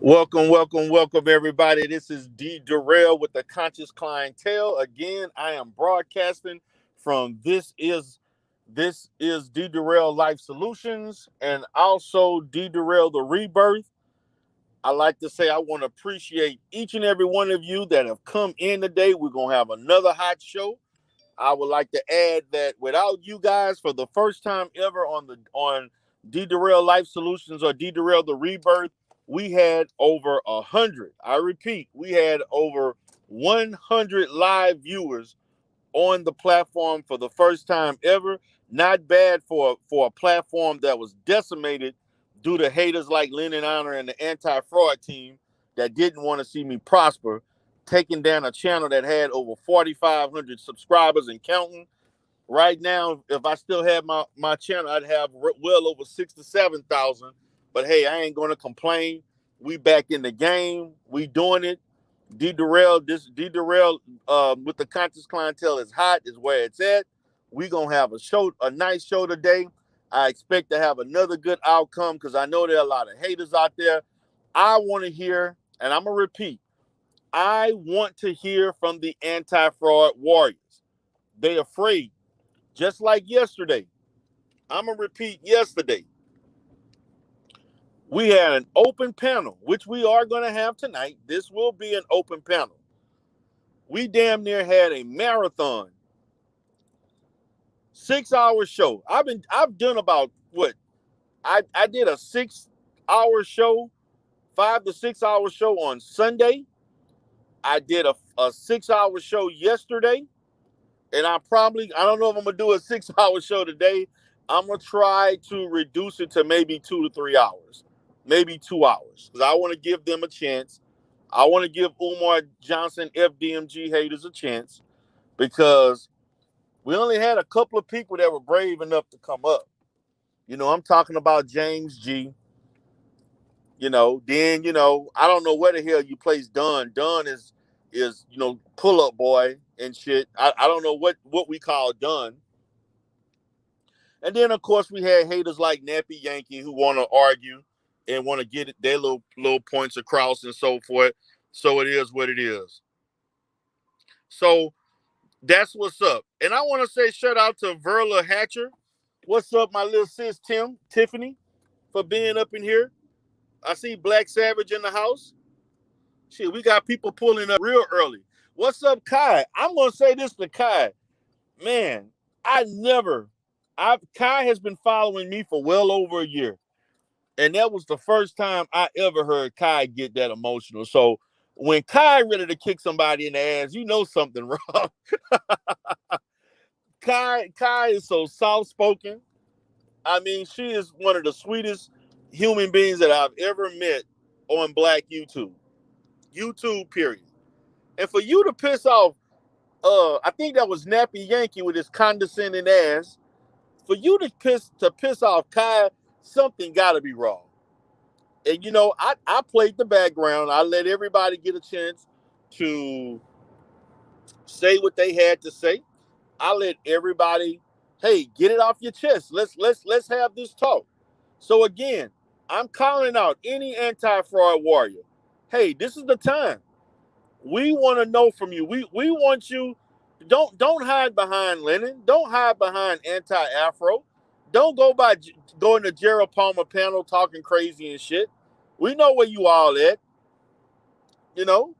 Welcome, everybody. This is D Durrell with the Conscious Clientele. Again, I am broadcasting from this is D Durrell Life Solutions and also D Durrell the Rebirth. I like to say I want to appreciate each and every one of you that have come in today. We're gonna have another hot show. I would like to add that without you guys, for the first time ever on D Durrell Life Solutions or D Durrell the Rebirth, we had over 100. I repeat, we had over 100 live viewers on the platform for the first time ever. Not bad for a platform that was decimated due to haters like Lennon Honor and the anti-fraud team that didn't want to see me prosper, taking down a channel that had over 4,500 subscribers and counting. Right now, if I still had my channel, I'd have well over 6 to 7,000. But hey, I ain't gonna complain. We back in the game. We doing it. D Durrell with the Conscious Clientele is hot, is where it's at. We gonna have a nice show today. I expect to have another good outcome because I know there are a lot of haters out there. I want to hear, and I'm gonna repeat, I want to hear from the anti-fraud warriors. They afraid, just like yesterday. I'm gonna repeat yesterday. We had an open panel, which we are gonna have tonight. This will be an open panel. We damn near had a marathon, 6 hour show. I've done about what? I did a 6 hour show, 5 to 6 hour show on Sunday. I did a 6 hour show yesterday. And I don't know if I'm going to do a 6 hour show today. I'm going to try to reduce it to maybe 2 to 3 hours, maybe 2 hours, because I want to give them a chance. I want to give Umar Johnson, FDMG haters a chance, because we only had a couple of people that were brave enough to come up. I'm talking about James G. Then, I don't know where the hell you place Dunn. Dunn is pull-up boy and shit. I don't know what we call Dunn. And then, of course, we had haters like Nappy Yankee who want to argue and want to get their little points across and so forth. So it is what it is. So that's what's up. And I want to say shout out to Verla Hatcher. What's up, my little sis Tiffany, for being up in here. I see Black Savage in the house. Shit, we got people pulling up real early. What's up, Kai? I'm going to say this to Kai. Man, Kai has been following me for well over a year. And that was the first time I ever heard Kai get that emotional. So when Kai ready to kick somebody in the ass, you know something wrong. Kai is so soft-spoken. I mean, she is one of the sweetest human beings that I've ever met on Black YouTube. YouTube, period. And for you to piss off, I think that was Nappy Yankee with his condescending ass. For you to piss off Kai, something got to be wrong. And I played the background. I let everybody get a chance to say what they had to say. I let everybody, hey, get it off your chest. Let's have this talk. So again, I'm calling out any anti-fraud warrior. Hey, this is the time. We want to know from you. We want you. Don't hide behind Lennon. Don't hide behind anti-Afro. Don't go in the Gerald Palmer panel talking crazy and shit. We know where you all at. You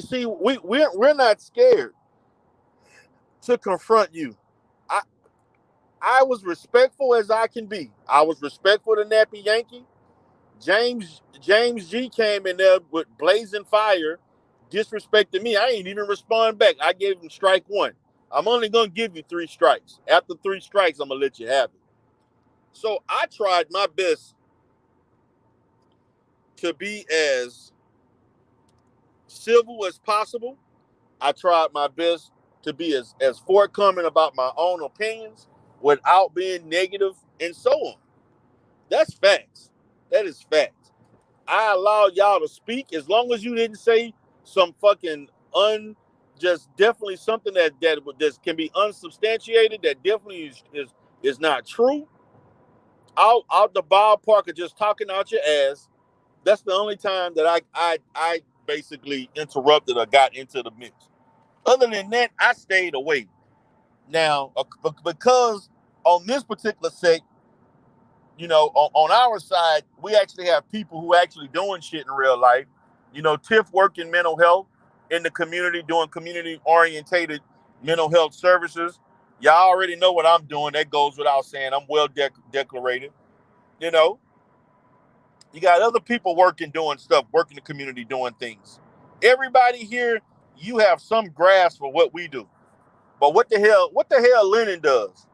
see, we're not scared to confront you. I was respectful as I can be. I was respectful to Nappy Yankee. James G came in there with blazing fire, disrespecting me. I ain't even respond back. I gave him strike one. I'm only gonna give you 3 strikes. After 3 strikes, I'm gonna let you have it. So I tried my best to be as civil as possible. I tried my best to be as forthcoming about my own opinions without being negative and so on. That's facts. That is facts. I allowed y'all to speak as long as you didn't say some fucking just definitely something that can be unsubstantiated, that definitely is not true. Out the ballpark of just talking out your ass. That's the only time that I basically interrupted or got into the mix. Other than that, I stayed away. Now, because on this particular set, on our side, we actually have people who actually doing shit in real life. Tiff working mental health in the community, doing community orientated mental health services. Y'all already know what I'm doing. That goes without saying. I'm well declarated. You know, you got other people doing stuff, working the community, doing things. Everybody here, you have some grasp for what we do. But what the hell Lennon does?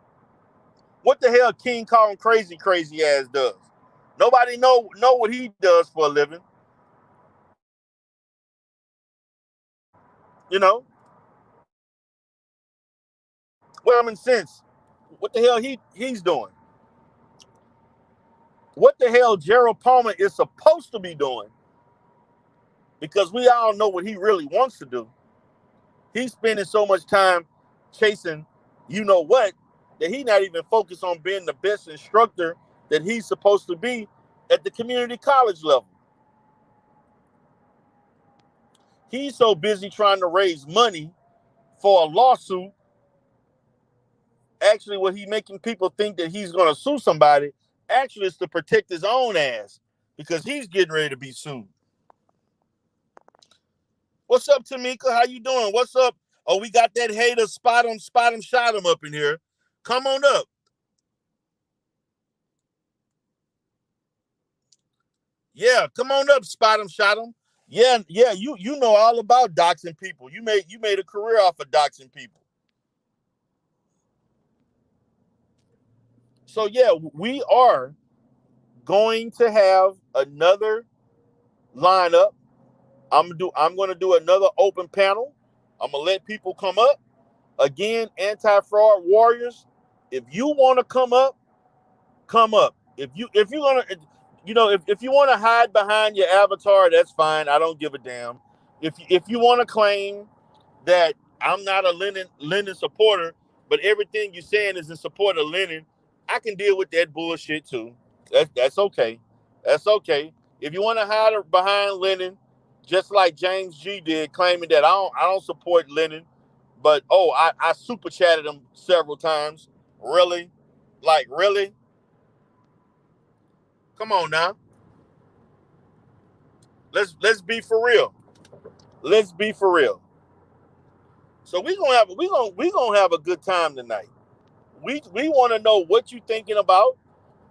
What the hell King Kong crazy ass does? Nobody know what he does for a living. You know, common sense. What the hell he's doing? What the hell Gerald Palmer is supposed to be doing? Because we all know what he really wants to do. He's spending so much time chasing, what, that he not even focused on being the best instructor that he's supposed to be at the community college level. He's so busy trying to raise money for a lawsuit. Actually, what he making people think that he's going to sue somebody, actually is to protect his own ass because he's getting ready to be sued. What's up, Tamika? How you doing? What's up? Oh, we got that hater spot him, shot him up in here. Come on up. Yeah, come on up, spot him, shot him. Yeah, you know all about doxing people. You made a career off of doxing people. So yeah, we are going to have another lineup. I'm gonna do another open panel. I'm gonna let people come up. Again, anti-fraud warriors. If you want to come up, come up. If you're gonna, if you want to hide behind your avatar, that's fine. I don't give a damn. If you want to claim that I'm not a Lennon supporter, but everything you're saying is in support of Lennon, I can deal with that bullshit too. That's okay. That's okay. If you want to hide behind Lennon, just like James G did, claiming that I don't support Lennon, but I super chatted him several times. Really? Like really? Come on now. Let's be for real. Let's be for real. So we gonna have a good time tonight. We want to know what you're thinking about.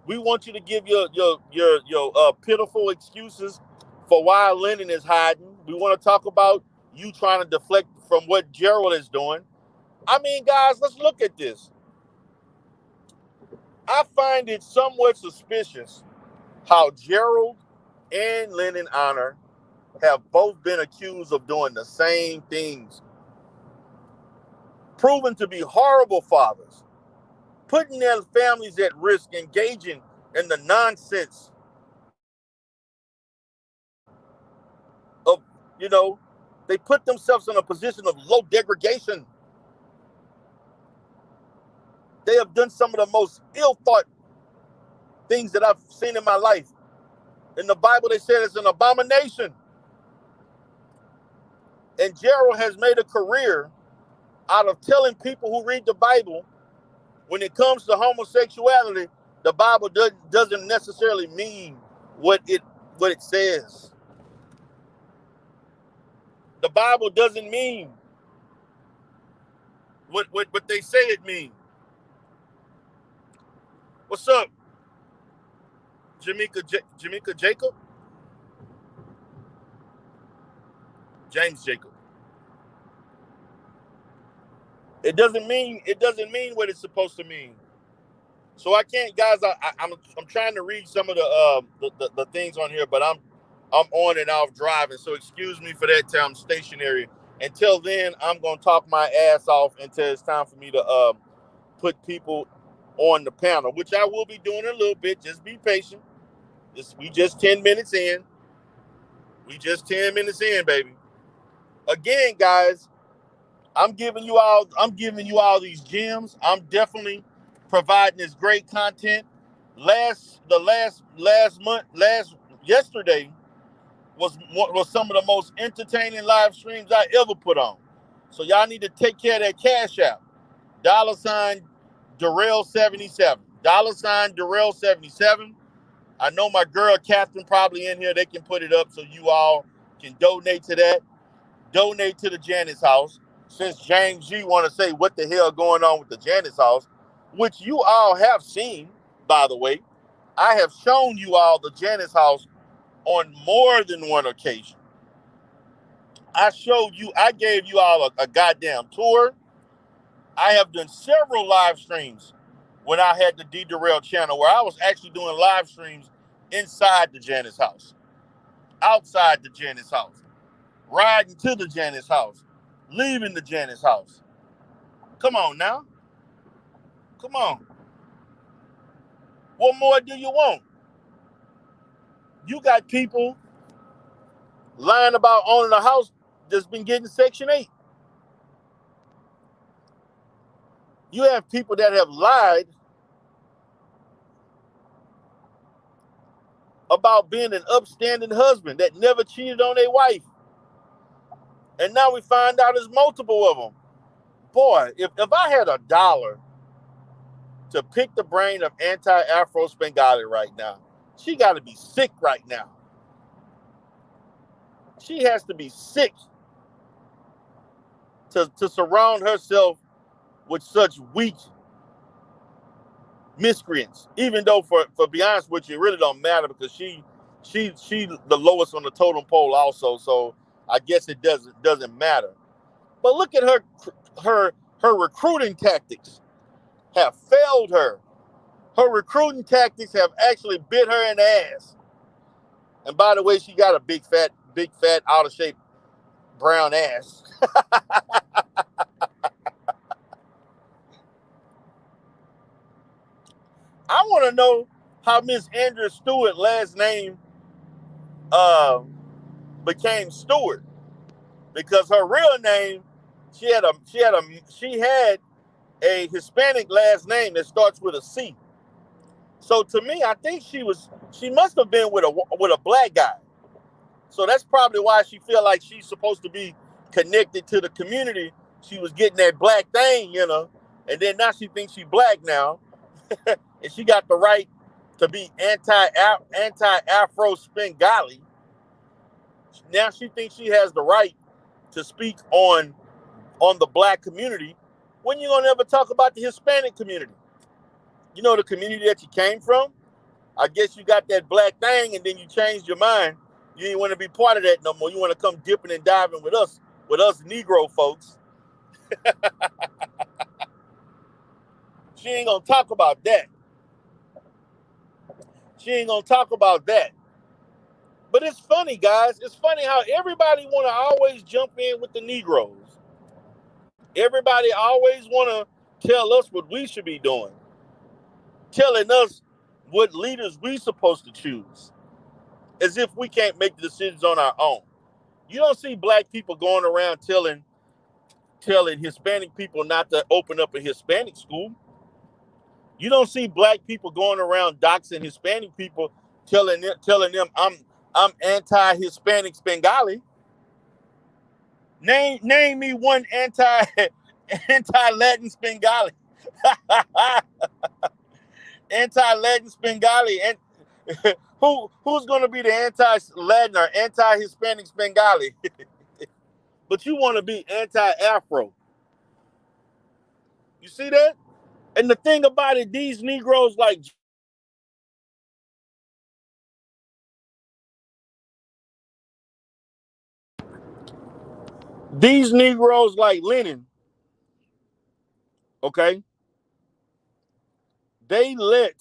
We want you to give your pitiful excuses for why Lennon is hiding. We want to talk about you trying to deflect from what Gerald is doing. I mean, guys, let's look at this. I find it somewhat suspicious how Gerald and Lennon Honor have both been accused of doing the same things, proven to be horrible fathers, putting their families at risk, engaging in the nonsense of, they put themselves in a position of low degradation. They have done some of the most ill-thought things that I've seen in my life. In the Bible, they said it's an abomination. And Gerald has made a career out of telling people who read the Bible, when it comes to homosexuality, the Bible doesn't necessarily mean what it says. The Bible doesn't mean what they say it means. What's up, Jamaica Jacob? James Jacob. It doesn't mean what it's supposed to mean. So I can't, guys. I'm trying to read some of the things on here, but I'm on and off driving. So excuse me for that till I'm stationary. Until then, I'm gonna talk my ass off until it's time for me to put people on the panel, which I will be doing a little bit. Just be patient. We just 10 minutes in. We just 10 minutes in, baby. Again, guys, I'm giving you all these gems. I'm definitely providing this great content. Yesterday, was some of the most entertaining live streams I ever put on. So y'all need to take care of that cash app. $ Darrell77. $Darrell77. I know my girl Catherine probably in here. They can put it up so you all can donate to that. Donate to the Janice House. Since James G want to say what the hell going on with the Janice House, which you all have seen, by the way. I have shown you all the Janice House on more than one occasion. I gave you all a goddamn tour. I have done several live streams when I had the D Darrell channel where I was actually doing live streams inside the Janice House, outside the Janice House, riding to the Janice House, leaving the Janice House. Come on now. Come on. What more do you want? You got people lying about owning a house that's been getting Section 8. You have people that have lied about being an upstanding husband that never cheated on their wife. And now we find out there's multiple of them. Boy, if I had $1 to pick the brain of anti-Afro Spengali right now, she got to be sick right now. She has to be sick to surround herself with such weak miscreants. Even though, for be honest with you, it really don't matter because she the lowest on the totem pole also. So I guess it doesn't matter. But look at her recruiting tactics have failed her. Her recruiting tactics have actually bit her in the ass. And by the way, she got a big fat, out of shape brown ass. I want to know how Miss Andrea Stewart last name became Stewart, because her real name, she had a Hispanic last name that starts with a C. So to me, I think she must have been with a black guy. So that's probably why she feel like she's supposed to be connected to the community. She was getting that black thing, and then now she thinks she's black now, and she got the right to be anti-Afro Spengali. Now she thinks she has the right to speak on the black community. When you gonna ever talk about the Hispanic community? The community that you came from. I guess you got that black thing, and then you changed your mind. You didn't want to be part of that no more. You want to come dipping and diving with us Negro folks. She ain't gonna talk about that. She ain't gonna talk about that. But it's funny, guys. It's funny how everybody want to always jump in with the Negroes. Everybody always want to tell us what we should be doing, telling us what leaders we supposed to choose, as if we can't make the decisions on our own. You don't see black people going around telling Hispanic people not to open up a Hispanic school. You don't see black people going around doxing Hispanic people, telling them I'm anti-Hispanic Spengali. Name me one anti-Latin Spengali. Anti-Latin Spengali. And who's going to be the anti-Latin or anti-Hispanic Spengali? But you want to be anti-Afro. You see that? And the thing about it, these Negroes like Lenin, okay, they let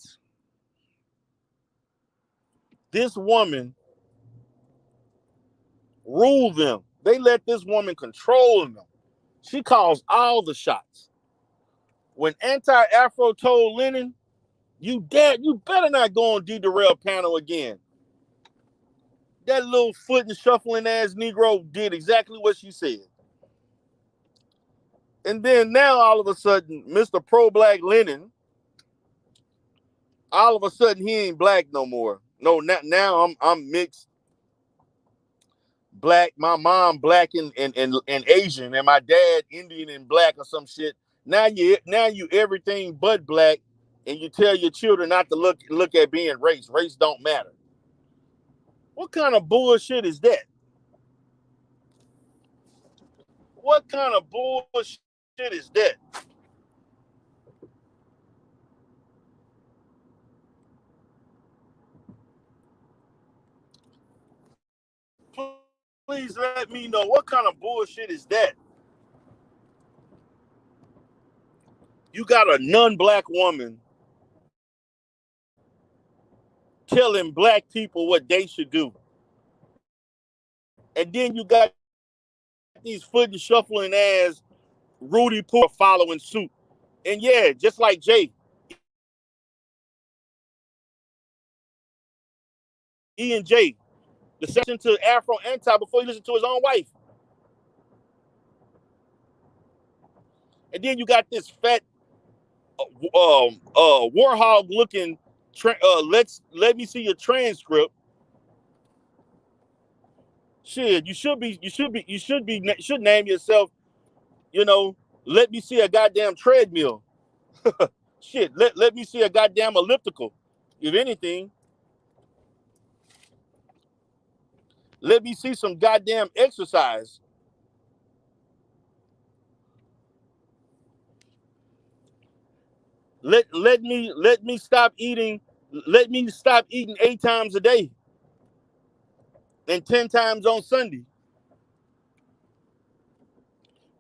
this woman rule them. They let this woman control them. She calls all the shots. When anti-Afro told Lenin, you better not go on D. Darrell panel again. That little foot and shuffling ass Negro did exactly what she said. And then now all of a sudden, Mr. Pro-Black Lenin, all of a sudden he ain't black no more. No, now I'm mixed. black, my mom black and Asian, and my dad Indian and black or some shit. Now you everything but black, and you tell your children not to look at being race. Race don't matter. What kind of bullshit is that? What kind of bullshit is that? Please let me know what kind of bullshit is that. You got a non-black woman telling black people what they should do, and then you got these foot shuffling ass Rudy Poo following suit. And yeah, just like Jay, E and J, the section to Afro Anti before he listened to his own wife. And then you got this fat warhog looking let me see your transcript. Shit, you should name yourself, let me see a goddamn treadmill. Shit, let me see a goddamn elliptical. If anything, let me see some goddamn exercise. Let me stop eating. Let me stop eating 8 times a day and 10 times on Sunday.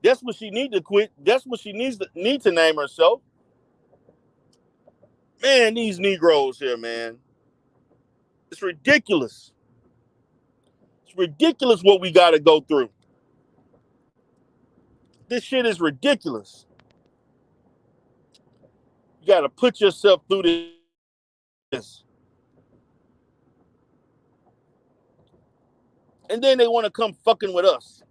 That's what she need to quit. That's what she need to name herself. Man, these Negroes here, man. It's ridiculous. It's ridiculous what we got to go through. This shit is ridiculous. You got to put yourself through this. And then they want to come fucking with us.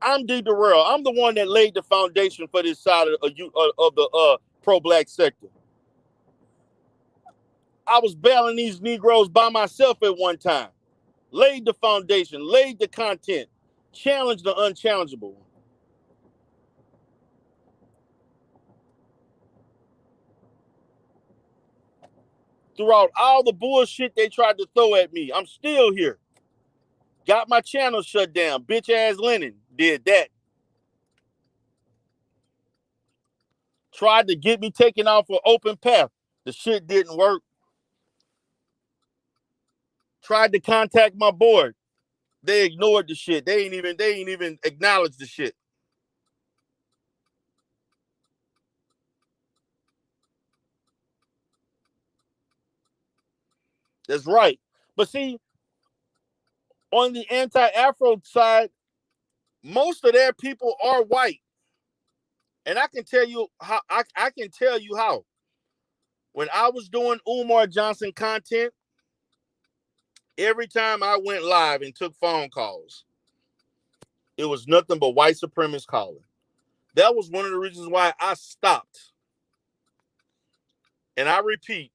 I'm D. Durrell. I'm the one that laid the foundation for this side of the pro-black sector. I was bailing these Negroes by myself at one time. Laid the foundation, laid the content, challenged the unchallengeable. Throughout all the bullshit they tried to throw at me, I'm still here. Got my channel shut down. Bitch ass Lennon did that. Tried to get me taken off an open path. The shit didn't work. Tried to contact my board. They ignored the shit. They ain't even acknowledged the shit. That's right. But see, on the anti-Afro side, most of their people are white. And I can tell you how. I can tell you how. When I was doing Umar Johnson content, every time I went live and took phone calls, it was nothing but white supremacists calling. That was one of the reasons why I stopped. And I repeat,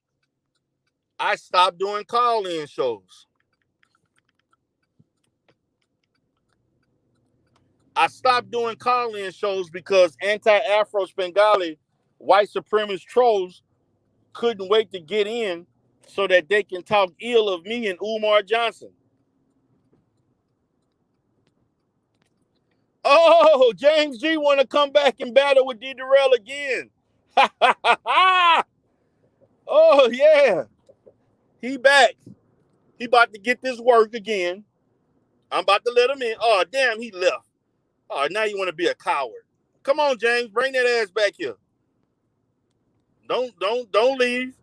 I stopped doing call-in shows. I stopped doing call-in shows because anti-Afro Spangali white supremacist trolls couldn't wait to get in so that they can talk ill of me and Umar Johnson. Oh, James G want to come back and battle with D. Durrell again. Oh, yeah. He back. He about to get this work again. I'm about to let him in. Oh, damn, he left. Oh, now you want to be a coward. Come on, James, bring that ass back here. Don't leave.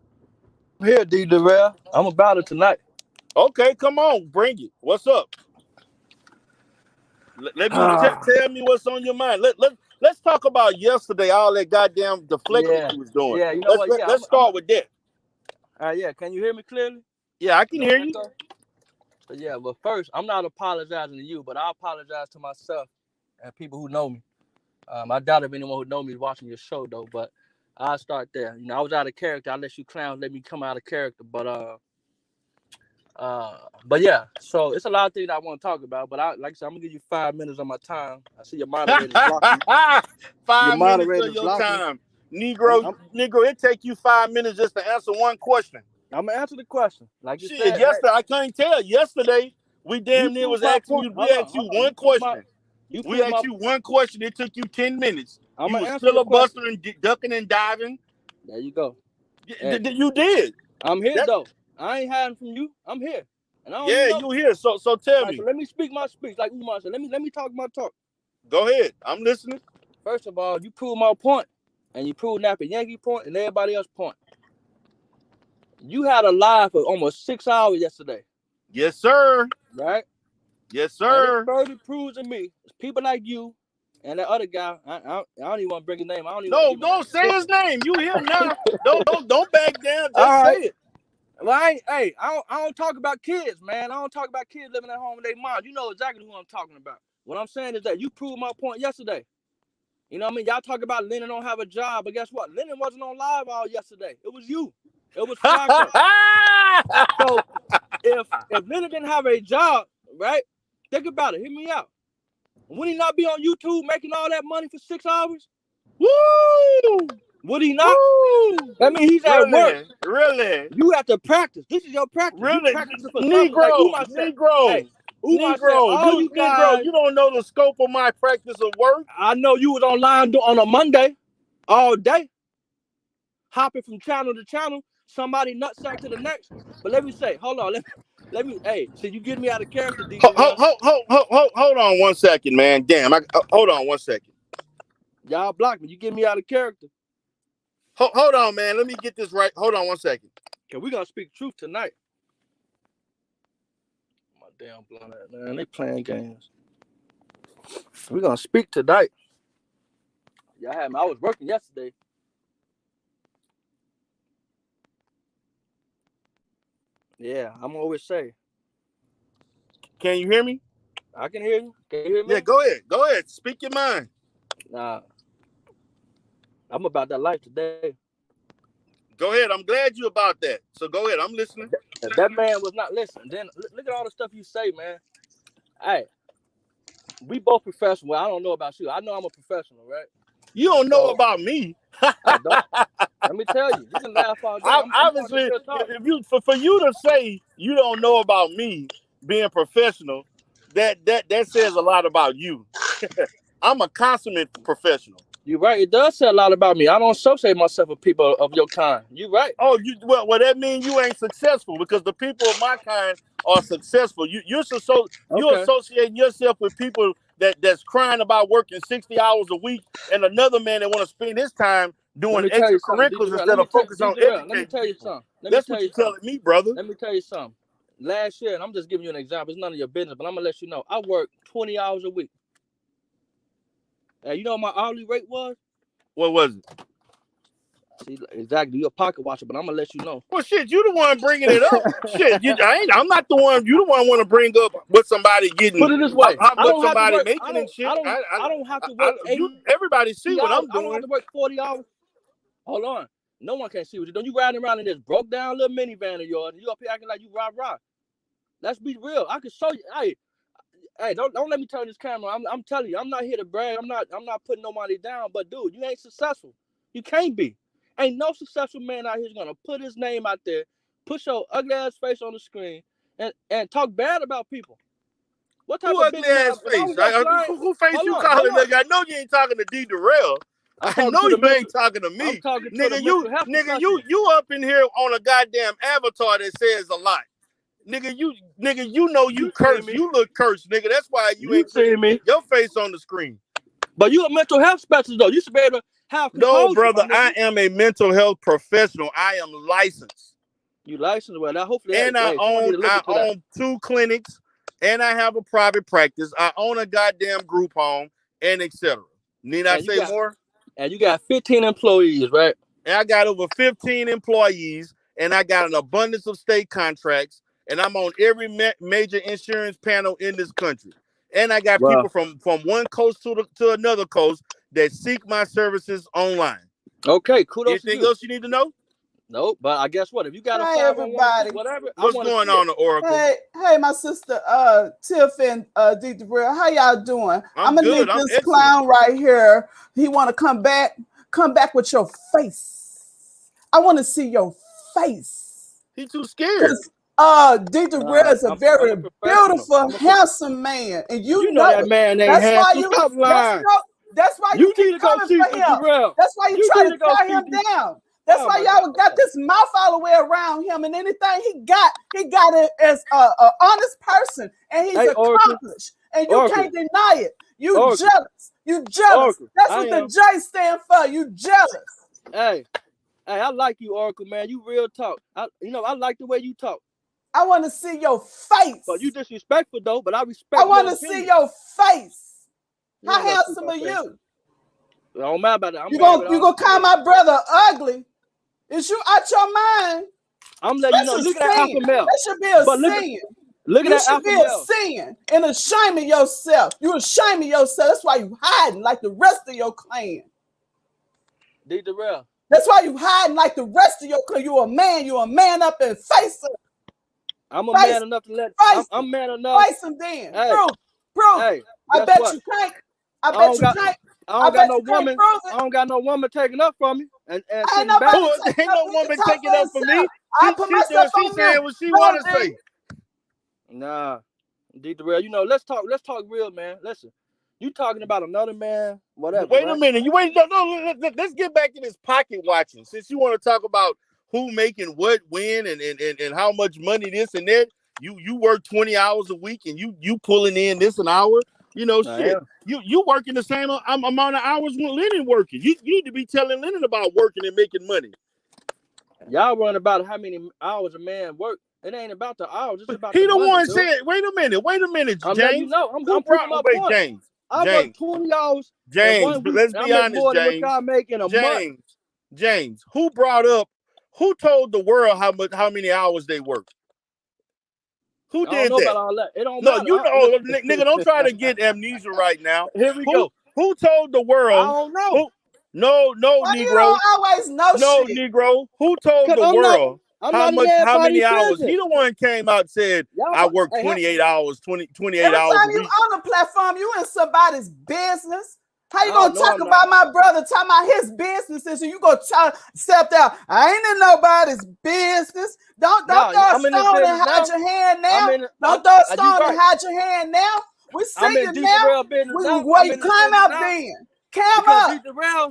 I'm here, D. Durrell. I'm about it tonight. Okay, come on, bring it. What's up? Let me tell me what's on your mind. Let's talk about yesterday. All that goddamn deflecting Yeah, you was doing. yeah. You know what? Yeah, Let's start with that. yeah. Can you hear me clearly? Yeah, I can No hear you. echo? So, yeah, but first, I'm not apologizing to you, but I apologize to myself and people who know me. I doubt if anyone who know me is watching your show though, but I'll start there. I was out of character. I let you clowns let me come out of character, but But yeah, so it's a lot of things I want to talk about. But like I said, I'm gonna give you 5 minutes of my time. I see your moderators blocking me. Your 5 minutes of moderators your blocking me. time, Negro. I'm Negro, it take you 5 minutes just to answer one question. I'm gonna answer the question. Like you Shit, said, yesterday I can't tell. Yesterday we you damn near proved was my asking point. you. We Hold on, asked hold you on. one question. You We proved asked my. you one question. It took you 10 minutes. I'm You gonna was answer the question. filibustering and ducking and diving. There you go. Hey, You did. I'm here That, though. I ain't hiding from you. I'm here, and I don't even yeah, know. you here. So tell Right, so me. let me speak my speech. Like Umar said, let me talk my talk. Go ahead. I'm listening. First of all, you proved my point, and you proved Nappy Yankee point and everybody else point. You had a live for almost 6 hours yesterday, Yes, sir. right? Yes, And it sir. further proves to me, it's people like you and that other guy. I don't even want to bring his name. I don't even want to No, give him don't say that. his name. You here now. Don't back down. All Just say right. it. Well, I don't talk about kids, man. I don't talk about kids living at home with their moms. You know exactly who I'm talking about. What I'm saying is that you proved my point yesterday. You know what I mean? Y'all talk about Lennon don't have a job, but guess what? Lennon wasn't on live all yesterday. It was you. It was Flacco. So if Lennon didn't have a job, right? Think about it. Hear me out. Would he not be on YouTube making all that money for 6 hours? Woo! Would he not? Woo! That means he's at work. Really? You have to practice. This is your practice. You Really? practice for something. Like Negro, Umar said. Negro, Hey, Umar said, Negro, all you guys. You don't know the scope of my practice of work. I know you was online on a Monday all day, hopping from channel to channel, somebody nutsack to the next. But let me say, hold on, hey, so you get me out of character, DJ1. Hold on 1 second, man. Damn, hold on 1 second. Y'all blocked me. You get me out of character. Hold on, man. Let me get this right. Hold on 1 second. Okay, we gonna speak truth tonight. My damn blunt ass, man. They playing games. We gonna speak tonight. Y'all had me. I was working yesterday. Yeah, I'm always say. Can you hear me? I can hear you. Can you hear me? Yeah, go ahead. Go ahead. Speak your mind. Nah, I'm about that life today. Go ahead. I'm glad you about that. So go ahead. I'm listening. If that man was not listening, then look at all the stuff you say, man. Hey, we both professional. Well, I don't know about you. I know I'm a professional, right? You don't know about me. I don't. Let me tell you. You can laugh all day. I'm Obviously, if you for you to say you don't know about me being professional, that says a lot about you. I'm a consummate professional. You're right. It does say a lot about me. I don't associate myself with people of your kind. You're right. Oh, well that means you ain't successful because the people of my kind are successful. You're associating yourself with people that's crying about working 60 hours a week, and another man that want to spend his time doing extracurriculars instead of focus on educating. Let me tell you something. That's what you're telling me, brother. Let me tell you something. Last year, and I'm just giving you an example. It's none of your business, but I'm gonna let you know. I worked 20 hours a week. And you know what my hourly rate was? What was it? See, exactly. You're a pocket watcher, but I'm gonna let you know. Well, shit, you the one bringing it up. Shit, I'm not the one. You the one want to bring up what somebody getting. Put it this way: how much somebody making and shit. I don't have to work 80. Everybody see what hours. I'm doing. I don't have to work 40 hours. Hold on. No one can see what you're doing. You riding around in this broke down little minivan of yours, and you up here acting like you rah. Let's be real. I can show you. Hey, don't let me turn this camera. I'm telling you, I'm not here to brag. I'm not putting nobody down. But dude, you ain't successful. You can't be. Ain't no successful man out here is gonna put his name out there, put your ugly ass face on the screen, and talk bad about people. What type Who of ugly ass face? Who face you calling nigga? I know you ain't talking to D. Durrell. I know you ain't talking to me. I'm talking to nigga, you up in here on a goddamn avatar that says a lot. Nigga, you know you cursed. You look cursed, nigga. That's why you ain't putting your face on the screen. But you a mental health specialist, though. You should be able to have composure. No, brother, I am a mental health professional. I am licensed. You licensed? Well, now hopefully. And I own 2 clinics, and I have a private practice. I own a goddamn group home, and etc. Need I say more? And you got 15 employees, right? And I got over 15 employees, and I got an abundance of state contracts, and I'm on every major insurance panel in this country. And I got people from one coast to another coast that seek my services online. Okay, kudos. Anything else you need to know? Nope. But I guess what? If you got a Hey 501 everybody. whatever, I What's want to going see it. on, the Oracle? Hey, my sister Tiff and D Debril, how y'all doing? I'm gonna good. need I'm this excellent. clown right here. He wanna come back with your face. I want to see your face. He too scared. D Debril is a I'm very a professional. beautiful, handsome man, and You you know know that it. man ain't That's why handsome. you. Stop lying. That's why you You keep need to go coming see for D him. Durrell. That's why you try need to go tear see him D. down. That's Oh why my y'all God. got this mouth all the way around him, and anything he got it as a honest person, and he's Hey, Oracle. accomplished, and you Oracle. can't deny it. You Oracle. jealous. You jealous. Oracle. That's I what am. the J stand for. You jealous. Hey, I like you, Oracle, man. You real talk. I like the way you talk. I want to see your face. But you disrespectful though. But I respect. I want to see your face. You How ain't gonna see handsome my are face. you? I don't matter about that. You gonna call my brother ugly? Is you out your mind? I'm letting you know. That's a Look at that sin. alpha male. That should be a But sin. Look at You that should alpha be a male. sin and ashamed of yourself. You ashamed of yourself. That's why you hiding like the rest of your clan. D Durrell. That's why you hiding like the rest of your clan. You a man. You a man up and face it. I'm a Face man enough to let. Face I'm man enough. Face him then. Hey, Prove. hey. I Guess bet what? you can't. I don't bet you got. can't. I I don't got bet no you can't woman. prove it. I don't got no woman taking up from me and Ain't sitting back. nobody taking Ain't up. no He can woman talk taking for up for me. himself. I put myself She on saying mute. what she Go want to on, say. Nah, D Durrell. Let's talk real, man. Listen, you talking about another man, whatever. Wait right? a minute. You wait. No. Let's get back to this pocket watching. Since you want to talk about who making what, when, and how much money this and that. You work 20 hours a week and you pulling in this an hour. Shit. You working the same amount of hours when Lennon working. You need to be telling Lennon about working and making money. Y'all worrying about how many hours a man work. It ain't about the hours. It's about He the the money, one dude. said, wait a minute, I'm James. letting you know. I'm proving my point. James. I work 20 hours in James, 1 week. let's I be make honest, more than what James. y'all make in a month. James, who told the world how many hours they work? Who I did don't know that? about all that. It don't No, matter. nigga, don't try to get amnesia right now. Here we go. Who told the world? I don't know. No, Why Negro. you don't always know No, shit? Negro. Who told the world I'm not in how many everybody's hours? business. He the one came out and said, I work 28 hours, 28 Every hours time a you week. on the platform, you in somebody's business. How you gonna No, talk I'm about my brother, talking about his businesses, and you gonna step down? I ain't in nobody's business. Don't throw a stone and hide your hand now. Don't throw a stone and hide your hand now. We see you now. Where you climb up then? Cam up.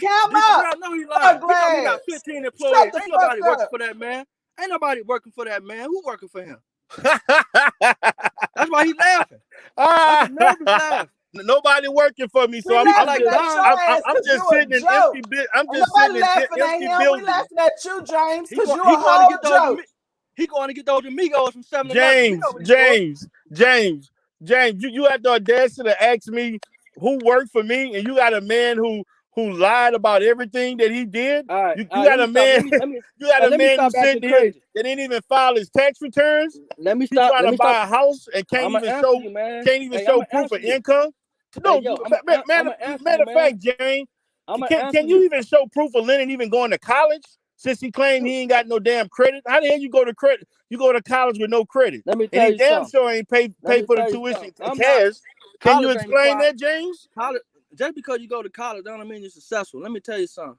Cam up. No, he lying. He told me he got 15 employees. Shut the Ain't fuck nobody working up. for that man. Ain't nobody working for that man. Who working for him? That's why he laughing. That's a nervous laugh. Nobody working for me, so I'm just sitting in empty. I'm just sitting in empty buildings. We laughing at you, James, because you a whole joke. He going to get those amigos from 7-Eleven. James, you had the audacity to ask me who worked for me, and you got a man who lied about everything that he did. You got a man. You got a man who's sitting here that didn't even file his tax returns. Let me stop. He's trying to buy a house and can't even show proof of income. No, matter of fact, James, can you even show proof of Lennon even going to college? Since he claimed he ain't got no damn credit, how the hell you go to credit? You go to college with no credit, and he damn sure ain't pay for the tuition cash. Can you explain that, James? College, just because you go to college, don't mean you're successful. Let me tell you something.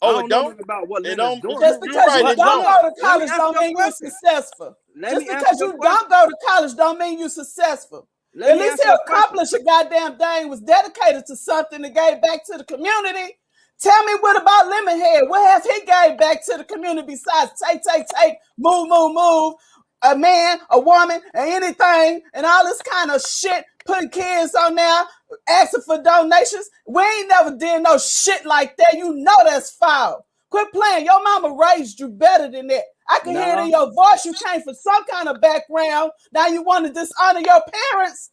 Oh, it don't. About what Leonard's doing. Just because you don't go to college don't mean you're successful. Just because you don't go to college don't mean you're successful. At least he accomplished a goddamn thing, was dedicated to something and gave back to the community. Tell me what about Lemonhead? What has he gave back to the community besides take, move, a man, a woman, and anything, and all this kind of shit, putting kids on there, asking for donations? We ain't never did no shit like that. You know that's foul. Quit playing. Your mama raised you better than that. I can hear it in your voice. You came from some kind of background. Now you want to dishonor your parents.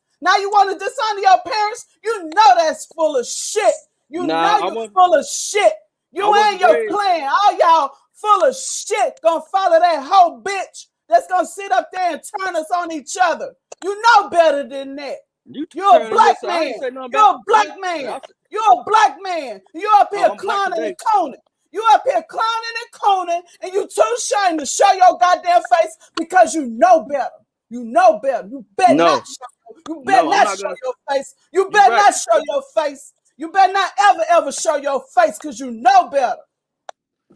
You know that's full of shit. You know you're full of shit. You ain't your plan. All y'all full of shit. Gonna follow that whole bitch that's gonna sit up there and turn us on each other. You know better than that. You're a black man. You're a black man. You're a black man. You're up here clowning and coning. You up here clowning and cooning, and you too ashamed to show your goddamn face because you know better. You know better. You better not show. You better not show your face. You better not show your face. You better not ever show your face because you know better.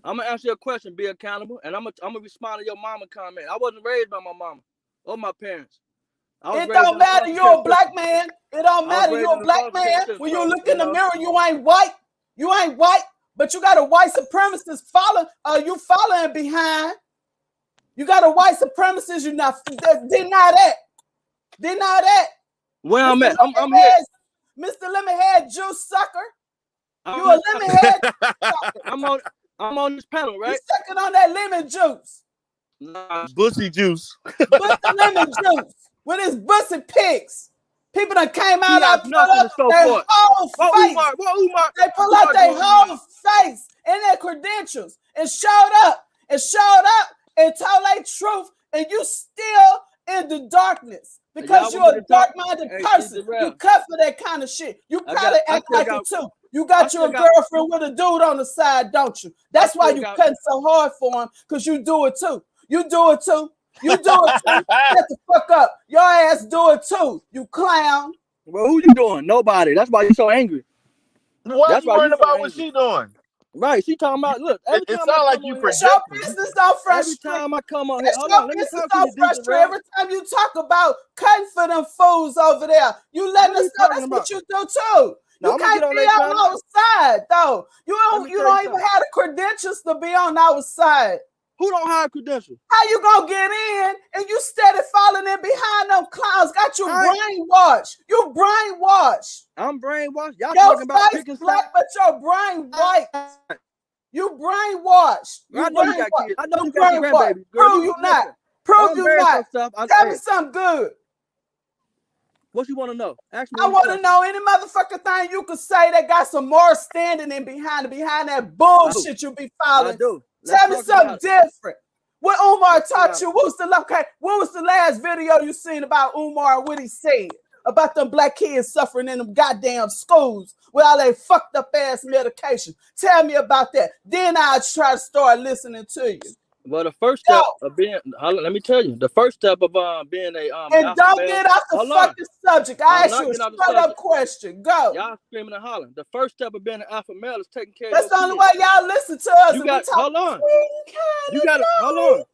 I'm gonna answer your question. Be accountable, and I'm gonna respond to your mama comment. I wasn't raised by my mama or my parents. It don't matter. You're a black man. It don't matter. You're a black man. When you look in the mirror, you ain't white. You ain't white, but you got a white supremacist you following behind. You got a white supremacist. You not deny that. Deny that. Where I'm at. I'm here. Mr. Lemonhead Juice Sucker. You a lemonhead. I'm on this panel, right? You sucking on that lemon juice. Nah, bussy juice. Bussy lemon juice with his bussy pics. People that came out of their whole face. They pull out their whole face and their credentials and showed up and told their truth, and you still in the darkness because you're a dark-minded person. You cut for that kind of shit. You probably act like it too. You got your girlfriend with a dude on the side, don't you? That's why you cutting so hard for him, because you do it too. You do it too. You do it too. Shut the fuck up. Your ass do it too, you clown. Well, who you doing? Nobody. That's why you're so angry. Why you worrying about what she doing? Right, she talking about, look, it sounds like you projecting. Your business don't frustrate. Every time I come on here, your business don't frustrate. Every time you talk about cutting for them fools over there, you letting us know that's what you do too. You can't be on our side though. You don't even have the credentials to be on our side. Who don't have credentials? How you gonna get in and you steady falling in behind them clowns? Got you brainwashed. You brainwashed. I'm brainwashed. Y'all your talking about face black, but your brain white. You brainwashed. I know you got kids. I know you got your grandbaby. Prove you not. Prove you not. Tell me something good. What you want to know? Ask me. I want to know any motherfucking thing you could say that got some more standing in behind that bullshit you be following. I do. Tell me something different. What Umar taught you? What was the last video you seen about Umar and what he said about them black kids suffering in them goddamn schools with all that fucked up ass medication? Tell me about that. Then I'll try to start listening to you. Well, the first step of being, let me tell you, the first step of being a and don't get off the fucking subject. I asked you a straight up question. Go. Y'all screaming and hollering. The first step of being an alpha male is taking care. That's of the only way y'all listen to us. You got hold on. You got to hold on.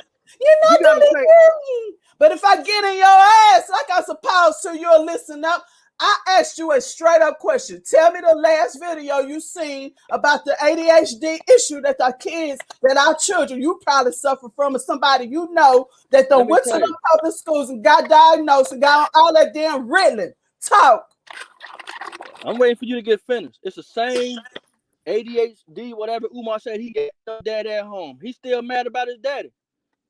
You're not gonna hear me. But if I get in your ass like I'm supposed to, you'll listen up. I asked you a straight up question. Tell me the last video you seen about the ADHD issue that our kids, that our children, you probably suffer from, or somebody you know that went to the public schools and got diagnosed and got all that damn Ritalin. Talk. I'm waiting for you to get finished. It's the same ADHD, whatever Umar said he got his dad at home. He's still mad about his daddy.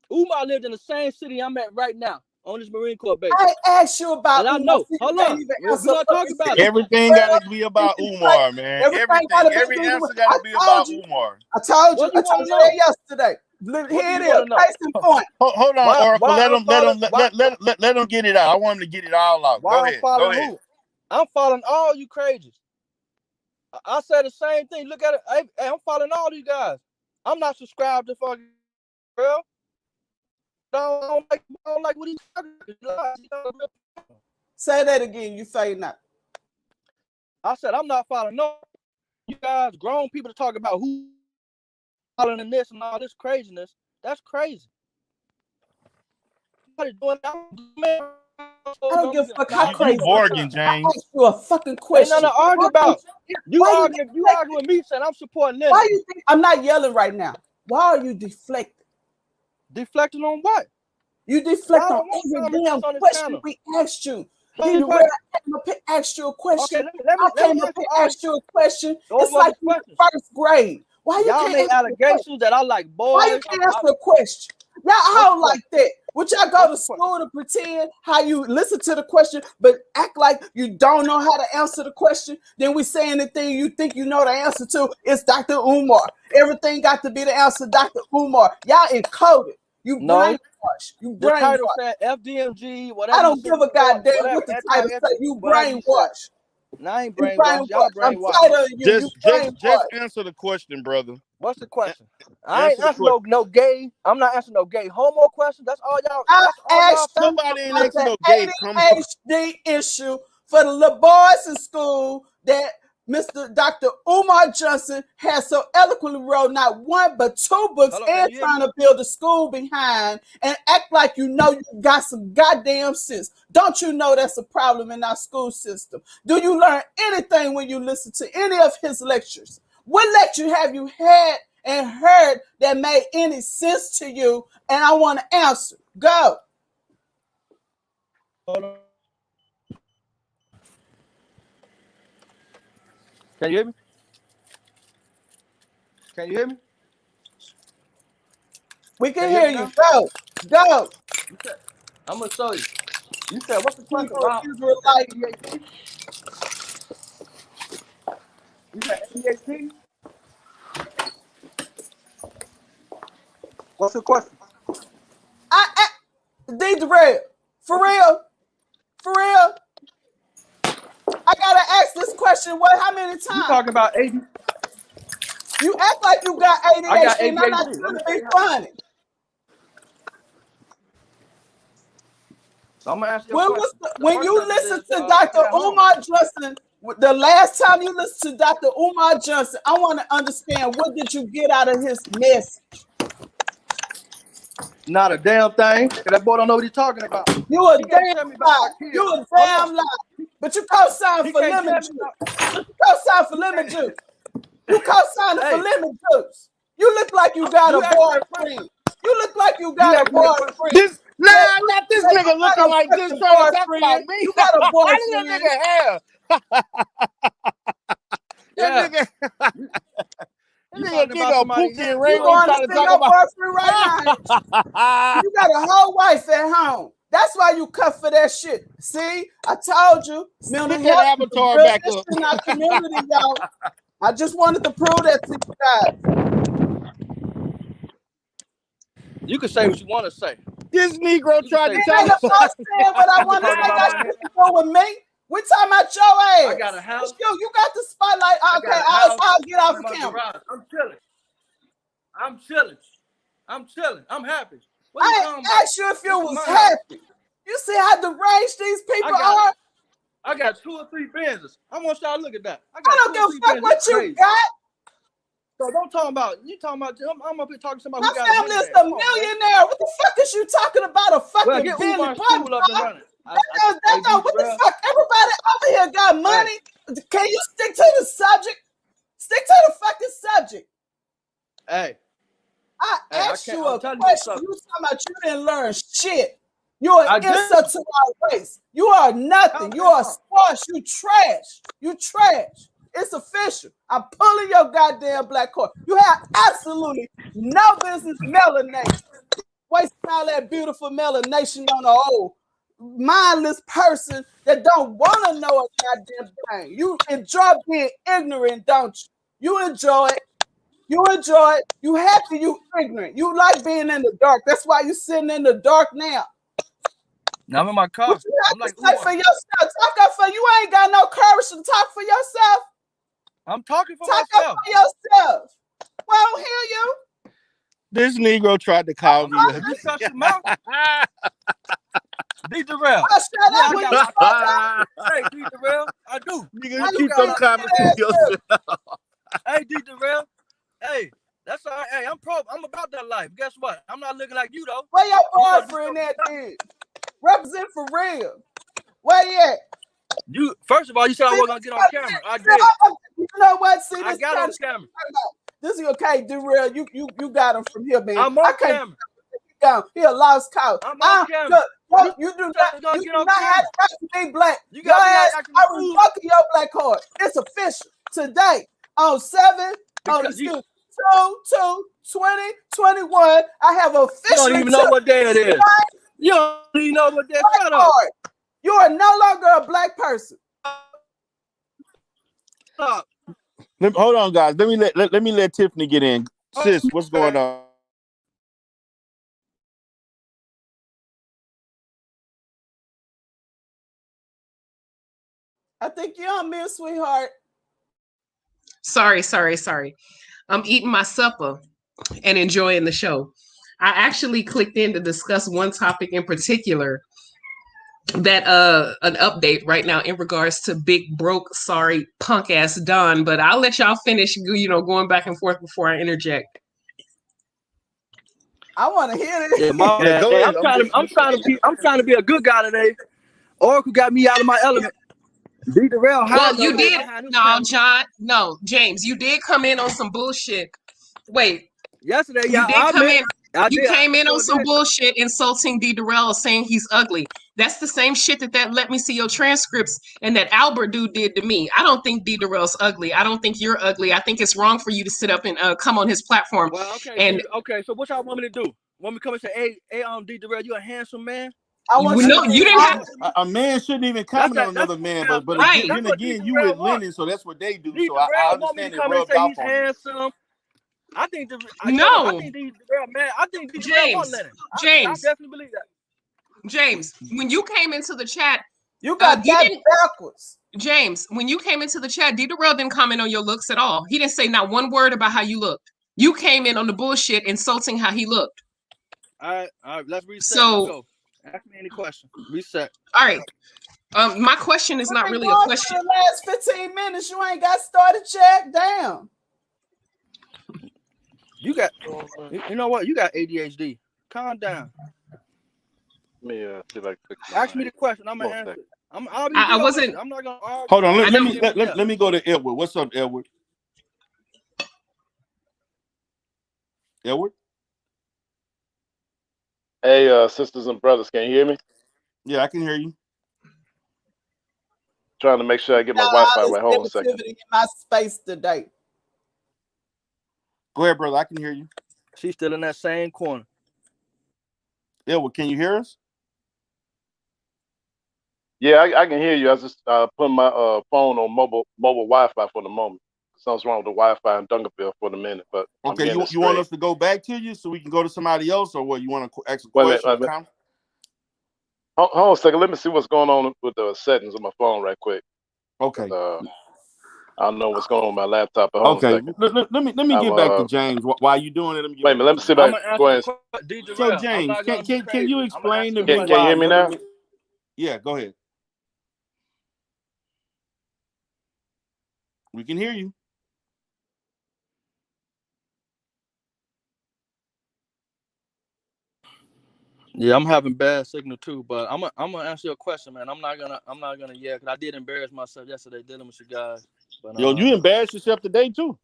Umar lived in the same city I'm at right now. On this Marine Corps base. I asked you about Umar. I know. Hold on. We're not talking about everything gotta be about Umar, man. Every answer gotta be about Umar. I told you that yesterday. Here it is. Case in point. Hold on, Oracle. Let him get it out. I want him to get it all out. Go ahead. I'm following all you crazies. I said the same thing. Look at it. Hey, I'm following all you guys. I'm not subscribed to fucking girl. I don't like what he's talking about. Say that again. You say not. I said I'm not following no. You guys, grown people, to talk about who following this and all this craziness. That's crazy. I don't give a fuck how crazy. You bargain, James. I asked you a fucking question. Ain't nothing to argue about. You arguing with me saying I'm supporting this. Why you think I'm not yelling right now? Why are you deflecting? Deflecting on what? You deflect on every damn question we asked you. I came up and asked you a question. I came up and asked you a question. It's like first grade. Why y'all make allegations that I like boys? Why you can't answer a question? Y'all all like that. Would y'all go to school to pretend how you listen to the question, but act like you don't know how to answer the question? Then we say anything you think you know the answer to. It's Dr. Umar. Everything got to be the answer, Dr. Umar. Y'all encoded. You brainwashed. You brainwashed. The title said FDMG, whatever. I don't give a goddamn what the title said. You brainwashed. Now I ain't brainwashed. Y'all brainwashed. Just answer the question, brother. What's the question? I ain't answering no gay. I'm not answering no gay homo question. That's all y'all. That's all y'all. Somebody ain't answering no gay ADHD issue for the little boys in school that Mr. Dr. Umar Johnson has so eloquently wrote not one but two books and trying to build a school behind and act like you know you got some goddamn sense. Don't you know that's a problem in our school system? Do you learn anything when you listen to any of his lectures? What lecture have you had and heard that made any sense to you? And I want to answer. Go. Hold on. Can you hear me? Can you hear me? We can hear you. Go. Go. I'm going to show you. You said, what's the question? You said ADHD? What's the question? D-Red, for real. I gotta ask this question. How many times? You talking about ADHD? You act like you got ADHD. I got ADHD. And I'm not trying to be funny. So I'm gonna ask you a question. When you listen to Dr. Umar Johnson, the last time you listened to Dr. Umar Johnson, I want to understand, what did you get out of his message? Not a damn thing. That boy don't know what he's talking about. You a damn lie. You a damn lie. But you co-signed for lemon juice. You co-signed for lemon juice. You co-signed for lemon juice. You look like you got a boyfriend. You look like you got a boyfriend. Not this nigga looking like this trying to talk about me. You got a boyfriend. That nigga have? That nigga a Pookie and Ray trying to talk about boyfriend right now. You got a whole wife at home. That's why you cut for that shit. See, I told you. Mental health avatar back up in our community, y'all. I just wanted to prove that to you guys. You can say what you want to say. This Negro tried to tell us. What I want to say got shit to do with me. We talking about your ass. I got a house. You got the spotlight. Okay, I'll get off the camera. I'm chilling. I'm happy. I asked you if you was happy. You see how deranged these people are? I got 2 or 3 businesses. I want y'all to look at that. I don't give a fuck what you got. So don't talk about, I'm up here talking to somebody who got a family is a millionaire. What the fuck is you talking about? A fucking Bentley? What the fuck? Everybody over here got money. Hey. Can you stick to the subject? Stick to the fucking subject. Hey. I asked you a question. You talking about you didn't learn shit. You're an insult to our race. You are nothing. You are squash. You trash. You trash. It's official. I'm pulling your goddamn black card. You have absolutely no business melanating. Wasting all that beautiful melanation on an old mindless person that don't want to know a goddamn thing. You enjoy being ignorant, don't you? You enjoy it. You happy you ignorant. You like being in the dark. That's why you sitting in the dark now. Now I'm in my car. You have to talk for yourself. Talk up for you. Ain't got no courage to talk for yourself. I'm talking for myself. Talk up for yourself. Well, I don't hear you. This Negro tried to call me. You shut your mouth. D-Darrell. Shut up when you talk. Hey, D-Darrell. I do. Nigga, you keep them comments to yourself. Hey, D-Darrell. Hey, that's all right. Hey, I'm about that life. Guess what? I'm not looking like you, though. Where your boyfriend at, dude? Represent for real. Where you at? You first of all, you said I wasn't gonna get on camera. I did. You know what? See, this I got on camera. This is okay, D-Real. You got him from here, man. I'm on camera. He a lost cause. I'm on camera. Look, you do not have the right to be black. Your ass, I revoke your black card. It's official today on 2/2/2021. I have officially. You don't even know what day it is. You don't even know what day. Shut up. You are no longer a black person. Stop. Hold on, guys. Let me let Tiffany get in. Sis, what's going on? I think you're on mute, sweetheart. Sorry. I'm eating my supper and enjoying the show. I actually clicked in to discuss one topic in particular, that an update right now in regards to big broke sorry punk ass Don, but I'll let y'all finish, going back and forth before I interject. I want to hear this. Yeah, my bad. Hey, I'm trying to be a good guy today. Oracle got me out of my element. Well, you did. No, James, you did come in on some bullshit. Wait. Yesterday, you came in on some bullshit insulting D. Durrell, saying he's ugly. That's the same shit that let me see your transcripts and that Albert dude did to me. I don't think D. Durrell's ugly. I don't think you're ugly. I think it's wrong for you to sit up and come on his platform. Well, okay. So what y'all want me to do? Want me to come and say, hey, D. Durrell, you a handsome man? You didn't have a man shouldn't even comment on another man, but right. Then again, you with Lennon, so that's what they do. So I understand it rubbed off on handsome. I think D. Durrell, man. I think D. Durrell want Lennon. I definitely believe that. James, when you came into the chat, you got that backwards. James, when you came into the chat, D. Durrell didn't comment on your looks at all. He didn't say not one word about how you looked. You came in on the bullshit insulting how he looked. All right, let's reset. So, let's go. Ask me any question. Reset. All right. My question is not really a question. For the last 15 minutes, you ain't got started check down. You know what? You got ADHD. Calm down. Let me see if I can ask me the question. I'm gonna answer. I'm not gonna argue. Hold on. Let me go to Edward. What's up, Edward? Edward? Hey, sisters and brothers, can you hear me? Yeah, I can hear you. Trying to make sure I get my Wi-Fi right. Hold on a second. In my space today. Go ahead, brother. I can hear you. She's still in that same corner. Edward, can you hear us? Yeah, I can hear you. I was just putting my phone on mobile Wi-Fi for the moment. Something's wrong with the Wi-Fi in Dunkerville for the minute, but okay. You want us to go back to you so we can go to somebody else, or what? You want to ask a question? Hold on a second. Let me see what's going on with the settings on my phone right quick. Okay. I don't know what's going on with my laptop. Okay. Let me get back to James. While you doing it, wait a minute. Let me see if I can go ahead. So James, can you explain to me? Can you hear me now? Yeah, go ahead. We can hear you. Yeah, I'm having bad signal too, but I'm gonna answer your question, man. I'm not gonna because I did embarrass myself yesterday dealing with you guys. But, you embarrassed yourself today too.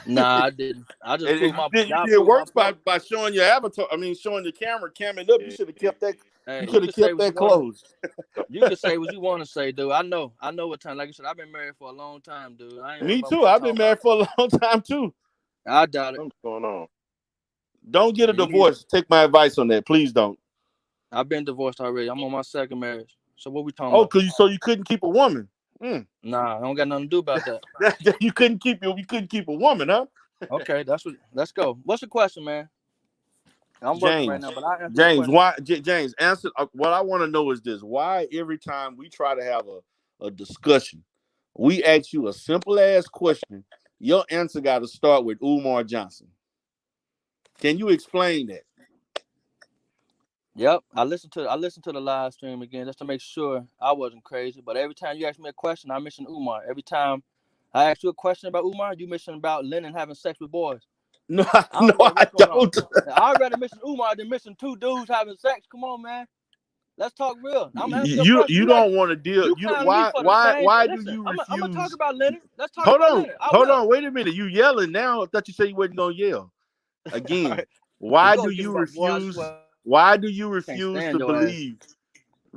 Nah, I didn't. I just proved my. You did worse by showing your avatar. I mean, showing your camera camming up. You should have kept that. You could have kept that closed. You can say what you want to say, dude. I know what time. Like I said, I've been married for a long time, dude. Me too. I've been married for a long time too. I doubt it. What's going on? Don't get a divorce. Take my advice on that. Please don't. I've been divorced already. I'm on my second marriage. So what we talking about? So you couldn't keep a woman? Nah, I don't got nothing to do about that. You couldn't keep a woman, huh? Okay, let's go. What's the question, man? I'm working right now, but I answer James, why? James, answer. What I want to know is this: why every time we try to have a discussion, we ask you a simple ass question, your answer got to start with Umar Johnson? Can you explain that? Yep, I listened to the live stream again just to make sure I wasn't crazy. But every time you ask me a question, I mention Umar. Every time I ask you a question about Umar, you mention about Lennon having sex with boys. No, I don't. I'd rather mention Umar than mention two dudes having sex. Come on, man. Let's talk real. You don't want to deal. Why do you refuse? I'm gonna talk about Lennon. Let's talk about Lennon. Hold on. Wait a minute. You yelling now? I thought you said you wasn't gonna yell again. Right. Why do you refuse? Why do you refuse to believe,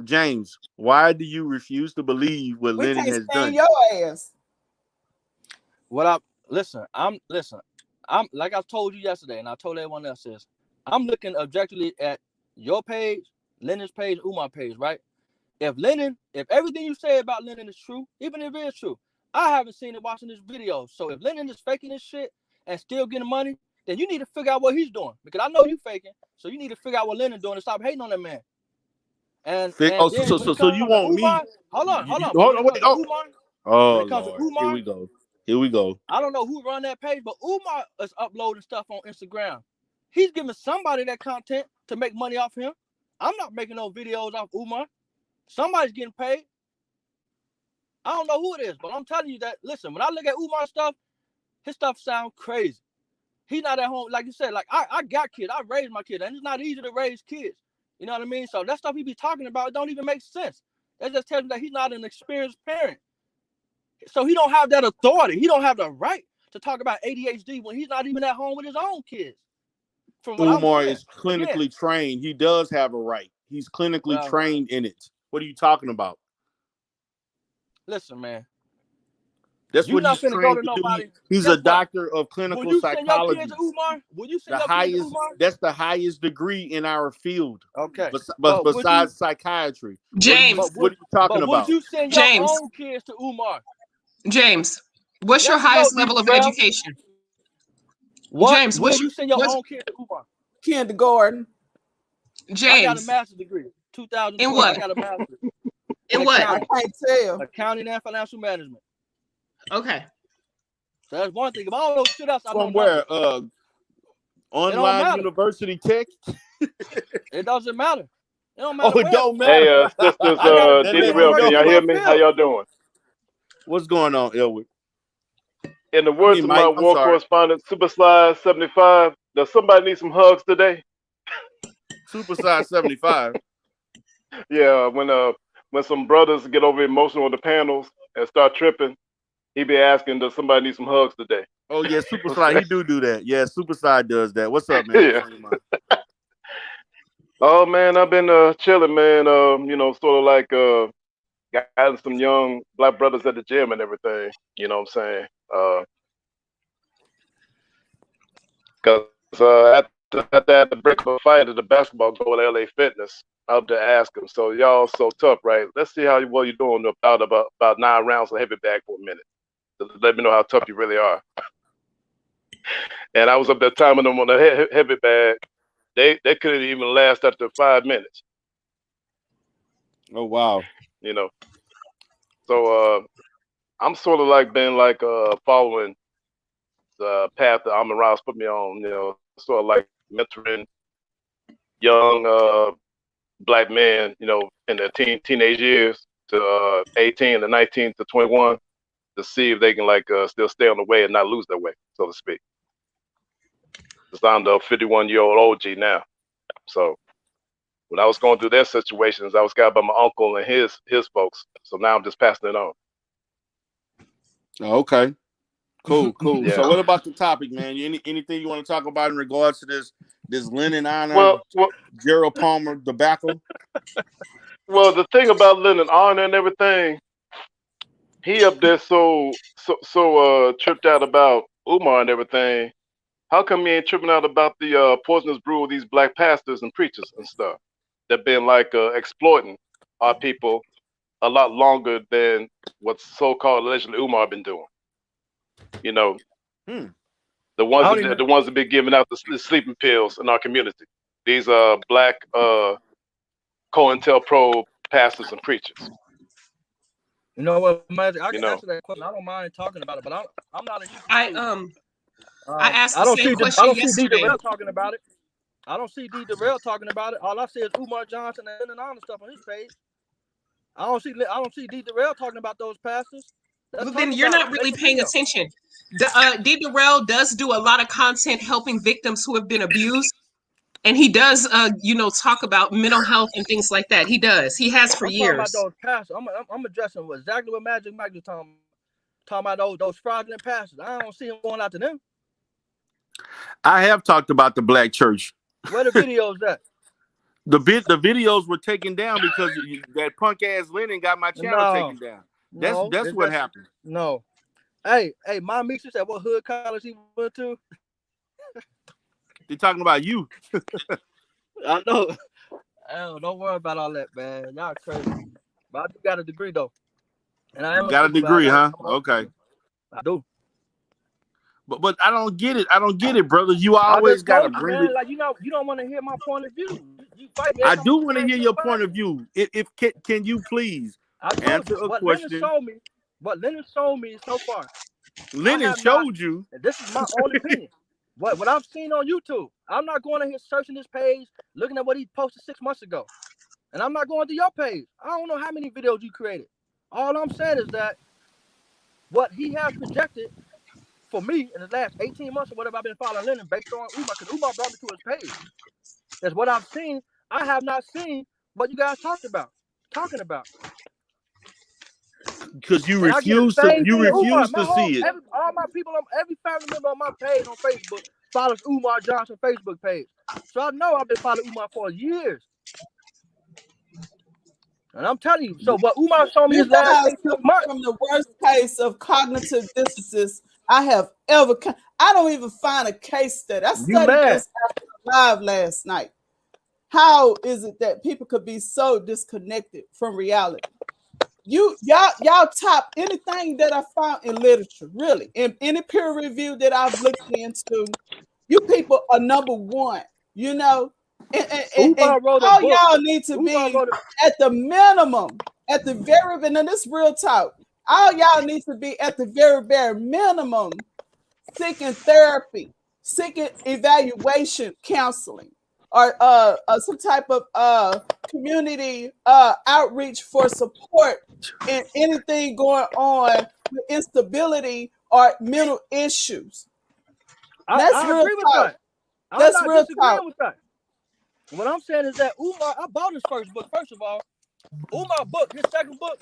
James? Why do you refuse to believe what Lennon has done? Your ass. I'm like I told you yesterday, and I told everyone else this. I'm looking objectively at your page, Lennon's page, Umar's page, right? If everything you say about Lennon is true, even if it is true, I haven't seen it watching this video. So if Lennon is faking this shit and still getting money, then you need to figure out what he's doing. Because I know you faking, so you need to figure out what Lennon's doing and stop hating on that man. So you want me? Hold on. Wait. Oh When it comes to Lord, here Umar, we go. Here we go. I don't know who run that page, but Umar is uploading stuff on Instagram. He's giving somebody that content to make money off him. I'm not making no videos off Umar. Somebody's getting paid. I don't know who it is, but I'm telling you that, listen, when I look at Umar's stuff, his stuff sounds crazy. He's not at home, like you said, like I got kids. I raised my kids, and it's not easy to raise kids. You know what I mean? So that stuff he be talking about don't even make sense. That just tells me that he's not an experienced parent. So he don't have that authority. He don't have the right to talk about ADHD when he's not even at home with his own kids. From what Umar I'm saying. is clinically trained. He does have a right. He's clinically trained in it. What are you talking about? Listen, man. That's what he's trained to do. He's a doctor of clinical psychology. Send your Umar? Will you send your highest, kids to Umar? That's the highest degree in our field. Okay. But besides psychiatry. James. What are you talking about? Would you send your own kids to Umar? James, what's your highest level of education? James, would you send your own kids to Umar? Kindergarten. James. I got a master's degree. 2020. In what? I got a master's. In what? I can't tell. Accounting and financial management. Okay. So that's one thing. If all those shit else, I from where? Online university tech? It doesn't matter. It don't matter. Oh, it don't matter. Hey, sisters, D-Real, can y'all hear me? How y'all doing? What's going on, Elwood? In the words of my war correspondent, Super Slide 75, does somebody need some hugs today? Super Slide 75? Yeah, when some brothers get over emotional on the panels and start tripping, he be asking, does somebody need some hugs today? Oh, yeah, Super Slide, he do that. Yeah, Super Slide does that. What's up, man? Yeah. Oh, man, I've been chilling, man. Sort of like guiding some young black brothers at the gym and everything. You know what I'm saying? Because at the break of a fight at the basketball goal at LA Fitness, I have to ask him, so y'all so tough, right? Let's see how well you're doing about 9 rounds of heavy bag for a minute. Let me know how tough you really are. And I was up there timing them on the heavy bag. They couldn't even last after 5 minutes. Oh, wow. You know. So I'm sort of like been like following the path that Amon Ross put me on, sort of like mentoring young black men, in their teenage years to 18 to 19 to 21 to see if they can still stay on the way and not lose their way, so to speak. Because I'm the 51-year-old OG now. So when I was going through their situations, I was guided by my uncle and his folks. So now I'm just passing it on. Okay. Cool. Yeah. So what about the topic, man? Anything you want to talk about in regards to this Lennon honor, Gerald Palmer debacle? Well, the thing about Lennon honor and everything, he up there so tripped out about Umar and everything. How come he ain't tripping out about the poisonous brew of these black pastors and preachers and stuff that been exploiting our people a lot longer than what's so-called allegedly Umar been doing? The ones that been giving out the sleeping pills in our community. These black COINTELPRO pastors and preachers. You know what, Magic? I can answer that question. I don't mind talking about it, but I'm not a I asked the same question yesterday. I don't see D-Darrell talking about it. I don't see D-Darrell talking about it. All I see is Umar Johnson and all the stuff on his page. I don't see D-Darrell talking about those pastors. Well, then you're not really paying attention. D-Darrell does do a lot of content helping victims who have been abused. And he does, talk about mental health and things like that. He does. He has for years. Talking about those pastors. I'm addressing exactly what Magic Mike was talking about those fraudulent pastors. I don't see him going out to them. I have talked about the black church. Where the videos at? The videos were taken down because that punk ass Lennon got my channel taken down. That's what happened. No. Hey, my Meeks said what hood college he went to. They're talking about you. I know. Don't worry about all that, man. Y'all crazy. But I do got a degree though. And I am got a degree, huh? Okay. I do. But I don't get it, brother. You always gotta bring it. Like you don't want to hear my point of view. I do want to hear your point of view. Can you please answer a question? Show me what Lennon showed me so far. Lennon showed you. This is my own opinion. What I've seen on YouTube. I'm not going in here searching this page, looking at what he posted 6 months ago. And I'm not going to your page. I don't know how many videos you created. All I'm saying is that what he has projected for me in the last 18 months or whatever I've been following Lennon based on Umar, because Umar brought me to his page. That's what I've seen. I have not seen what you guys talking about. Because you refuse to see it. All my people, every family member on my page on Facebook follows Umar Johnson Facebook page. So I know I've been following Umar for years. And I'm telling you, so what Umar showed me is last 18 months. From the worst case of cognitive dissonance I have ever. I don't even find a case study. I studied this live last night. How is it that people could be so disconnected from reality? Y'all top anything that I found in literature, really, in any peer review that I've looked into. You people are number one, you know. And all y'all need to be at the minimum, at the very, and this real talk, all y'all need to be at the very bare minimum seeking therapy, seeking evaluation counseling, or some type of community outreach for support in anything going on with instability or mental issues. That's real talk. That's real talk. What I'm saying is that Umar, I bought his first book. First of all, Umar book, his second book.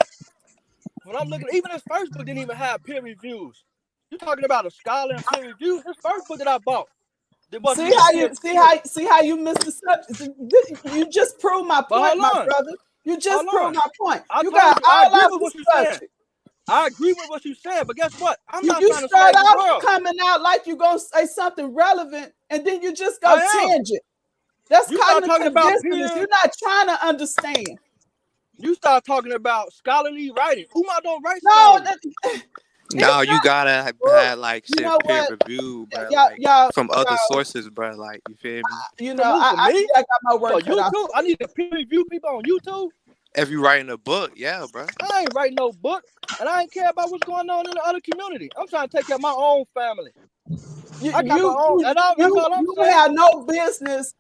When I'm looking, even his first book didn't even have peer reviews. You're talking about a scholar and peer reviews. His first book that I bought. See how you missed the subject. You just proved my point, my brother. You just proved my point. You got all out the subject. I agree with what you said, but guess what? I'm not you trying to start off coming out like you're gonna say something relevant, and then you just go tangent. That's cognitive dissonance. You're not trying to understand. You start talking about scholarly writing. Umar don't write. No, you gotta have like shit peer review, bro. From other sources, bro. Like, you feel me? I got my work cut out. I need to peer review people on YouTube. If you writing a book, yeah, bro. I ain't writing no book, and I ain't care about what's going on in the other community. I'm trying to take care of my own family. I got my own. That's all I'm saying. Have no business.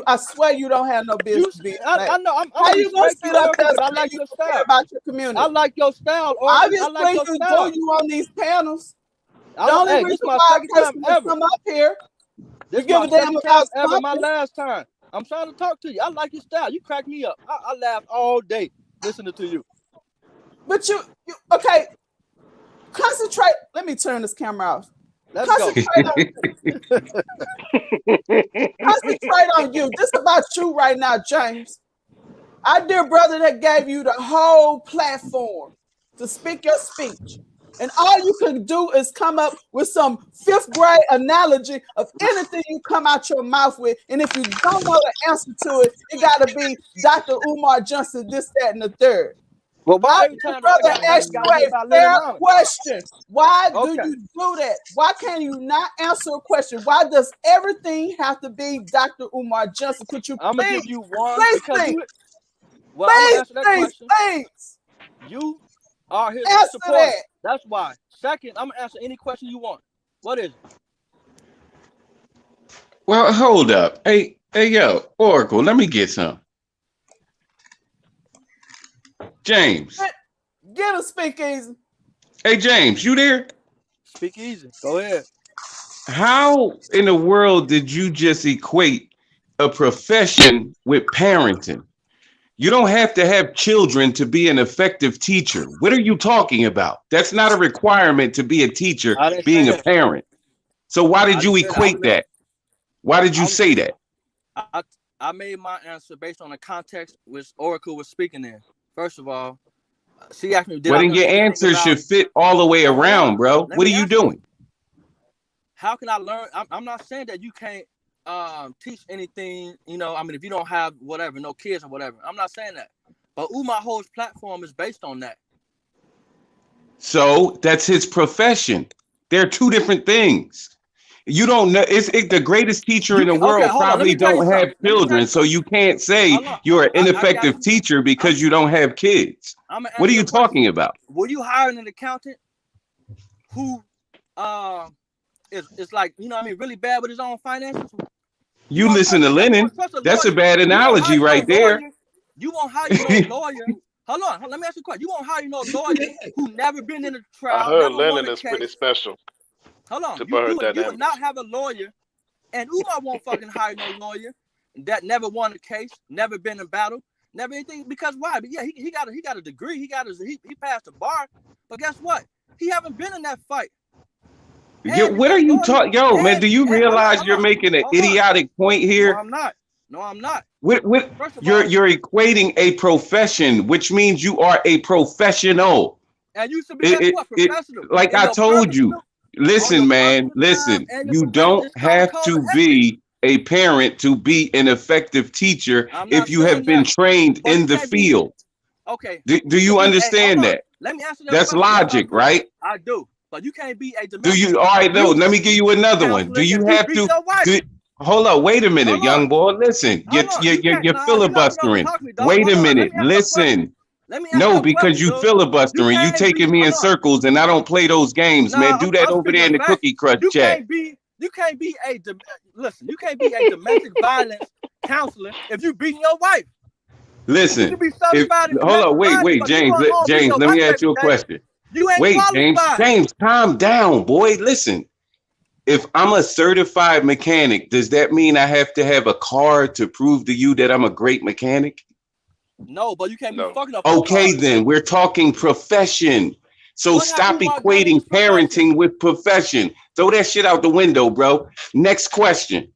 I swear you don't have no business. I know. How you gonna sit up there? I like your style about your community. I like your style. Obviously, I like your you style. do you on these panels. The only reason why I come up here. This give a damn about ever. My last time. I'm trying to talk to you. I like your style. You crack me up. I laugh all day listening to you. But you okay? Concentrate. Let me turn this camera off. Concentrate on you. This is about you right now, James. Our dear brother that gave you the whole platform to speak your speech. And all you can do is come up with some 5th grade analogy of anything you come out your mouth with. And if you don't know the answer to it, it got to be Dr. Umar Johnson, this, that, and the third. Well, why brother asked you a fair question? Why do you do that? Why can you not answer a question? Why does everything have to be Dr. Umar Johnson? Could you I'm gonna give you one please, please. You are his supporter. That's why. Second, I'm gonna answer any question you want. What is it? Well, hold up. Hey, yo, Oracle, let me get some. James. Get a speak easy. Hey, James, you there? Speak easy. Go ahead. How in the world did you just equate a profession with parenting? You don't have to have children to be an effective teacher. What are you talking about? That's not a requirement to be a teacher, being a parent. So why did you equate that? Why did you say that? I made my answer based on the context which Oracle was speaking in. First of all, she asked me, well, then your answer should fit all the way around, bro. What are you doing? How can I learn? I'm not saying that you can't teach anything, if you don't have whatever, no kids or whatever. I'm not saying that. But Umar whole platform is based on that. So that's his profession. They're two different things. You don't know. The greatest teacher in the world probably don't have children, so you can't say you're an ineffective teacher because you don't have kids. What are you talking about? Were you hiring an accountant who is like, you know what I mean, really bad with his own finances? You listen to Lennon. That's a bad analogy right there. You won't hire no lawyer. Hold on, let me ask you a question. You won't hire no lawyer who never been in a trial. I heard Lennon is pretty special. Hold on, you would not have a lawyer, and Umar won't fucking hire no lawyer that never won a case, never been in battle, never anything. Because why? But yeah, he got a degree, he passed the bar, but guess what? He haven't been in that fight. What are you talking? Yo, man, do you realize you're making an idiotic point here? No, I'm not. You're equating a profession, which means you are a professional. And you should be professional. Like I told you. Listen, man, listen. You don't have to be a parent to be an effective teacher if you have been trained in the field. Okay. Do you understand that? Let me answer that. That's logic, right? I do. But you can't be a domestic. Do you? All right, no. Let me give you another one. Do you have to? Hold on. Wait a minute, young boy. Listen. You're filibustering. Wait a minute. Listen. No, because you filibustering. You taking me in circles, and I don't play those games, man. Do that over there in the Cookie Crush chat. You can't be a domestic violence counselor if you beating your wife. Listen. Hold on. Wait, James. James, let me ask you a question. Wait, James, calm down, boy. Listen, if I'm a certified mechanic, does that mean I have to have a car to prove to you that I'm a great mechanic? No, but you can't be fucking up. Okay, then we're talking profession. So stop equating parenting with profession. Throw that shit out the window, bro. Next question.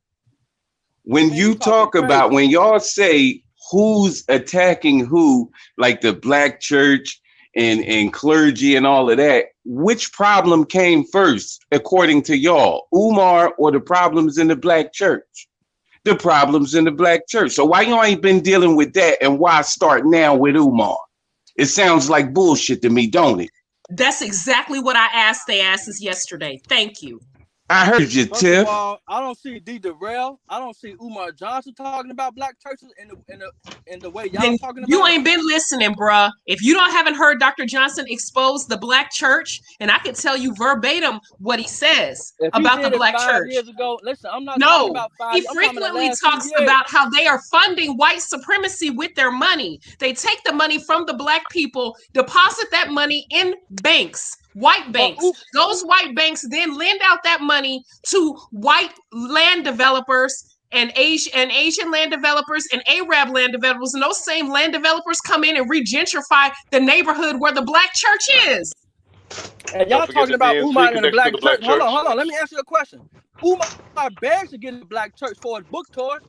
When you talk about, when y'all say who's attacking who, like the black church and clergy and all of that, which problem came first, according to y'all? Umar or the problems in the black church? The problems in the black church. So why y'all ain't been dealing with that, and why start now with Umar? It sounds like bullshit to me, don't it? That's exactly what I asked their asses yesterday. Thank you. I heard you, Tiff. I don't see D. Darrell. I don't see Umar Johnson talking about black churches in the way y'all talking about. You ain't been listening, bruh. If you haven't heard Dr. Johnson expose the black church, and I can tell you verbatim what he says about the black church. Years ago, listen, I'm not talking about 5 he frequently talks about how they are funding white supremacy with their money. They take the money from the black people, deposit that money in banks. White banks. Those white banks then lend out that money to white land developers and Asian land developers and Arab land developers. And those same land developers come in and regentrify the neighborhood where the black church is. And y'all talking about Umar and the black church. Hold on. Let me ask you a question. Umar begs to get in the black church for his book tour.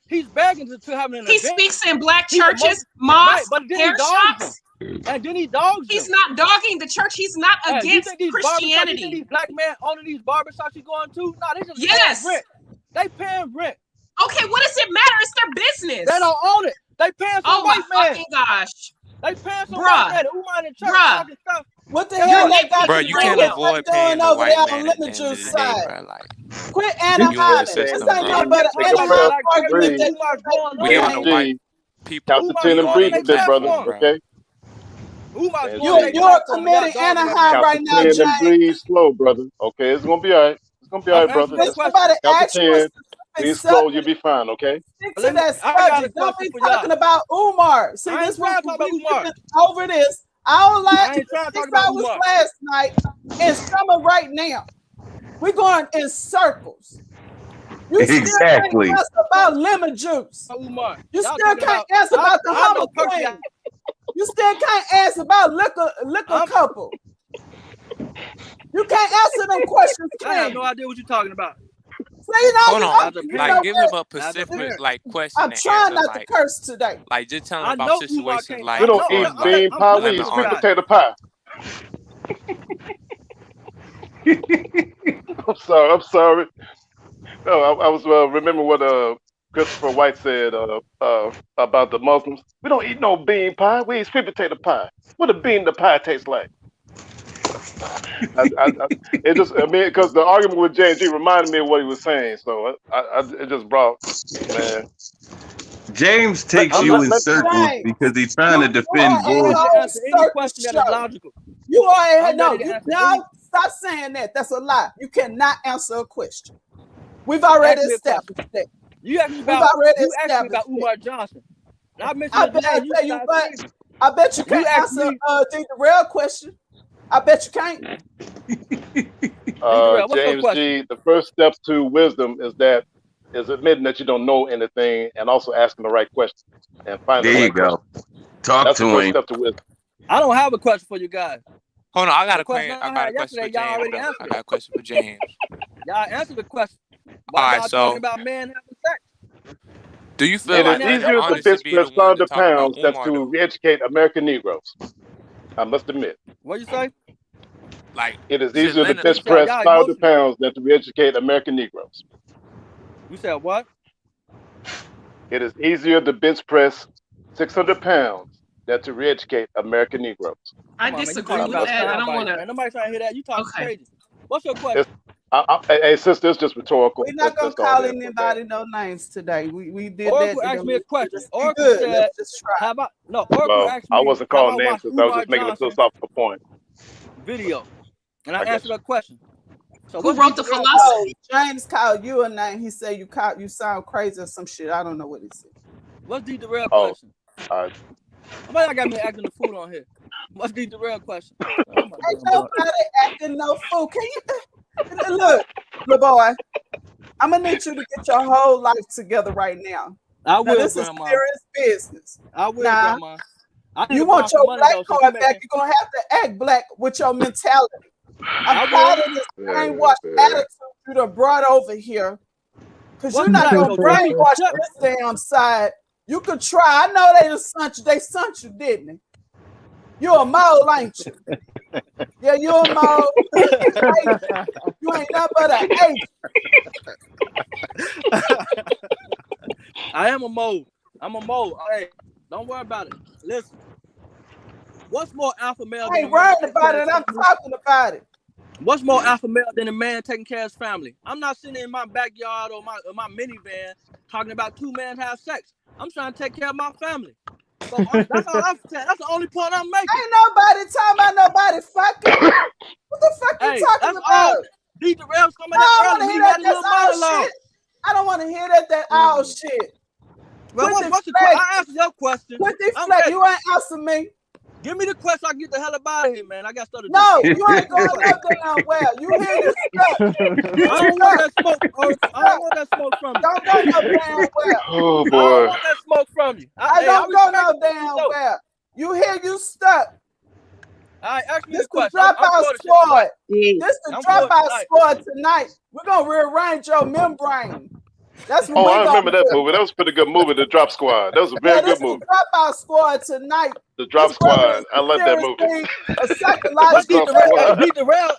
He's begging to have an event. He speaks in black churches, mosques, hair shops. And then he dogs. He's not dogging the church. He's not against Christianity. You think these black men owning these barbershops he's going to? No, they just paying rent. They paying rent. Okay, what does it matter? It's their business. They don't own it. They paying some white man. Oh my fucking gosh. They paying some white man. Umar in church talking stuff. What the hell they got to do with what's going over there on Lemon Juice side? Quit analyzing. It's not nothing but an analog argument that we on the white people. Captain and breathe there, brother. Okay. You're committed Anaheim right now, James. Breathe slow, brother. Okay, it's gonna be all right. It's gonna be all right, brother. Somebody ask you breathe slow, you'll be fine. Okay. Stick to that subject. Don't be talking about Umar. See, this one over this. I don't like 6 hours last night and summer right now. We're going in circles. You still can't answer about lemon juice. You still can't answer about the Hummer Queen. You still can't answer about liquor couple. You can't answer them questions. I have no idea what you're talking about. Hold on, like give him a specific like question. I'm trying not to curse today. Like just tell him about situations like we don't eat bean pie, we eat sweet potato pie. I'm sorry. No, I was remember what Christopher White said about the Muslims. We don't eat no bean pie. We eat sweet potato pie. What a bean the pie tastes like. It just, I mean, because the argument with J&G reminded me of what he was saying. So it just brought, man. James takes you in circles because he's trying to defend bullshit. Any question that is logical. You already know. Now stop saying that. That's a lie. You cannot answer a question. We've already established that. You asked me about Umar Johnson. I bet you can't answer the real question. I bet you can't. James G, the first step to wisdom is admitting that you don't know anything and also asking the right question and finding the right question. Talk to him. That's the first step to wisdom. I don't have a question for you guys. Hold on, I got a question for James. I got a question for James. Y'all answered the question. Why y'all talking about men having sex? Do you feel like it's easier to bench press 500 pounds than to re-educate American Negroes? I must admit. What you say? Like it is easier to bench press 500 pounds than to re-educate American Negroes. You said what? It is easier to bench press 600 pounds than to re-educate American Negroes. I disagree with that. I don't want to. Nobody trying to hear that. You talking crazy. What's your question? Hey, sister, it's just rhetorical. We're not gonna call anybody no names today. We did Oracle that. asked me a question. Oracle said, "How about no?" Oracle asked me. I wasn't calling names because I was just making a philosophical point. Video, and I answered a question. So who wrote the philosophy? James called you a name. He said you sound crazy or some shit. I don't know what he said. What's the real question? Somebody got me acting the fool on here. What's the real question? Ain't nobody acting no fool. Can you? Look, boy, I'm gonna need you to get your whole life together right now. I will, this Grandma. is serious business. I will, Grandma. You want your black card back? You're gonna have to act black with your mentality. I'm tired of this brainwash attitude you done brought over here. Cause you're not gonna brainwash this damn side. You could try. I know they sent you, didn't they? You a mole, ain't you? Yeah, you a mole. You ain't nothing but an ape. I am a mole. I'm a mole. Hey, don't worry about it. Listen. What's more alpha male? I ain't worried about it. I'm talking about it. What's more alpha male than a man taking care of his family? I'm not sitting in my backyard or my minivan talking about two men have sex. I'm trying to take care of my family. So that's all I'm saying. That's the only point I'm making. Ain't nobody talking about nobody fucking. What the fuck you talking about? Beat the rails coming out early. I don't want to hear that all shit. Well, what's the question? I answered your question. Put this flag. You ain't answering me. Give me the question. I can get the hell up out of here, man. I got stuff to do. No, you ain't going no damn well. You hear this stuff. I don't want that smoke. I don't want that smoke from you. Don't go no damn well. Oh boy. I don't want that smoke from you. I don't go no damn well. You hear you stuck. All right, ask me this the question. Dropout squad. This the dropout squad tonight. We're gonna rearrange your membrane. That's what I remember that movie. That was a pretty good movie, The Drop Squad. That was a very good movie. The Dropout Squad tonight. The Drop Squad. I like that movie. A psychological. Beat the rail.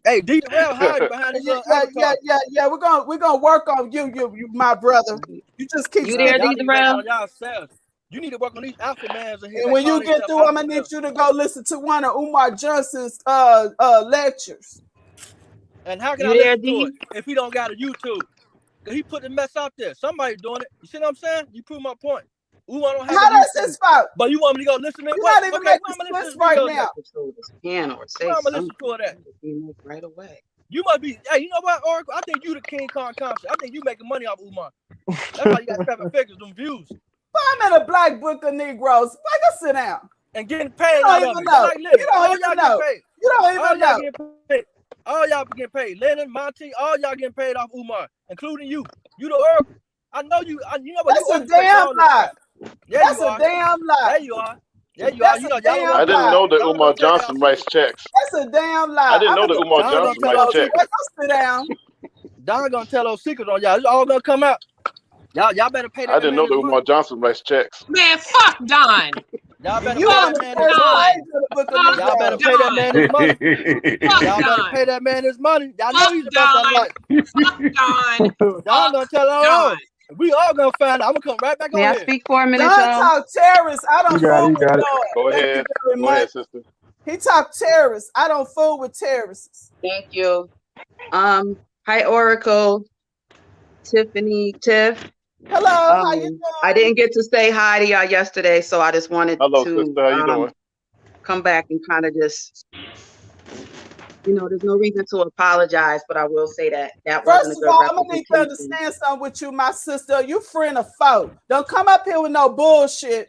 Hey, D the rail hide behind the yeah. We're gonna work on you, my brother. You just keep. You there, D the rail? You need to work on these alpha mans in here. And when you get through, I'm gonna need you to go listen to one of Umar Johnson's lectures. And how can I listen to it if he don't got a YouTube? He put the mess out there. Somebody doing it. You see what I'm saying? You prove my point. Umar don't have how that's his fault? But you want me to go listen to it? You're not even making sense right now. Piano or say something right away. You must be. Hey, you know what, Oracle? I think you the King Kong conscious. I think you making money off Umar. That's why you got 7 figures, them views. I'm in a black book of Negroes. Why go sit down? And getting paid. You don't even know. You don't even know. You don't even know. All y'all getting paid. Lennon, Monty, all y'all getting paid off Umar, including you. You the Oracle. I know you. You know what? That's a damn lie. Yeah, that's a damn lie. There you are. Yeah, you are. You know, I didn't know that Umar Johnson writes checks. That's a damn lie. I didn't know that Umar Johnson writes checks. Sit down. Don gonna tell those secrets on y'all. It's all gonna come out. Y'all better pay that. I didn't know that Umar Johnson writes checks. Man, fuck Don. Y'all better pay that man his money. Y'all better pay that man his money. Y'all better pay that man his money. Y'all know he's about that life. Fuck Don. Y'all gonna tell all. We all gonna find out. I'm gonna come right back on here. May I speak for a minute, y'all? Talk terrorists. I don't Go ahead. Go ahead, sister. He talked terrorists. I don't fool with terrorists. Thank you. Hi, Oracle, Tiffany, Tiff. Hello, how you doing? I didn't get to say hi to y'all yesterday, so I just wanted Hello, to sister. How you doing? come back and kind of just, there's no reason to apologize, but I will say that wasn't a good First of all, I'm gonna need to understand something with you, my sister. You friend or foe? Don't come up here with no bullshit.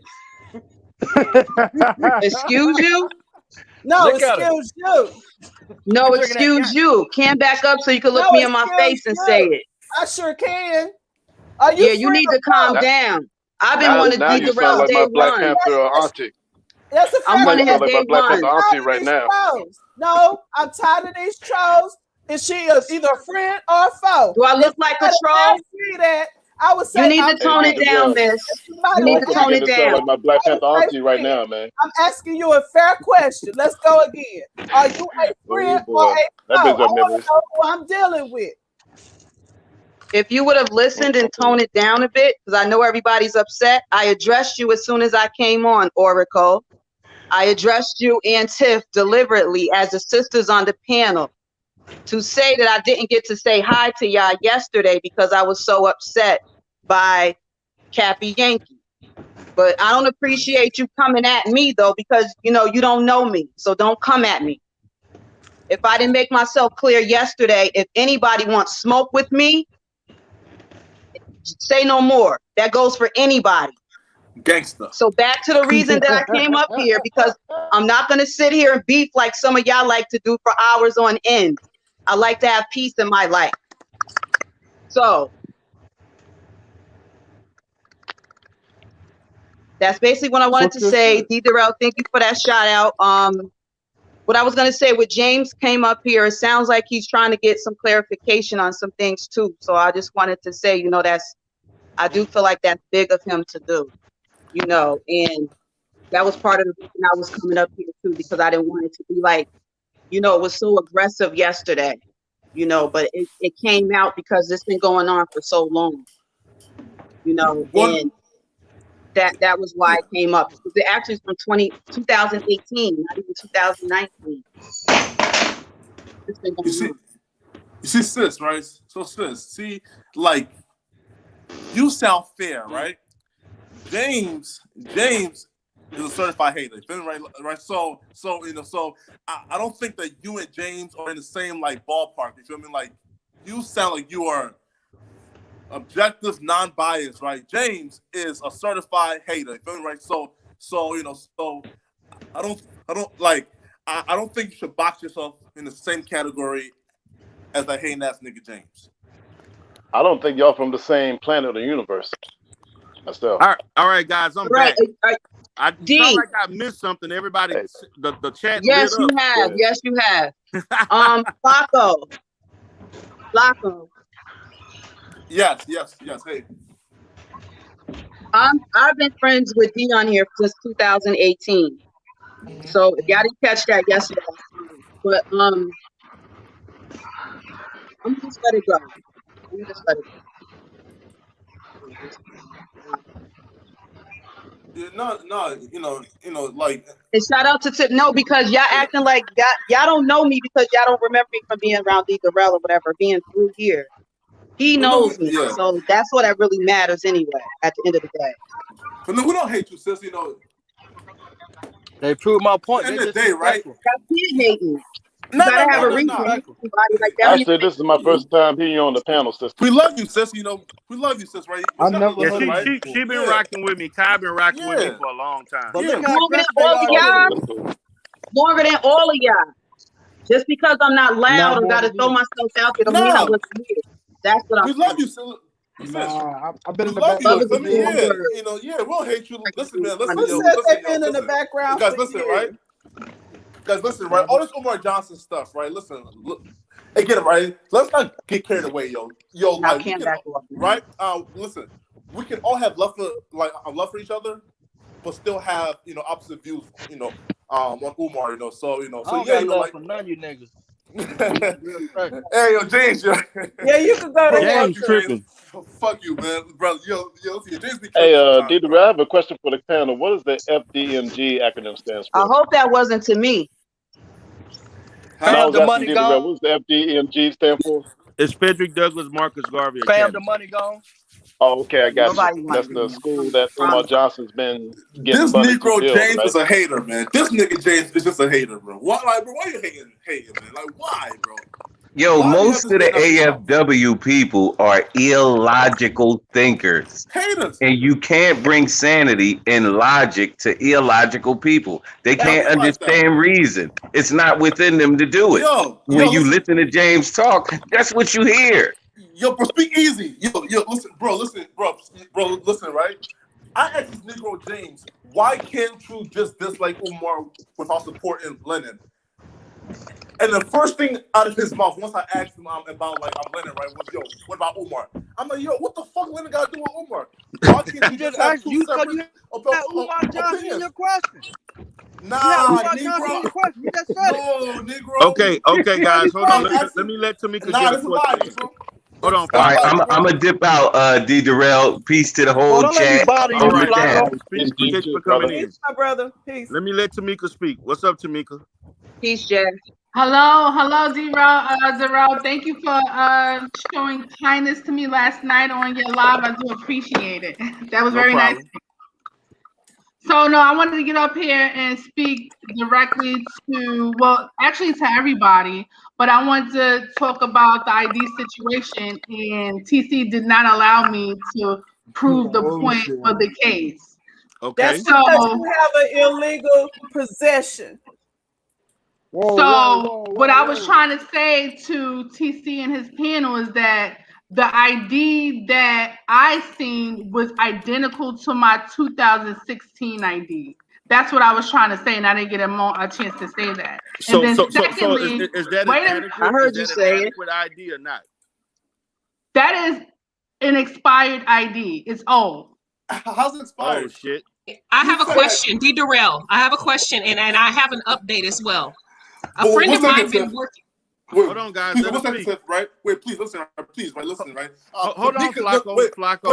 Excuse you? No, excuse you. No, excuse you. Can't back up so you can look me in my face and say it. I sure can. Are you you need to calm down. I've been wanting to now you sound like my Black Panther auntie. That's a fact. I'm one of his day Black ones. Panther auntie right now. No, I'm tired of these trolls. Is she either a friend or a foe? Do I look like a troll? I would say you need to tone it down, miss. You need to tone it down. Like my Black Panther auntie right now, man. I'm asking you a fair question. Let's go again. Are you a friend or a foe? I want to know who I'm dealing with. If you would have listened and toned it down a bit, because I know everybody's upset, I addressed you as soon as I came on, Oracle. I addressed you and Tiff deliberately as the sisters on the panel to say that I didn't get to say hi to y'all yesterday because I was so upset by Cappy Yankee. But I don't appreciate you coming at me, though, because, you don't know me. So don't come at me. If I didn't make myself clear yesterday, if anybody wants smoke with me, say no more. That goes for anybody. Gangster. So back to the reason that I came up here, because I'm not going to sit here and beef like some of y'all like to do for hours on end. I like to have peace in my life. So that's basically what I wanted to say. D. Darrell, thank you for that shout out. What I was going to say, when James came up here, it sounds like he's trying to get some clarification on some things too. So I just wanted to say, I do feel like that's big of him to do, and that was part of the reason I was coming up here too, because I didn't want it to be like, it was so aggressive yesterday, but it came out because it's been going on for so long, and that was why it came up. It actually is from 2018, not even 2019. It's been going on. You see, sis, right? So, sis, see, like, you sound fair, right? James is a certified hater. You feel me, right? So I don't think that you and James are in the same like ballpark. You feel me? Like, you sound like you are objective, non-biased, right? James is a certified hater. You feel me, right? So I don't think you should box yourself in the same category as that hating ass nigga James. I don't think y'all from the same planet or universe. Myself. All right, guys, I'm back. I felt like I missed something. Everybody, the chat. Yes, you have. Yes, you have. Flacco. Yes. Hey. I've been friends with Dion here since 2018. So if y'all didn't catch that yesterday, but I'm just let it go. No, like. And shout out to Tip. No, because y'all acting like y'all don't know me because y'all don't remember me from being around D. Darrell or whatever, being through here. He knows me, so that's what that really matters anyway. At the end of the day, but no, we don't hate you, sis. They proved my point. At the end of the day, right? Y'all can't hate me. You gotta have a reason. Like that. Actually, this is my first time hearing you on the panel, sister. We love you, sis. We love you, sis. Right? I never heard right? She been rocking with me. Kai been rocking with me for a long time. But longer than all of y'all. Just because I'm not loud or gotta throw myself out there, don't mean I wasn't here. That's what I'm saying. We love you, sis. I've been in the background. We don't hate you. Listen, man. Listen, they've been in the background. Guys, listen, right? All this Umar Johnson stuff, right? Listen, look, again, right? Let's not get carried away, yo. Like, right? Listen, we can all have love for each other, but still have opposite views, on Umar, So yeah, like for none of you niggas. Hey, yo, James, yo. Yeah, you can go to James tripping. Fuck you, man, brother. Yo, James be hey, Deidre, I have a question for the panel. What does the FDMG acronym stand for? I hope that wasn't to me. Fam, the money gone. What's the FDMG stand for? It's Frederick Douglass Marcus Garvey Fam, Academy. the money gone. Oh, okay, I got Nobody you. wants That's the to school that Umar Johnson's been getting This money to Negro build, James right? is a hater, man. This nigga James is just a hater, bro. Why, like, bro? Why you hating, man? Like, why, bro? Yo, Why most of the AFW people are illogical thinkers. Haters. And you can't bring sanity and logic to illogical people. They can't understand reason. It's not within them to do it. When you listen to James talk, that's what you hear. Yo, bro, speak easy. Yo, listen, listen, right? I asked this Negro James, why can't you just dislike Umar without supporting Lenin? And the first thing out of his mouth, once I asked him about like I'm Lenin, right, was yo, what about Umar? I'm like, yo, what the fuck Lenin got to do with Umar? Why can't you just ask you separate Umar Johnson in your question. Nah, Negro. You just said no, Negro. Okay, guys, hold on. Let me let Tamika get a question. Hold on. All right, I'm gonna dip out. D. Darrell, peace to the whole chat. Peace for coming in. Peace, my brother. Peace. Let me let Tamika speak. What's up, Tamika? Peace, Jay. Hello, Darrell. Thank you for showing kindness to me last night on your live. I do appreciate it. That was very nice. So no, I wanted to get up here and speak directly to, well, actually to everybody, but I wanted to talk about the ID situation, and TC did not allow me to prove the point of the case. Okay. That's because you have an illegal possession. What I was trying to say to TC and his panel is that the ID that I seen was identical to my 2016 ID. That's what I was trying to say, and I didn't get a chance to say that. So, and then secondly, is that an adequate? I heard you say it. ID or not? That is an expired ID. It's old. How's it expired? Oh shit! I have a question, D. Darrell. I have a question, and I have an update as well. A friend of mine been working. Wait, hold on, guys. Please, right? Wait, please listen. Please, right? Listen, right? Hold on, Flacco. Wait, Flacco.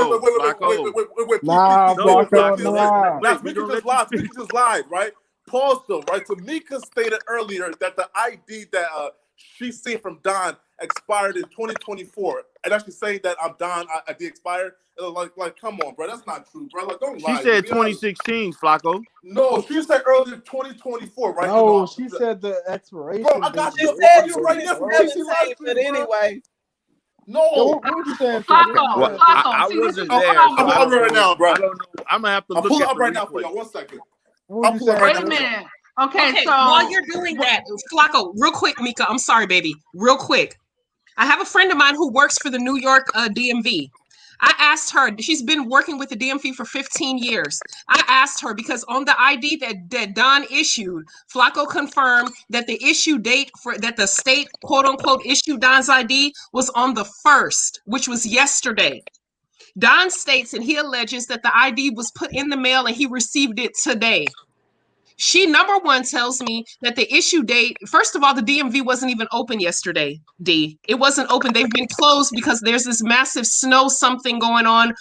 Nah, Flacco. Tamika just lied, right? Pause though, right? Tamika stated earlier that the ID that she seen from Don expired in 2024, and actually saying that I'm Don ID expired. Like, come on, bro, that's not true, bro. Like, don't lie. She said 2016, Flacco. No, she said earlier 2024, right? No, she said the expiration. Bro, I got you. You right there from but anyway. No, what you saying? Flacco, I wasn't there. I'm up right now, bro. I don't know. I'm gonna have to look pull at up the right now for y'all. 1 second. I'm pulling Wait a minute. Okay, so while you're doing that, Flacco, real quick, Mika, I'm sorry, baby. Real quick. I have a friend of mine who works for the New York DMV. I asked her, she's been working with the DMV for 15 years. I asked her because on the ID that Don issued, Flacco confirmed that the issue date that the state, quote unquote, issued Don's ID was on the 1st, which was yesterday. Don states and he alleges that the ID was put in the mail and he received it today. She, number one, tells me that the issue date, first of all, the DMV wasn't even open yesterday, D. It wasn't open. They've been closed because there's this massive snow something going on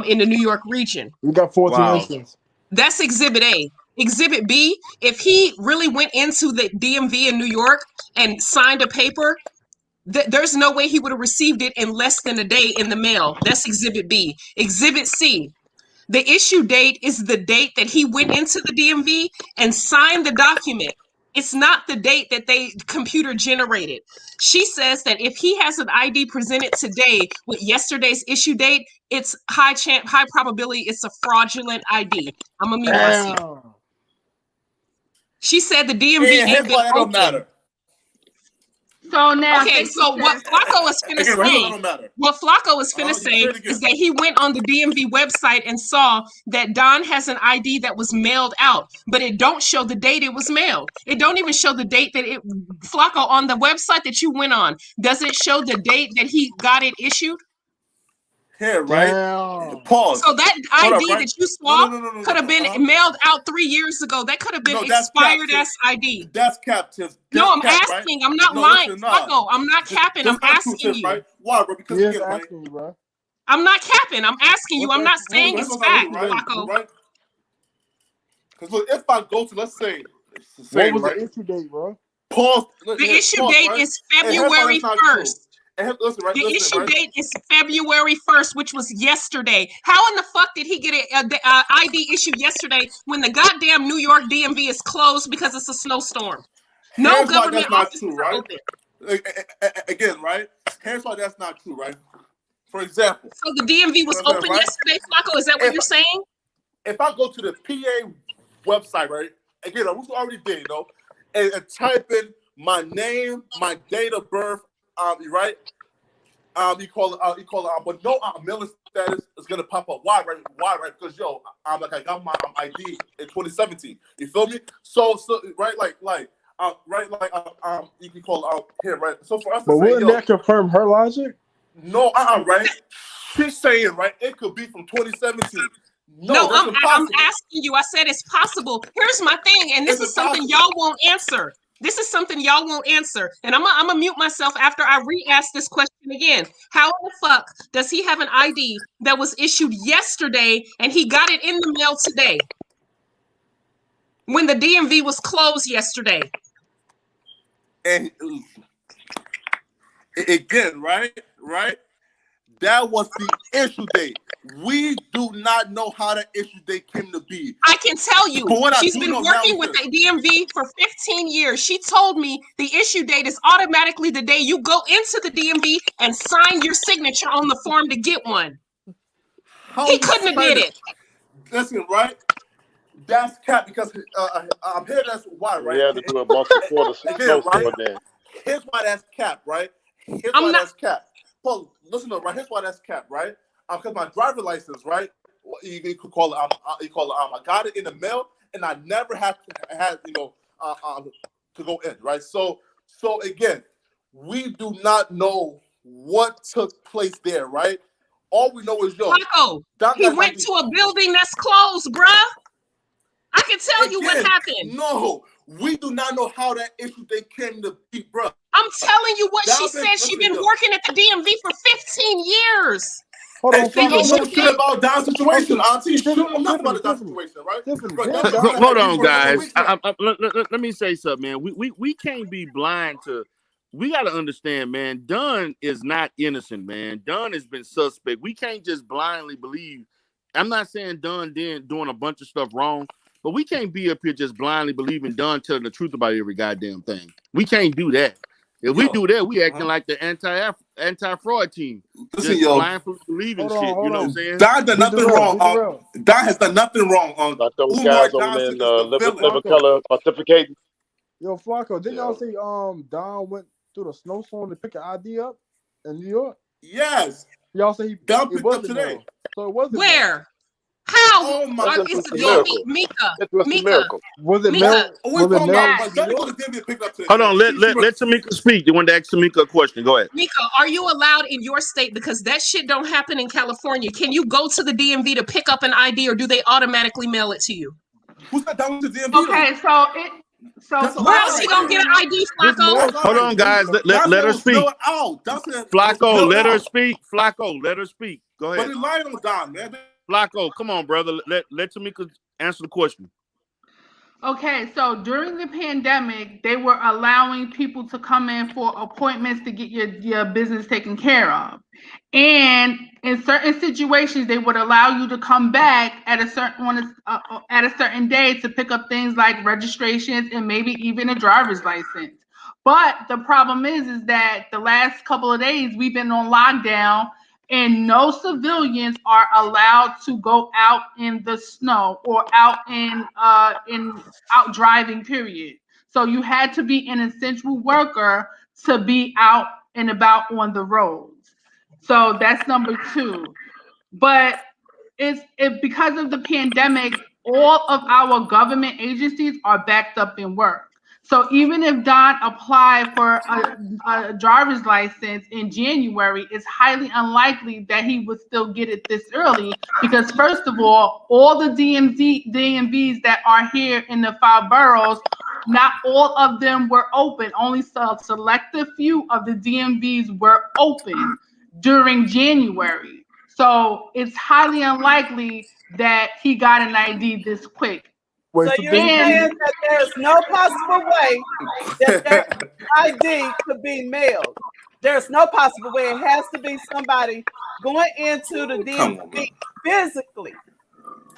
in the New York region. We got 14 inches. That's Exhibit A. Exhibit B, if he really went into the DMV in New York and signed a paper, there's no way he would have received it in less than a day in the mail. That's Exhibit B. Exhibit C. The issue date is the date that he went into the DMV and signed the document. It's not the date that they computer generated. She says that if he has an ID presented today with yesterday's issue date, it's high probability it's a fraudulent ID. I'm gonna mute myself. She said the DMV ain't been open. Matter. So now, okay, so what Flacco is finna say is that he went on the DMV website and saw that Don has an ID that was mailed out, but it don't show the date it was mailed. It don't even show the date that Flacco on the website that you went on. Does it show the date that he got it issued? Here, right? Damn. Pause. So that ID that you saw could have been mailed out 3 years ago. That could have been expired as ID. That's captive. No, I'm asking. Right? I'm not lying. Flacco, I'm not capping. I'm asking you. Right? Why, bro? Because again, asking you, bro. I'm not capping. I'm asking you. I'm not saying it's fact, Flacco. Right? Because look, if I go to, let's say what was the issue date, bro? Pause. The issue date is February 1st. The issue date is February 1st, which was yesterday. How in the fuck did he get an ID issued yesterday when the goddamn New York DMV is closed because it's a snowstorm? No government offices are open. Again, right? Here's why that's not true, right? For example. So the DMV was open yesterday, Flacco? Is that what you're saying? If I go to the PA website, right? Again, which we already did, and type in my name, my date of birth, right? You call it, but no mailing status is gonna pop up. Why, right? Because I got my ID in 2017. You feel me? So right, you can call here, right? So for us, but wouldn't that confirm her logic? No, right? She's saying, right? It could be from 2017. No, I'm asking you. I said it's possible. Here's my thing, and this is something y'all won't answer. This is something y'all won't answer. And I'm gonna mute myself after I re-ask this question again. How the fuck does he have an ID that was issued yesterday and he got it in the mail today when the DMV was closed yesterday? And again, right? That was the issue date. We do not know how the issue date came to be. I can tell you. She's been working with the DMV for 15 years. She told me the issue date is automatically the day you go into the DMV and sign your signature on the form to get one. He couldn't have did it. Listen, right? That's cap because I'm here. That's why, right? We had to do a multi-quarter snowstorm then. Here's why that's cap, right? That's cap. Well, listen up, right? Here's why that's cap, right? Because my driver license, right? You could call it. I got it in the mail, and I never had to go in, right? So again, we do not know what took place there, right? All we know is Flacco, he went to a building that's closed, bruh. I can tell you what happened. No, we do not know how that issue they came to be, bruh. I'm telling you what she said. She's been working at the DMV for 15 years. Hold on, she don't know shit about Don's situation, Auntie. She don't know nothing about the Don situation, right? Hold on, guys. Let me say something, man. We can't be blind to. We got to understand, man. Don is not innocent, man. Don has been suspect. We can't just blindly believe. I'm not saying Don doing a bunch of stuff wrong, but we can't be up here just blindly believing Don telling the truth about every goddamn thing. We can't do that. If we do that, we acting like the anti-fraud team. Listen, just blindly believing shit. You know what I'm saying? Don done nothing wrong. Don has done nothing wrong. Like those guys over there in living color pontificating. Yo, Flacco, didn't y'all see Don went through the snowstorm to pick an ID up in New York? Yes. Y'all say he Don picked up today. So it wasn't. Where? How? Oh my God. It's the Mika. Was it Mika? Hold on, let Tamika speak. You want to ask Tamika a question? Go ahead. Mika, are you allowed in your state, because that shit don't happen in California? Can you go to the DMV to pick up an ID, or do they automatically mail it to you? Who's that down to the DMV? Okay, so where else he gonna get an ID, Flacco? Hold on, guys. Let her speak. Flacco, let her speak. Flacco, let her speak. Go ahead. But he lied on Don, man. Flacco, come on, brother. Let Tamika answer the question. Okay, so during the pandemic, they were allowing people to come in for appointments to get your business taken care of. And in certain situations, they would allow you to come back at a certain day to pick up things like registrations and maybe even a driver's license. But the problem is that the last couple of days we've been on lockdown, and no civilians are allowed to go out in the snow or out out driving, period. So you had to be an essential worker to be out and about on the roads. So that's number two. But it's because of the pandemic, all of our government agencies are backed up in work. So even if Don applied for a driver's license in January, it's highly unlikely that he would still get it this early, because first of all the DMVs that are here in the 5 boroughs, not all of them were open. Only a selective few of the DMVs were open during January. So it's highly unlikely that he got an ID this quick. So you're saying that there's no possible way that their ID could be mailed. There's no possible way. It has to be somebody going into the DMV physically.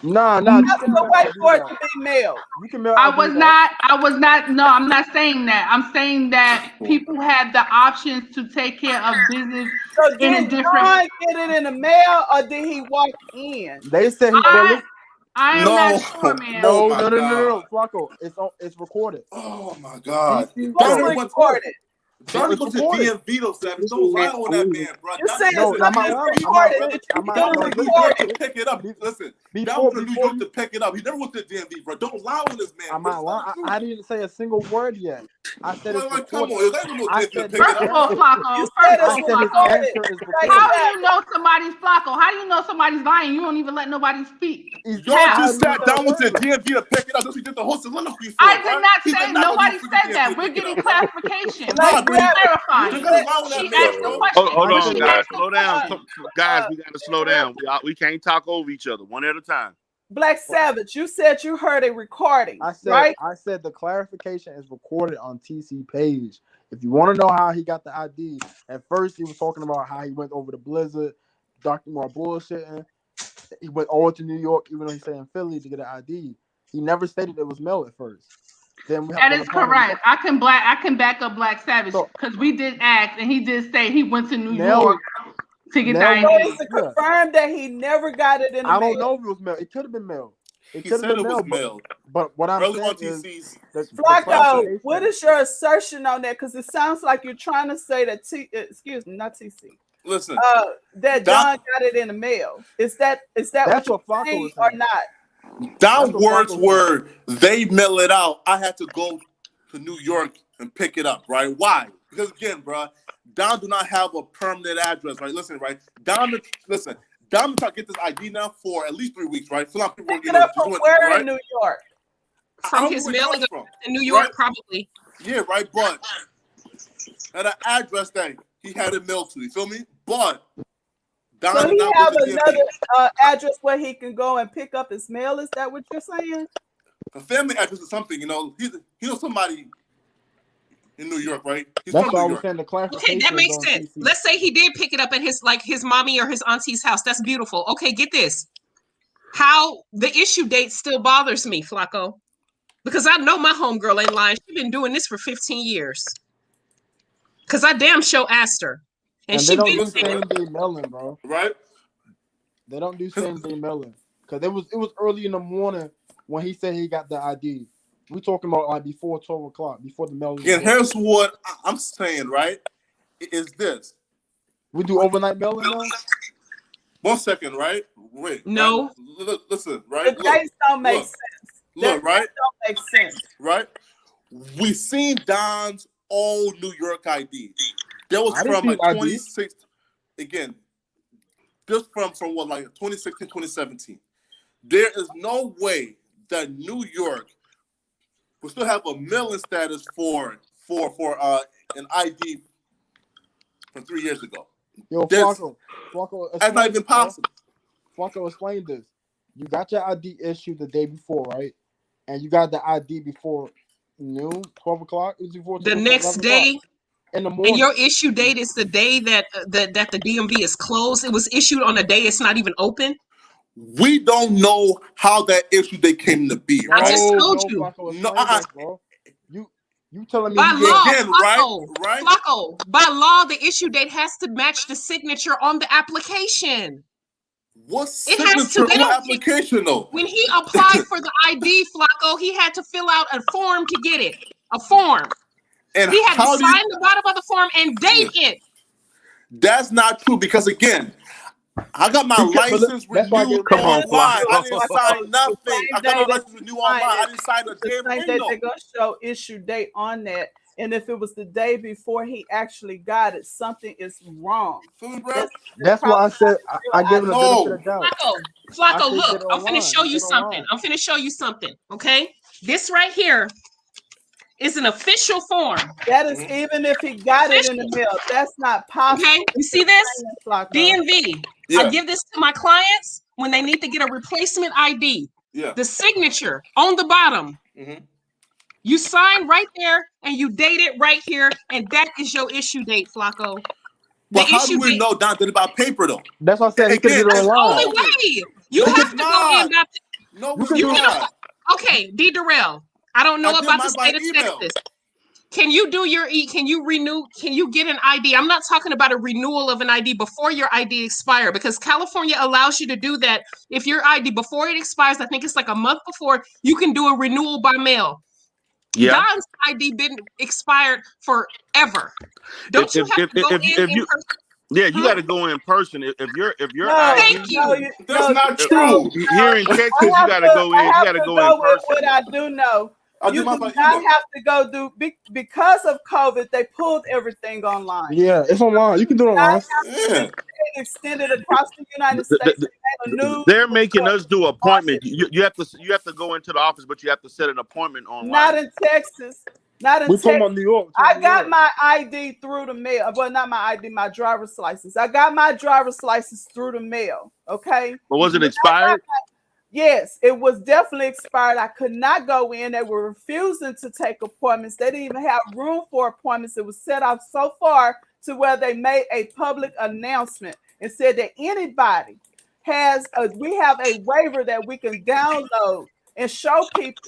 Nah. That's the way for it to be mailed. You can mail. I was not. No, I'm not saying that. I'm saying that people had the options to take care of business So in a did different. John get it in the mail, or did he walk in? They said he. I am not sure, man. No, Flacco. It's recorded. Oh my God. What's recorded? Johnny goes to DMV though, Savage. Don't lie on that man, bro. You say it's recorded, but you don't record it. Pick it up. Listen, Don went to New York to pick it up. He never went to the DMV, bro. Don't lie on this man. I'm not lying. I didn't say a single word yet. I said it's recorded. Come on, that no DMV to pick it First of all, up. Flacco. How do you know somebody's Flacco? How do you know somebody's lying? You don't even let nobody speak. Y'all just sat down with the DMV to pick it up. That's what you did the whole soliloquy for. I did not say. Nobody said that. We're getting clarification. Clarifying. She asked the question. Hold on, guys. Slow down. Guys, we got to slow down. We can't talk over each other. One at a time. Black Savage, you said you heard a recording, right? I said the clarification is recorded on TC page. If you want to know how he got the ID, at first he was talking about how he went over to Blizzard, Dr. Moore bullshitting. He went over to New York, even though he stayed in Philly to get an ID. He never stated it was mailed at first. That is correct. I can back up Black Savage because we did ask, and he did say he went to New York to get the ID. So is it confirmed that he never got it in the mail? I don't know if it was mailed. It could have been mailed. He said it was mailed. But what I'm saying is, Flacco, what is your assertion on that? Because it sounds like you're trying to say that not TC. Listen, that Don got it in the mail. Is that what you're saying or not? Don words were they mail it out. I had to go to New York and pick it up, right? Why? Because again, bro, Don do not have a permanent address, right? Listen, right? Don trying to get this ID now for at least 3 weeks, right? So pick it up from where in New York? From his mailing in New York, probably. Yeah, right. But at an address that he had it mailed to, you feel me? But Don so he have another address where he can go and pick up his mail. Is that what you're saying? A family address is something, you know. He knows somebody in New York, right? That's why I was saying the clarification. Okay, that makes sense. Let's say he did pick it up at his mommy or his auntie's house. That's beautiful. Okay, get this. How the issue date still bothers me, Flacco, because I know my homegirl ain't lying. She's been doing this for 15 years. Because I damn sure asked her. And she don't do same day mailing, bro. Right? They don't do same day mailing. Because it was early in the morning when he said he got the ID. We talking about like before 12 o'clock, before the mailing. And here's what I'm saying, right? Is this. We do overnight mailing now? 1 second, right? Wait. No. Right? Listen, right? The dates don't make sense. Look, right? Don't make sense. Right? We seen Don's old New York ID. That was from like 26. Again, just from what, like 2016, 2017. There is no way that New York will still have a mailing status for an ID from 3 years ago. Yo, Flacco, that's not even possible. Flacco, explain this. You got your ID issued the day before, right? And you got the ID before noon, 12 o'clock. It was before the next day. In the morning. And your issue date is the day that the DMV is closed. It was issued on a day it's not even open. We don't know how that issue date came to be. I just told you. Flacco, you telling me by law, again, Flacco, right? Flacco, by law, the issue date has to match the signature on the application. What signature on the application though? When he applied for the ID, Flacco, he had to fill out a form to get it. A form. And he had to sign the bottom of the form and date it. That's not true because again, I got my license renewed online. I didn't sign nothing. I got my license renewed online. I didn't sign a damn thing. They're gonna show issue date on that, and if it was the day before he actually got it, something is wrong. That's why I said I give him a benefit of doubt. Flacco, look, I'm finna show you something. I'm finna show you something. Okay, this right here is an official form. That is even if he got it in the mail. That's not possible. Okay, you see this? DMV. Yeah. I give this to my clients when they need to get a replacement ID. the signature on the bottom. Mm-hmm. You sign right there and you date it right here, and that is your issue date, Flacco. But how do we know Don did it by paper though? That's what I said. He could do it That's the online. only way. You have to go in. No, you can. Okay, D. Darrell. I don't know about the state of Texas. Can you do your can you renew? Can you get an ID? I'm not talking about a renewal of an ID before your ID expires, because California allows you to do that. If your ID before it expires, I think it's like a month before, you can do a renewal by mail. Yeah. Don's ID been expired forever. Don't you have to go in person? Yeah, you got to go in person. If your thank you. That's not true. Here in Texas, you got to go in. You got to go in person. What I do know, you do not have to go do because of COVID. They pulled everything online. Yeah, it's online. You can do it online. Extended across the United States. They're making us do appointment. You have to go into the office, but you have to set an appointment online. Not in Texas. Not in We're Texas. talking about New York. I got my ID through the mail. Well, not my ID, my driver's license. I got my driver's license through the mail. Okay. But was it expired? Yes, it was definitely expired. I could not go in. They were refusing to take appointments. They didn't even have room for appointments. It was set up so far to where they made a public announcement and said that anybody we have a waiver that we can download and show people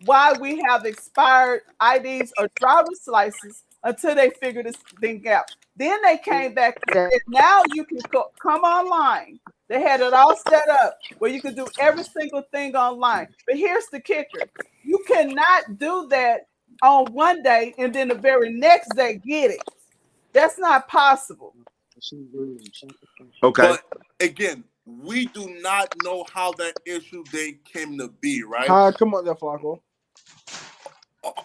why we have expired IDs or driver's license until they figure this thing out. Then they came back and said, now you can come online. They had it all set up where you can do every single thing online. But here's the kicker. You cannot do that on one day and then the very next day get it. That's not possible. Okay. But again, we do not know how that issue date came to be, right? Come on there, Flacco.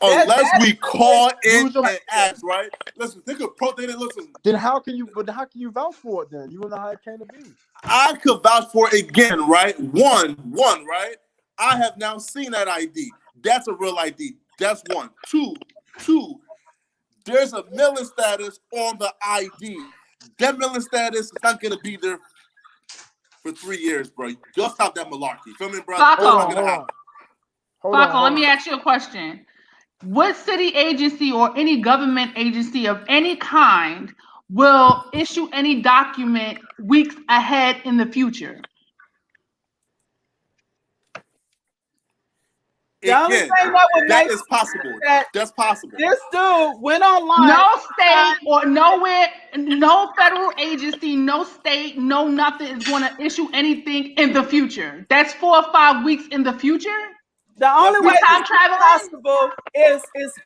Unless we call in and ask, right? Listen, they could listen. Then how can you vouch for it then? You don't know how it came to be. I could vouch for it again, right? One, right? I have now seen that ID. That's a real ID. That's one. Two, there's a mailing status on the ID. That mailing status is not gonna be there for 3 years, bro. Just stop that malarkey. Feel me, bro? Flacco, let me ask you a question. What city agency or any government agency of any kind will issue any document weeks ahead in the future? The only thing that would that make is possible. That's possible. This dude went online. No state or nowhere, no federal agency, no state, no nothing is going to issue anything in the future. That's 4 or 5 weeks in the future. The only way it's possible is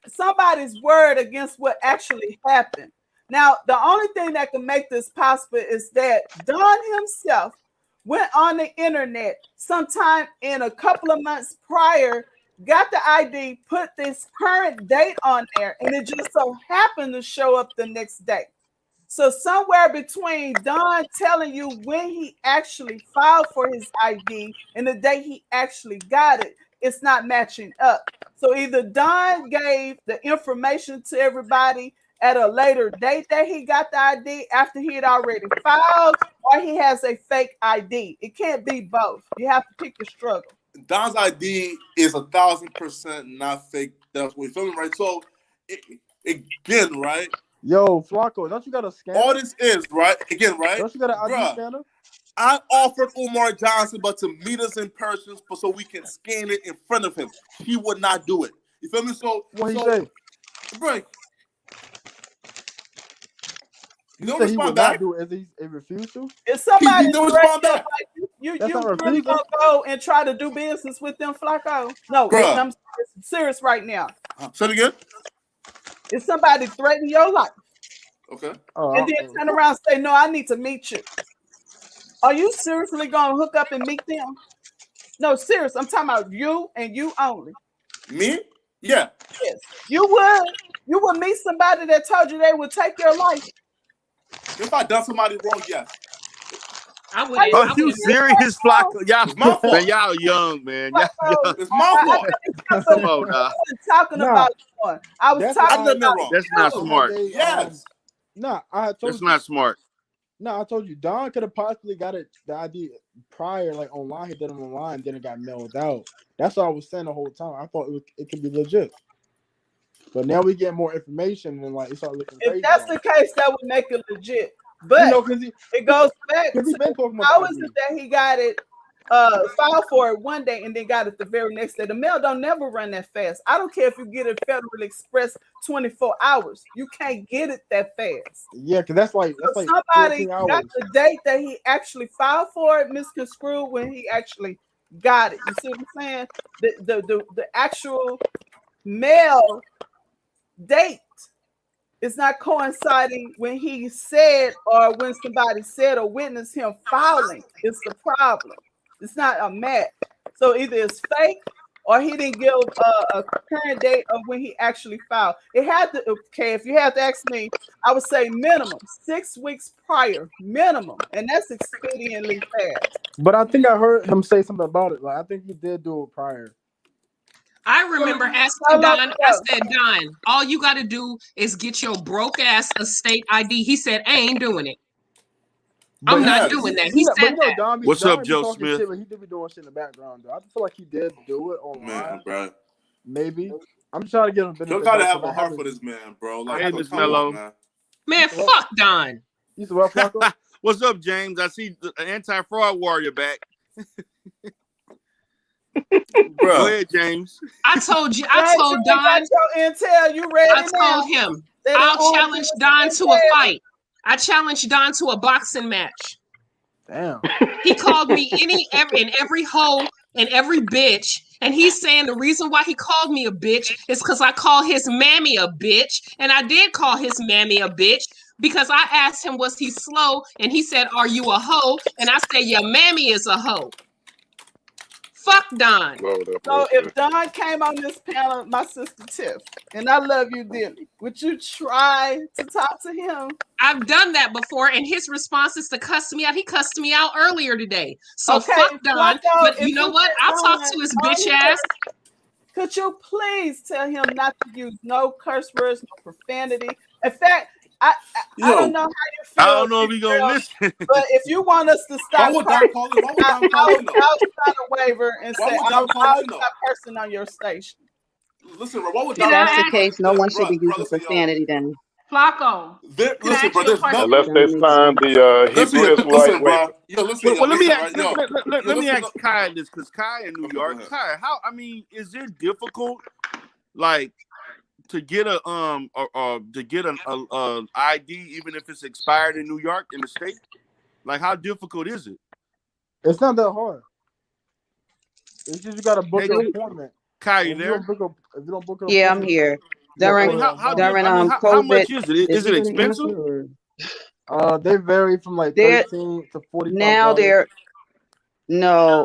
somebody's word against what actually happened. Now, the only thing that can make this possible is that Don himself went on the internet sometime in a couple of months prior, got the ID, put this current date on there, and it just so happened to show up the next day. So somewhere between Don telling you when he actually filed for his ID and the day he actually got it, it's not matching up. So either Don gave the information to everybody at a later date that he got the ID after he had already filed, or he has a fake ID. It can't be both. You have to pick your struggle. Don's ID is 1,000% not fake. That's what we feeling, right? So again, right? Yo, Flacco, don't you got a scanner? All this is right. Again, right? Don't you got an ID scanner? I offered Umar Johnson, but to meet us in person, so we can scan it in front of him. He would not do it. You feel me? So what he say? Bro, no response back. Do it. Is he refused to? If somebody respond back, you really gonna go and try to do business with them, Flacco? No, I'm serious right now. Say it again. If somebody threaten your life, okay, and then turn around and say, "No, I need to meet you." Are you seriously gonna hook up and meet them? No, serious. I'm talking about you and you only. Me? Yeah. Yes. You would meet somebody that told you they would take your life. If I done somebody wrong, yes. I would. Are you serious, Flacco? Y'all, it's my fault. Man, y'all young, man. Y'all young. It's my fault. Come on, I wasn't talking about one. I was talking about that's not smart. Yes. I told that's not smart. No, I told you, Don could have possibly got the ID prior, like online. He did it online, then it got mailed out. That's what I was saying the whole time. I thought it could be legit. But now we get more information and like it started looking crazy. If that's the case, that would make it legit. But it goes back to how is it that he got it filed for it one day and then got it the very next day? The mail don't never run that fast. I don't care if you get it Federal Express 24 hours. You can't get it that fast. Yeah, because that's like somebody got the date that he actually filed for it misconstrued when he actually got it. You see what I'm saying? The actual mail date is not coinciding when he said or when somebody said or witnessed him filing. It's the problem. It's not a match. So either it's fake or he didn't give a current date of when he actually filed. It had to, okay, if you had to ask me, I would say minimum 6 weeks prior, minimum. And that's expediently fast. But I think I heard him say something about it. Like I think he did do it prior. I remember asking Don, I said, Don, all you got to do is get your broke ass a state ID. He said, I ain't doing it. I'm not doing that. He said that. What's up, Joe Smith? Shit, but he did be doing shit in the background, though. I feel like he did do it online. Man, bro. Maybe. I'm just trying to get him. You gotta have a heart for this man, bro. Like, hey, Miss Mello. Man, fuck Don. You what, Flacco? What's up, James? I see the anti-fraud warrior back. Bro. Go ahead, James. I told Don. Your intel, you ready? I told him I'll challenge Don to a fight. I challenged Don to a boxing match. Damn. He called me every hoe and every bitch. And he's saying the reason why he called me a bitch is because I call his mammy a bitch. And I did call his mammy a bitch because I asked him, was he slow? And he said, are you a hoe? And I said, your mammy is a hoe. Fuck Don. So if Don came on this panel, my sister Tiff, and I love you dearly, would you try to talk to him? I've done that before, and his response is to cuss me out. He cussed me out earlier today. So fuck Don. But you know what? I'll talk to his bitch ass. Could you please tell him not to use no curse words, no profanity? In fact, I don't know how you feel. I don't know if he's gonna listen. But if you want us to stop, I'll sign a waiver and say I'll stop person on your station. Listen, bro, what would if that's the case, no one should be using profanity then. Flacco. Listen, bro, unless they sign the Hebrew Israelite waiver. Let me ask Kai this, because Kai in New York. Kai, is it difficult, like, to get an ID even if it's expired in New York in the state? Like, how difficult is it? It's not that hard. It's just you got to book an appointment. Kai, you there? If you don't book an I'm here. During how COVID, much is it? Is it expensive? They vary from like 13 to 45. Now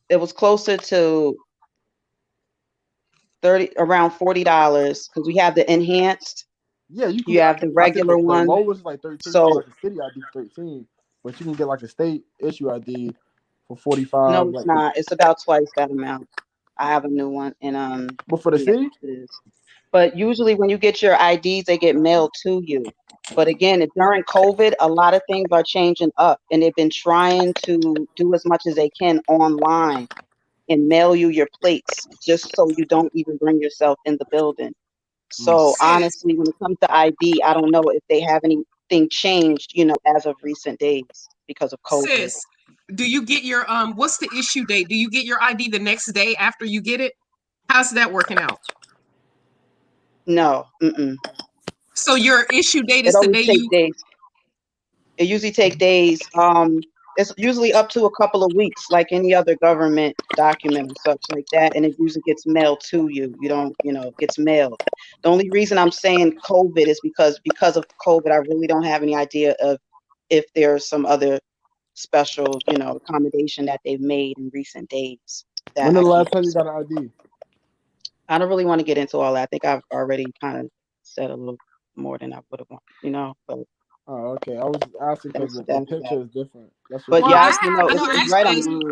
it was closer to around $40 because we have the enhanced. Yeah, you have the regular one. The lowest like 13. So like a city ID 13, but you can get like a state issue ID for 45. No, it's not. It's about twice that amount. I have a new one, and But for the city, it is. But usually when you get your IDs, they get mailed to you. But again, during COVID, a lot of things are changing up, and they've been trying to do as much as they can online and mail you your plates just so you don't even bring yourself in the building. So honestly, when it comes to ID, I don't know if they have anything changed, as of recent days because of COVID. Sis, do you get your what's the issue date? Do you get your ID the next day after you get it? How's that working out? No. Mm-mm. So your issue date is the day you. Days. It usually takes days. It's usually up to a couple of weeks, like any other government document or such like that, and it usually gets mailed to you. You don't, it gets mailed. The only reason I'm saying COVID is because of COVID, I really don't have any idea of if there's some other special, accommodation that they've made in recent days. When the last time you got an ID? I don't really want to get into all that. I think I've already kind of said a little more than I would have wanted, but. Oh, okay. I was asking because the picture is different. But yeah, it's right on.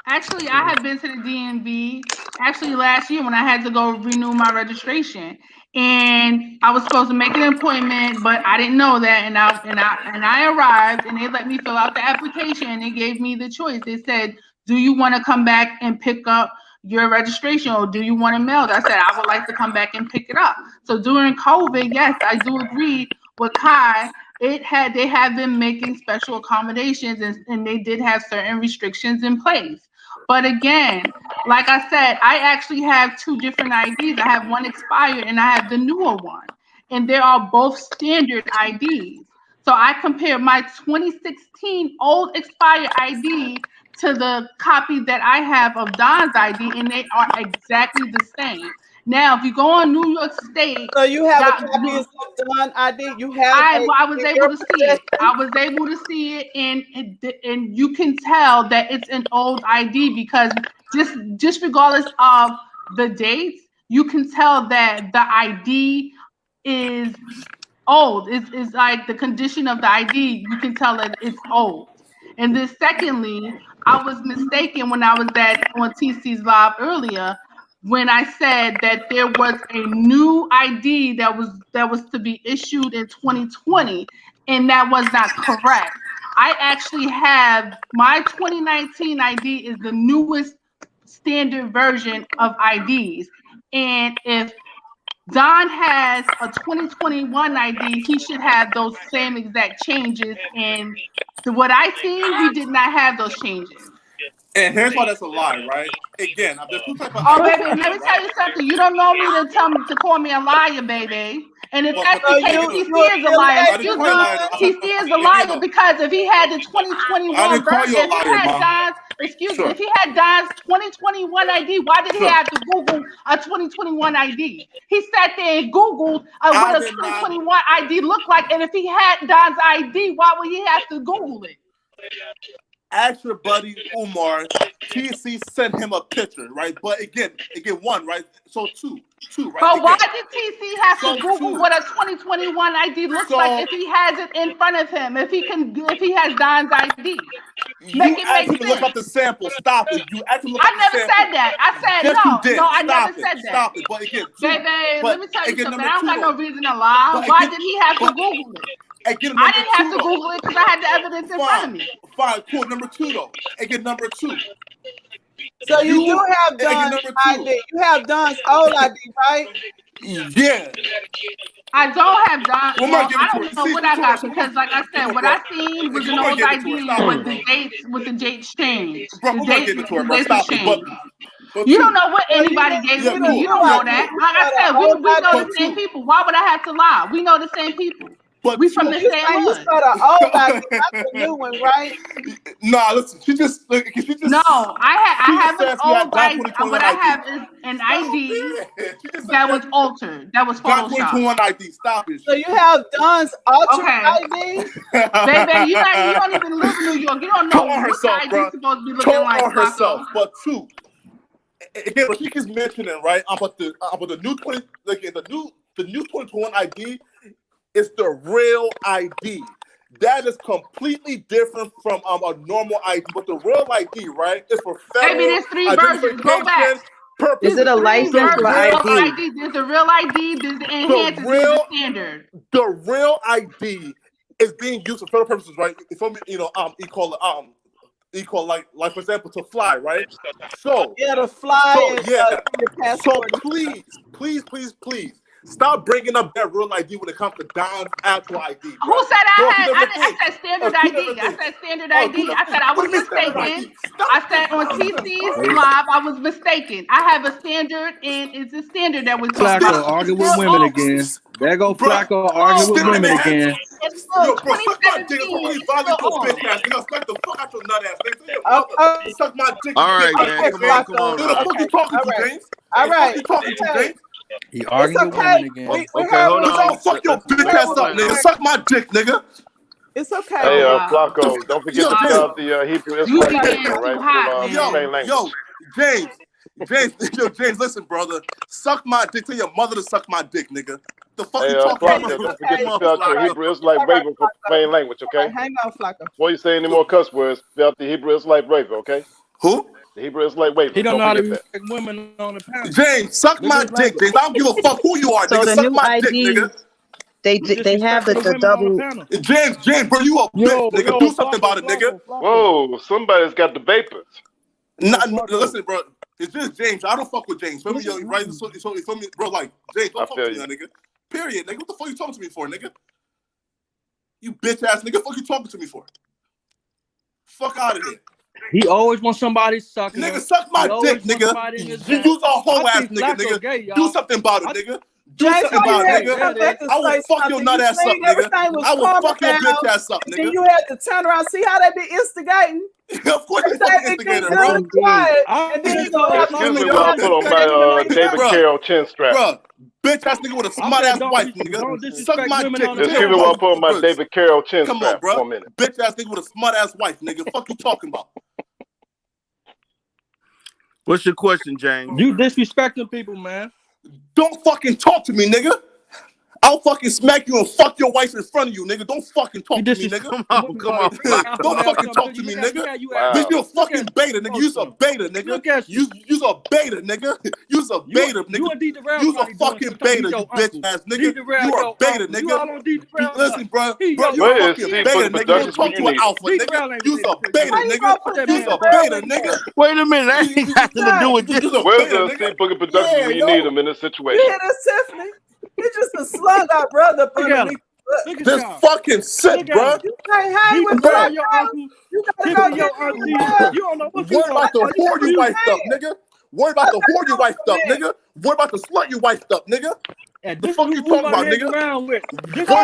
Actually, I have been to the DMV actually last year when I had to go renew my registration, and I was supposed to make an appointment, but I didn't know that, and I arrived, and they let me fill out the application, and they gave me the choice. They said, "Do you want to come back and pick up your registration, or do you want it mailed?" I said, "I would like to come back and pick it up." So during COVID, yes, I do agree with Kai. They have been making special accommodations, and they did have certain restrictions in place. But again, like I said, I actually have two different IDs. I have one expired and I have the newer one. And they are both standard IDs. So I compared my 2016 old expired ID to the copy that I have of Don's ID, and they are exactly the same. Now, if you go on New York State, so you have a copy of Don ID. You have. I was able to see it. I was able to see it, and you can tell that it's an old ID because just regardless of the dates, you can tell that the ID is old. It's like the condition of the ID. You can tell that it's old. And then secondly, I was mistaken when I was on TC's live earlier when I said that there was a new ID that was to be issued in 2020, and that was not correct. I actually have my 2019 ID is the newest standard version of IDs. And if Don has a 2021 ID, he should have those same exact changes. And what I seen, we did not have those changes. And here's why that's a lie, right? Again, there's two types of baby, let me tell you something. You don't know me to call me a liar, baby. And if that's the case, TC is a liar. Excuse me, TC is a liar because if he had the 2021 version, if he had Don's, if he had Don's 2021 ID, why did he have to Google a 2021 ID? He sat there and Googled what a 2021 ID looked like, and if he had Don's ID, why would he have to Google it? Ask your buddy Umar. TC sent him a picture, right? But again, one, right? So two, right? But why did TC have to Google what a 2021 ID looks like if he has it in front of him? If he has Don's ID, make sense. Look up the sample. Stop it. You actually look up the sample. I never said that. I said yes, no. I never said that. Stop it. But again, baby, let me tell you something. I don't have no reason to lie. Why did he have to Google it? I didn't have to Google it because I had the evidence in front of me. Fine, cool. Number two, though. Again, number two. So you do have Don's ID. You have Don's old ID, right? Yeah. I don't have Don. Well, I don't know what I got because, like I said, what I seen was an old ID with the dates changed. The dates changed. You don't know what anybody gave me. You don't know that. Like I said, we know the same people. Why would I have to lie? We know the same people. But we from the same hood. You saw the old ID, not the new one, right? Nah, listen. She just. No, I have an old ID. What I have is an ID that was altered. That was photoshopped. 2021 ID. Stop it. So you have Don's altered ID? Baby, you don't even live in New York. You don't know what ID is supposed to be looking like. On herself, but two. Again, what she keeps mentioning, right? About the new the new 2021 ID. It's the real ID. That is completely different from a normal ID. But the real ID, right, is for federal there's three versions. Go back. Purposes. Is it a license for ID? There's the real ID. There's the enhanced. There's the standard. The real ID is being used for federal purposes, right? From equal like for example to fly, right? So to fly. So please. Stop bringing up that real ID when it comes to Don's actual ID. Bro. Who said I said standard ID? I said standard ID. I said I was mistaken. I said on TC's live, I was mistaken. I have a standard, and it's a standard that was Flacco arguing with women again. There go Flacco arguing with women again. It's still 2017. Suck my dick. All right, man. Come on. Who the fuck you talking to, James? All right. You talking to, James? He arguing with women again. Okay, hold on. Fuck your bitch ass up, nigga. Suck my dick, nigga. It's okay. Hey, Flacco, don't forget to fill out the Hebrew Israelite, right? Yo, James, listen, brother. Suck my dick. Tell your mother to suck my dick, nigga. The fuck you talking about? Don't forget to fill out the Hebrew Israelite waiver for plain language, okay? Hang on, Flacco. Before you say any more cuss words, fill out the Hebrew Israelite waiver, okay? Who? The Hebrew Israelite wavers. He don't know how to forget that. respect women on the panel. James, suck my dick, James. I don't give a fuck who you are, So nigga. the Suck new my dick, ID, nigga. they have the women on double. the panel. James, bro, you a bitch, nigga. Do something about it, nigga. Whoa, somebody's got the vapors. Listen, bro. It's just James. I don't fuck with James. Feel me, yo, right? So feel me, bro. Like James, don't talk to me, nigga. Period, nigga. What the fuck you talking to me for, nigga? You bitch ass nigga. Fuck you talking to me for? Fuck out of here. He always wants somebody sucking. Nigga, suck my dick, nigga. You's a whole ass nigga. Gay, do something about it, nigga. Do James, something about it, nigga. I will fuck your nut ass up, nigga. I will fuck your bitch ass up, nigga. Then you had to turn around, see how they be instigating. Of course they fucking instigating, bro. And then you go have Excuse me while I put on my David Carroll chin strap. Bro, bitch ass nigga with a smart ass wife, nigga. Suck my dick. Excuse me while I put on my David Carroll chin strap. Come on, bro. For a minute. Bitch ass nigga with a smart ass wife, nigga. Fuck you talking about? What's your question, James? You disrespecting people, man. Don't fucking talk to me, nigga. I'll fucking smack you and fuck your wife in front of you, nigga. Don't fucking talk to me, nigga. Come on. Don't fucking talk to me, nigga. Bitch, you a fucking beta, nigga. You's a beta, nigga. You's a beta, nigga. You's a beta, nigga. You's a fucking beta, you bitch ass nigga. You a beta, nigga. Listen, bro. You're a fucking beta, nigga. Don't talk to an alpha, nigga. You's a beta, nigga. You's a beta, nigga. Wait a minute. That ain't got to do with this. Where's the C Boogie Production when you need him in this situation? Yeah, that's Tiffany. He's just a slug out, brother. This fucking sick, bro. You can't hang with bro. your uncle. You gotta go get You don't know what Worry about the whore you wifed up, nigga. Worry about the whore you wifed up, nigga. Worry about the slut you wifed up, nigga. The fuck you talking about, nigga? Worry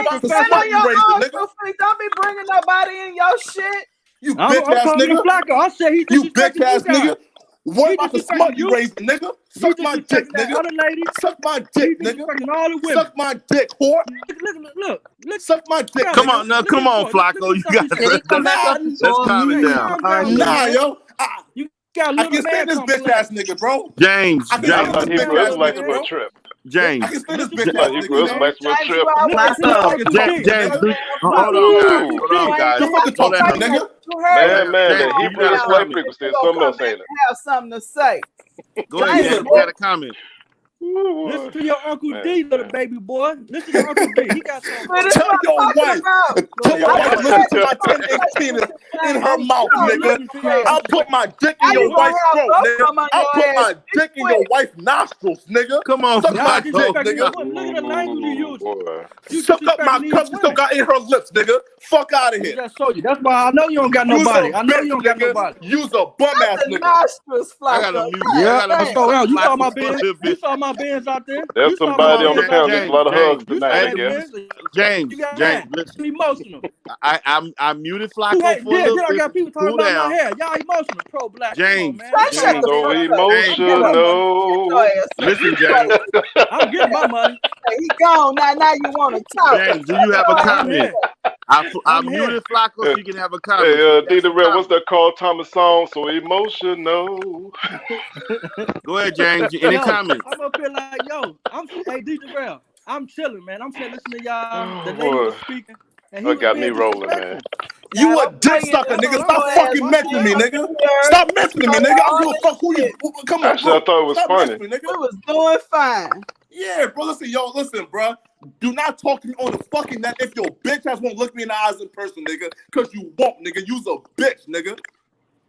about the slut you raised, nigga. Don't be bringing nobody in your shit. You bitch ass nigga. I said he you bitch ass nigga. What about the slut you raised, nigga? Suck my dick, nigga. Suck my dick, nigga. Suck my dick, whore. Look. Suck my dick. Come on, now, come on, Flacco. You got let's calm it down. Nah, yo. I can stand this bitch ass nigga, bro. James. I thought he was like for a trip. James. I can stand this bitch ass nigga. James, hold on, guys. Hold on, nigga. Man, the Hebrew Israelite people said something else, ain't it? Have something to say. Go ahead, James. You got a comment. Listen to your Uncle D, little baby boy. Listen to your Uncle D. He got something. Tell your wife to listen to my 10-inch penis in her mouth, nigga. I'll put my dick in your wife's throat, nigga. I'll put my dick in your wife's nostrils, nigga. Come on, suck my dick, nigga. Look at the language you use. Suck up my cup you still got in her lips, nigga. Fuck out of here. That's why I know you don't got nobody. I know you don't got nobody. Use a bum ass nigga. Nostrils, I got a mute. You saw my band. You saw my bands out there. There's somebody on the panel. There's a lot of hugs tonight, James, listen. Emotional. I muted Flacco for a little bit. I got people talking about my hair. Y'all emotional. Pro-black. James. So emotional. Listen, James. I'm getting my money. He gone. Now you want to talk. James, do you have a comment? I muted Flacco so you can have a comment. Hey, D the Red, what's that called Thomas song? So emotional. Go ahead, James. Any comments? I'm up here like, hey, D the Red, I'm chilling, man. I'm chilling, listening to y'all. The lady was speaking. That got me rolling, man. You a dick sucker, nigga. Stop fucking mentioning me, nigga. Stop mentioning me, nigga. I don't give a fuck who you. Come on, actually, I thought it was funny. It was doing fine. Yeah, bro. Listen, bro. Do not talk to me on the fucking net if your bitch ass won't look me in the eyes in person, nigga. Cause you won't, nigga. You's a bitch, nigga.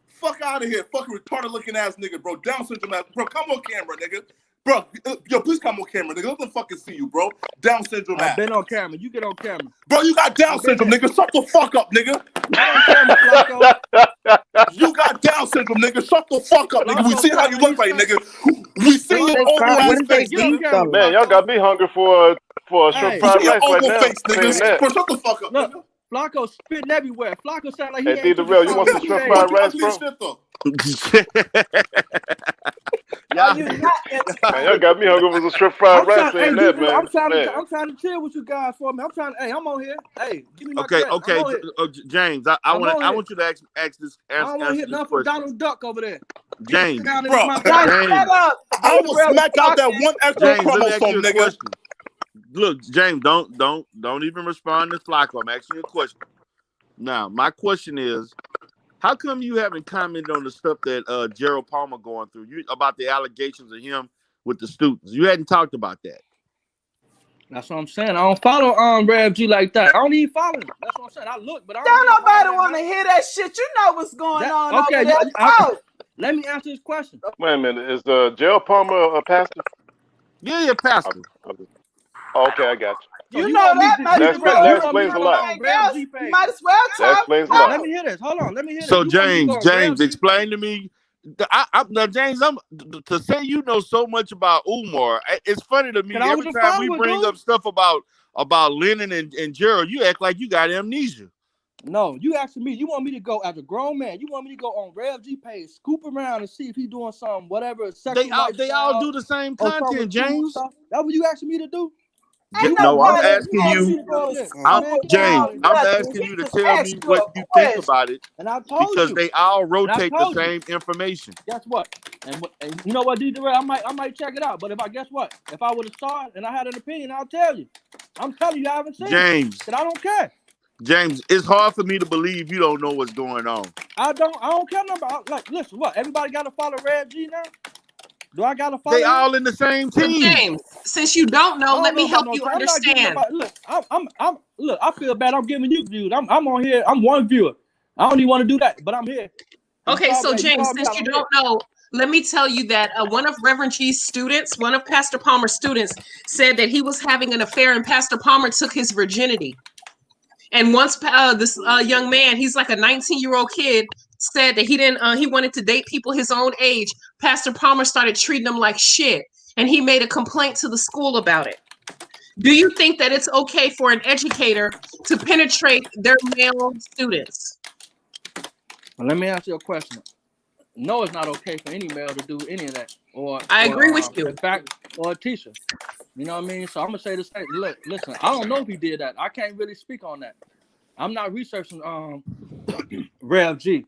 Fuck out of here, fucking retarded looking ass nigga, bro. Down syndrome ass, bro. Come on camera, nigga. Bro, yo, please come on camera, nigga. Let them fucking see you, bro. Down syndrome ass. I've been on camera. You get on camera. Bro, you got Down syndrome, nigga. Shut the fuck up, nigga. You got Down syndrome, nigga. Shut the fuck up, nigga. We see how you look right, nigga. We see your oval ass face, nigga. Man, y'all got me hungry for a shrimp fried rice right now. Face, nigga. Bro, shut the fuck up, nigga. Flacco spitting everywhere. Flacco sound like he hey, D the Real, you want some shrimp fried rice, bro? Man, y'all got me hungry for some shrimp fried rice saying that, man. I'm trying to chill with you guys for me. I'm on here. Hey, give me my Okay. James, I want you to ask this. I don't want to hit nothing from Donald Duck over there. James, bro, I will smack out that one extra chromosome, nigga. Look, James, don't even respond to Flacco. I'm asking you a question. Now, my question is, How come you haven't commented on the stuff that Gerald Palmer going through? About the allegations of him with the students. You hadn't talked about that. That's what I'm saying. I don't follow Rev G like that. I don't even follow him. That's what I'm saying. I look, but I don't. Don't nobody want to hear that shit. You know what's going on over there. Let me answer this question. Wait a minute. Is Gerald Palmer a pastor? Yeah, pastor. Okay, I got you. You know that explains a lot. You might as well talk. That explains a lot. Let me hear this. Hold on. Let me hear this. So James, explain to me. Now, James, to say you know so much about Umar. It's funny to me every time we bring up stuff about Lennon and Gerald. You act like you got amnesia. No, you asking me. You want me to go as a grown man. You want me to go on Rev G page, scoop around and see if he's doing something, whatever. They all do the same content, James. That's what you asking me to do? No, I'm asking you. James, I'm asking you to tell me what you think about it. And I told you because they all rotate the same information. Guess what? And you know what, D-Durrell, I might check it out. But guess what? If I would have saw it and I had an opinion, I'll tell you. I'm telling you, I haven't seen James, it. And I don't care. James, it's hard for me to believe you don't know what's going on. I don't care about. Like, listen, what? Everybody got to follow Rev G now? Do I gotta follow? They all in the same team. James, since you don't know, let me help you understand. Look, look. I feel bad. I'm giving you views. I'm on here. I'm one viewer. I don't even want to do that, but I'm here. Okay, so James, since you don't know, let me tell you that one of Reverend G's students, one of Pastor Palmer's students, said that he was having an affair, and Pastor Palmer took his virginity. And once this young man, he's like a 19-year-old kid, said that he wanted to date people his own age. Pastor Palmer started treating him like shit, and he made a complaint to the school about it. Do you think that it's okay for an educator to penetrate their male students? Well, let me ask you a question. No, it's not okay for any male to do any of that. I agree with you. In fact, or a teacher. You know what I mean? So I'm gonna say the same. Look, listen, I don't know if he did that. I can't really speak on that. I'm not researching Rev G.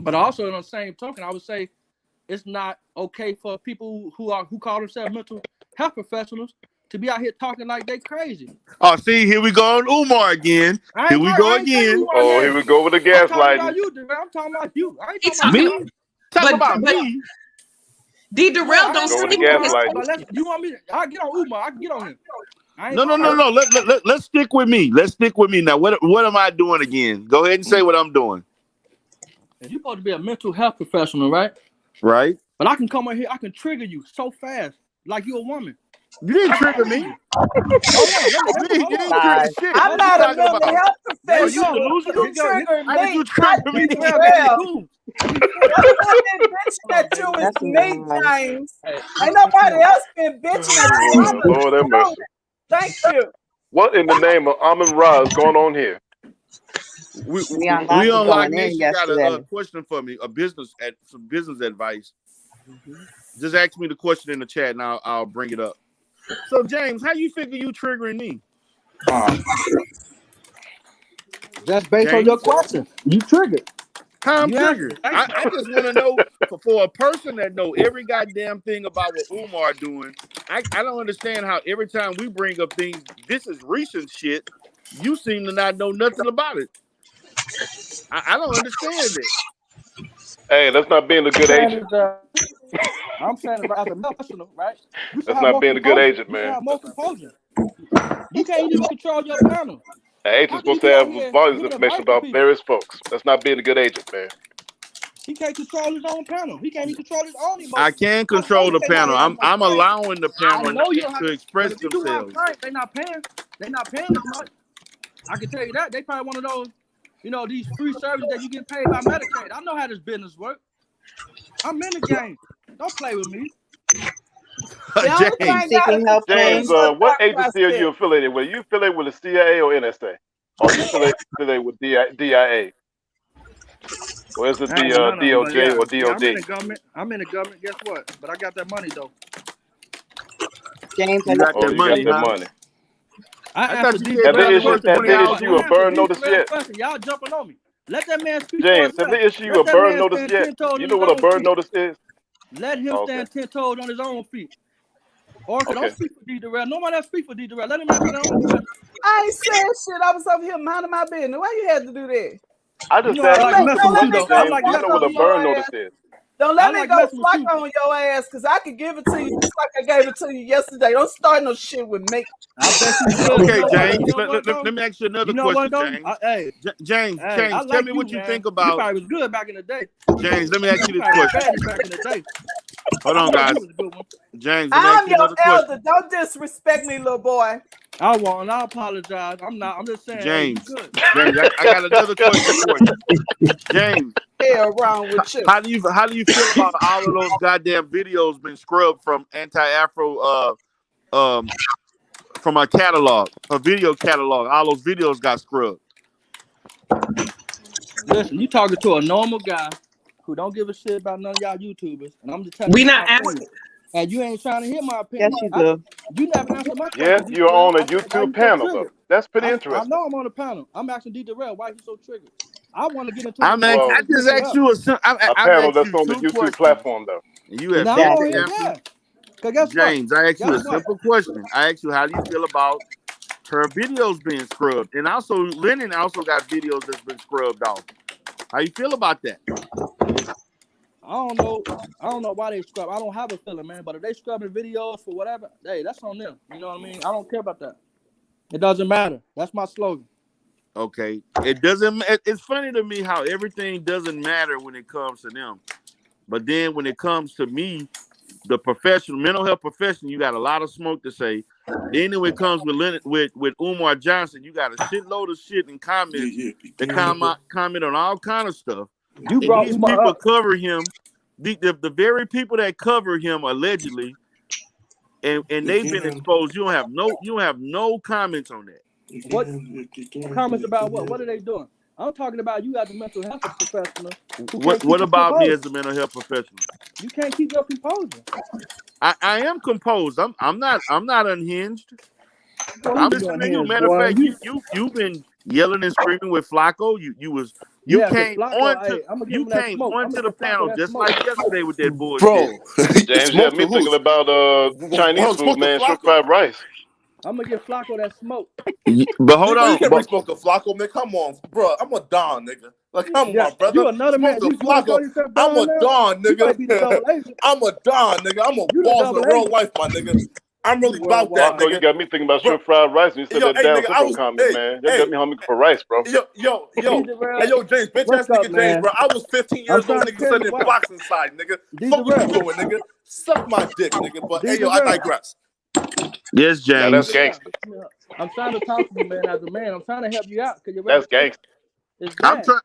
But also, on the same token, I would say it's not okay for people who call themselves mental health professionals to be out here talking like they crazy. Oh, see, here we go on Umar again. Here we go again. Oh, here we go with the gaslighting. I'm talking about you. I ain't talking about me. D. Durrell don't speak. You want me? I get on Umar. I can get on him. No. Let's stick with me. Let's stick with me now. What am I doing again? Go ahead and say what I'm doing. You're supposed to be a mental health professional, right? Right. But I can come in here, I can trigger you so fast, like you're a woman. You didn't trigger me. You didn't trigger shit. I'm not a mental health professional. You triggered me. How did you trigger me? That you is me, James. Ain't nobody else been bitching at you. Lord have mercy. Thank you. What in the name of Amun Ra is going on here? We on Lock Nation got a question for me, some business advice. Just ask me the question in the chat and I'll bring it up. So James, how you figure you triggering me? That's based on your question. You triggered. How I'm triggered. I just want to know for a person that know every goddamn thing about what Umar doing. I don't understand how every time we bring up things, this is recent shit. You seem to not know nothing about it. I don't understand it. Hey, that's not being a good agent. I'm saying about as a professional, right? That's not being a good agent, man. You have more composure. You can't even control your panel. An agent's supposed to have volumes of information about various folks. That's not being a good agent, man. He can't control his own panel. He can't even control his own emotions. I can control the panel. I'm allowing the panel to express themselves. They're not paying. They're not paying as much. I can tell you that. They probably one of those, these free services that you get paid by Medicaid. I know how this business works. I'm in the game. Don't play with me. James, what agency are you affiliated with? Are you affiliated with the CIA or NSA? Or are you affiliated with DIA? Or is it the DOJ or DOD? I'm in the government. Guess what? But I got that money, though. James, you got that money. Have they issued you a burn notice yet? Y'all jumping on me. Let that man speak. James, have they issued you a burn notice yet? You know what a burn notice is? Let him stand 10 toes on his own feet. Or don't speak for D-Durrell. Nobody else speak for D-Durrell. Let him answer their own question. I ain't saying shit. I was over here minding my business. Why you had to do that? I just asked like you a messing with you, question, though. I James. like Do you know what a messing with burn your notice is? Don't let I me like go messing with fuck you. on your ass, because I can give it to you just like I gave it to you yesterday. Don't start no shit with me. I bet you would. Okay, You know James. what? You know what, though? Let me ask you another You know what, question, though? James. James, I tell like me you, what you man. think You about. probably was good back in the day. James, let me ask you You this probably was question. bad back in the day. Hold on, guys. You was a good one. James, let me ask I'm you your another question. elder. Don't disrespect me, little boy. I won't. I apologize. I'm not. I'm just saying. James, hey, you good. James, I got another question for you. James, hell wrong with you? How do you feel about all of those goddamn videos been scrubbed from anti-Afro from our catalog, a video catalog? All those videos got scrubbed. Listen, you talking to a normal guy who don't give a shit about none of y'all YouTubers, and I'm just telling We you not my asking. opinion. And you ain't trying to hear my opinion. Yes, you do. You never answered my Yeah, question. you're on a Why YouTube you so panel though. triggered? That's pretty I interesting. know I'm on the panel. I'm asking D. Darrell why he's so triggered. I want to get into I the mean, I just asked you a I've panel asked that's you on the 2 YouTube questions. platform though. And you have now I'm yet on to here, answer. yeah. Cause guess James, what? I asked you a Guess what? simple question. I asked you, how do you feel about her videos being scrubbed? And also, Lennon also got videos that's been scrubbed off. How you feel about that? I don't know why they scrub. I don't have a feeling, man. But if they scrubbing videos for whatever, hey, that's on them. You know what I mean? I don't care about that. It doesn't matter. That's my slogan. Okay. It doesn't. It's funny to me how everything doesn't matter when it comes to them, but then when it comes to me, the professional, mental health professional, you got a lot of smoke to say. Then when it comes with Leonard, with Umar Johnson, you got a shitload of shit and comments that comment on all kind of stuff. You and brought these Umar people up. cover him. The very people that cover him allegedly, and they've been exposed. You don't have no comments on that. What comments about what? What are they doing? I'm talking about you as a mental health professional. What about me as a mental health professional? You can't keep your composure. I am composed. I'm not unhinged. I'm listening to you. Matter of fact, you've been yelling and screaming with Flacco. You came onto the panel just like yesterday with that bullshit. Bro, James, you had me thinking about Chinese food, man. Shrimp fried rice. I'm gonna give Flacco that smoke. But hold on, you can't smoke a Flacco, man. Come on, bro. I'm a Don, nigga. Like, come on, brother. You another man. You Flacco. I'm a Don, nigga. I'm a Don, nigga. I'm a boss in real life, my nigga. I'm really about that, Flacco, nigga. you got me thinking about shrimp fried rice when you said that damn syndrome comment, man. You got me hungry for rice, bro. Hey, yo, James, bitch ass nigga James, bro. I was 15 years old, nigga, sending blocks inside, nigga. Fuck what you doing, nigga? Suck my dick, nigga. But hey, yo, I digress. Yes, James. Yeah, that's gangster. I'm trying to talk to you, man. As a man, I'm trying to help you out. That's gangster.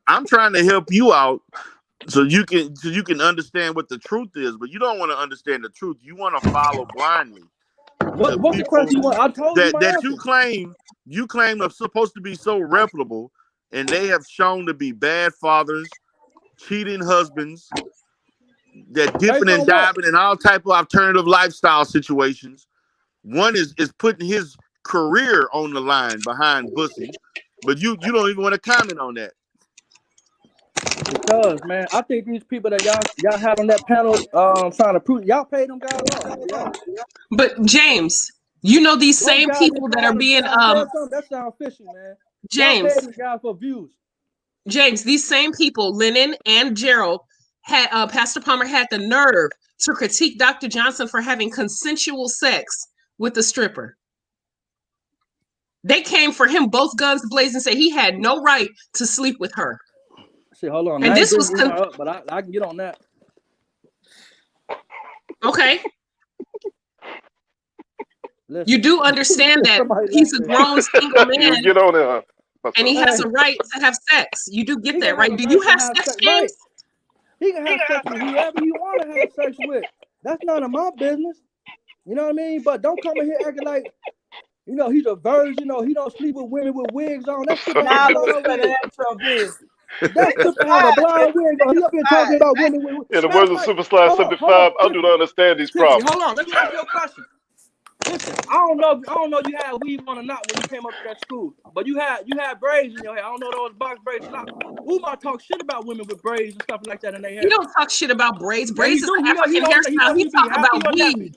I'm trying to help you out so you can understand what the truth is, but you don't want to understand the truth. You want to follow blindly. What's the question you want? I told you that you claim are supposed to be so reputable, and they have shown to be bad fathers, cheating husbands, that dipping and diving in all type of alternative lifestyle situations. One is putting his career on the line behind Bussy, but you don't even want to comment on that. Because, man, I think these people that y'all had on that panel trying to prove, y'all paid them guys off. Yeah. But James, you know these same people that are being that sounds fishy, man. James, paid them guys for views. James, these same people, Lennon and Gerald, had Pastor Palmer had the nerve to critique Dr. Johnson for having consensual sex with the stripper. They came for him, both guns blazing, say he had no right to sleep with her. See, hold on. And this was up, but I can get on that. Okay. Listen. You do understand that he's a grown single man. You get on there. And he has a right to have sex. You do get that, right? Do you have sex, James? He can have sex with whoever you want to have sex with. That's none of my business. You know what I mean? But don't come in here acting like, you know, he's a virgin. You know, he don't sleep with women with wigs on. That's stupid. Now look for the actual business. That's stupid. Have a blind wig on. He up here talking about women with. In the words of Super Slide 75, I do not understand these problems. Hold on, let me ask you a question. Listen, I don't know you had weave on or not when you came up to that school, but you had braids in your hair. I don't know those box braids or not. Umar talk shit about women with braids and stuff like that in their hair. You don't talk shit about braids. Braids is an African hairstyle. He talk about weave.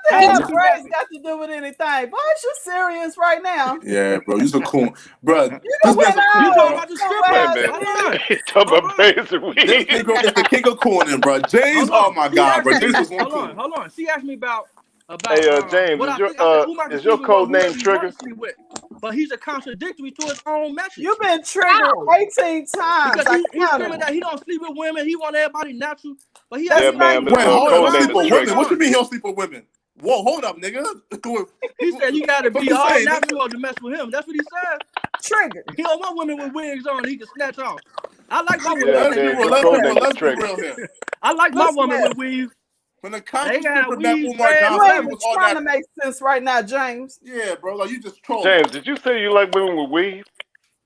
the hell Braids got to do with anything? Boy, is you serious right now? Yeah, bro, you so cool, bro. You don't went out. You talking about the stripper? Talking about Braids and This nigga is the king of corning, bro. James, oh my god, bro. James was one cool. Hold on. She asked me about Hey, James, is your code name Trigger? But he's a contradictory to his own message. You've been triggered 18 times. Because he's screaming that he don't sleep with women. He want everybody natural. But he Wait, hold on. Sleep with women. What you mean he don't sleep with women? Whoa, hold up, nigga. He said you gotta be all natural to mess with him. That's what he said. Trigger. He don't want women with wigs on. He can snatch off. I like my women. Let's be real here. I like my woman with weave. When the contract you ain't trying to make sense right now, James. Yeah, bro, like you just trolling. James, did you say you like women with weave?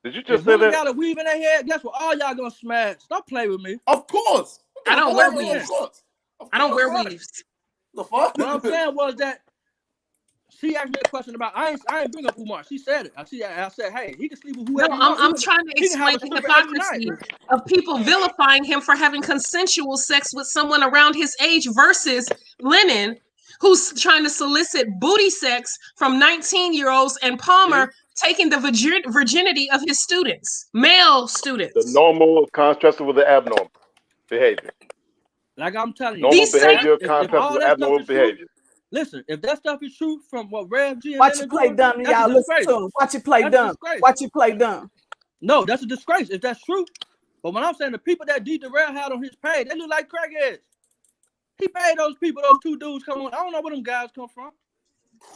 Did you just say that? Got a weave in their head. Guess what? All y'all gonna smash. Stop playing with me. Of course. I don't wear weaves. I don't wear weaves. The fuck? What I'm saying was that she asked me a question about. I ain't bring up Umar. She said it. I said, hey, he can sleep with whoever. No, I'm trying to explain the hypocrisy of people vilifying him for having consensual sex with someone around his age versus Lennon, who's trying to solicit booty sex from 19-year-olds, and Palmer taking the virginity of his students, male students. The normal contrasted with the abnormal behavior. Like I'm telling you, normal behavior contrasted with abnormal behavior. Listen, if that stuff is true from what Rev G and watch you play dumb, y'all listen to him. Watch you play dumb. Watch you play dumb. No, that's a disgrace if that's true. But when I'm saying the people that D. Darrell had on his page, they look like crackheads. He paid those people, those two dudes come on. I don't know where them guys come from.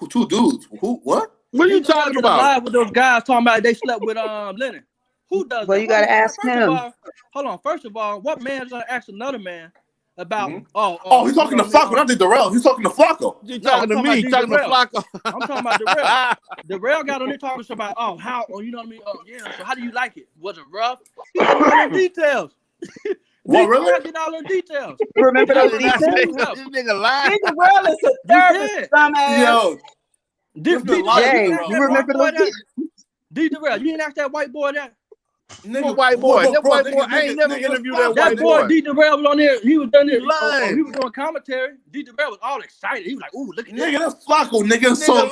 Two dudes? Who? What? What are you talking about? Live with those guys talking about they slept with Lennon. Who does? Well, that? you gotta ask him. Hold on. First of all, what man is gonna ask another man about? He's talking to Flacco, not Darrell. He's talking to Flacco. He's talking to me. He's talking to Flacco. I'm talking about Darrell. Darrell got on there talking about, how, you know what I mean? Oh, yeah. So how do you like it? Was it rough? He got all the details. What, really? Get all the details. You remember those details? This nigga lying. Darrell is a therapist, dumbass. Yo, you remember those details? D. Darrell, you didn't ask that white boy that? Nigga, white boy. That white boy. I ain't never interviewed that white boy. D. Darrell was on there. He was done there. He was doing commentary. D. Darrell was all excited. He was like, "Ooh, look at nigga, that's Flacco, nigga." So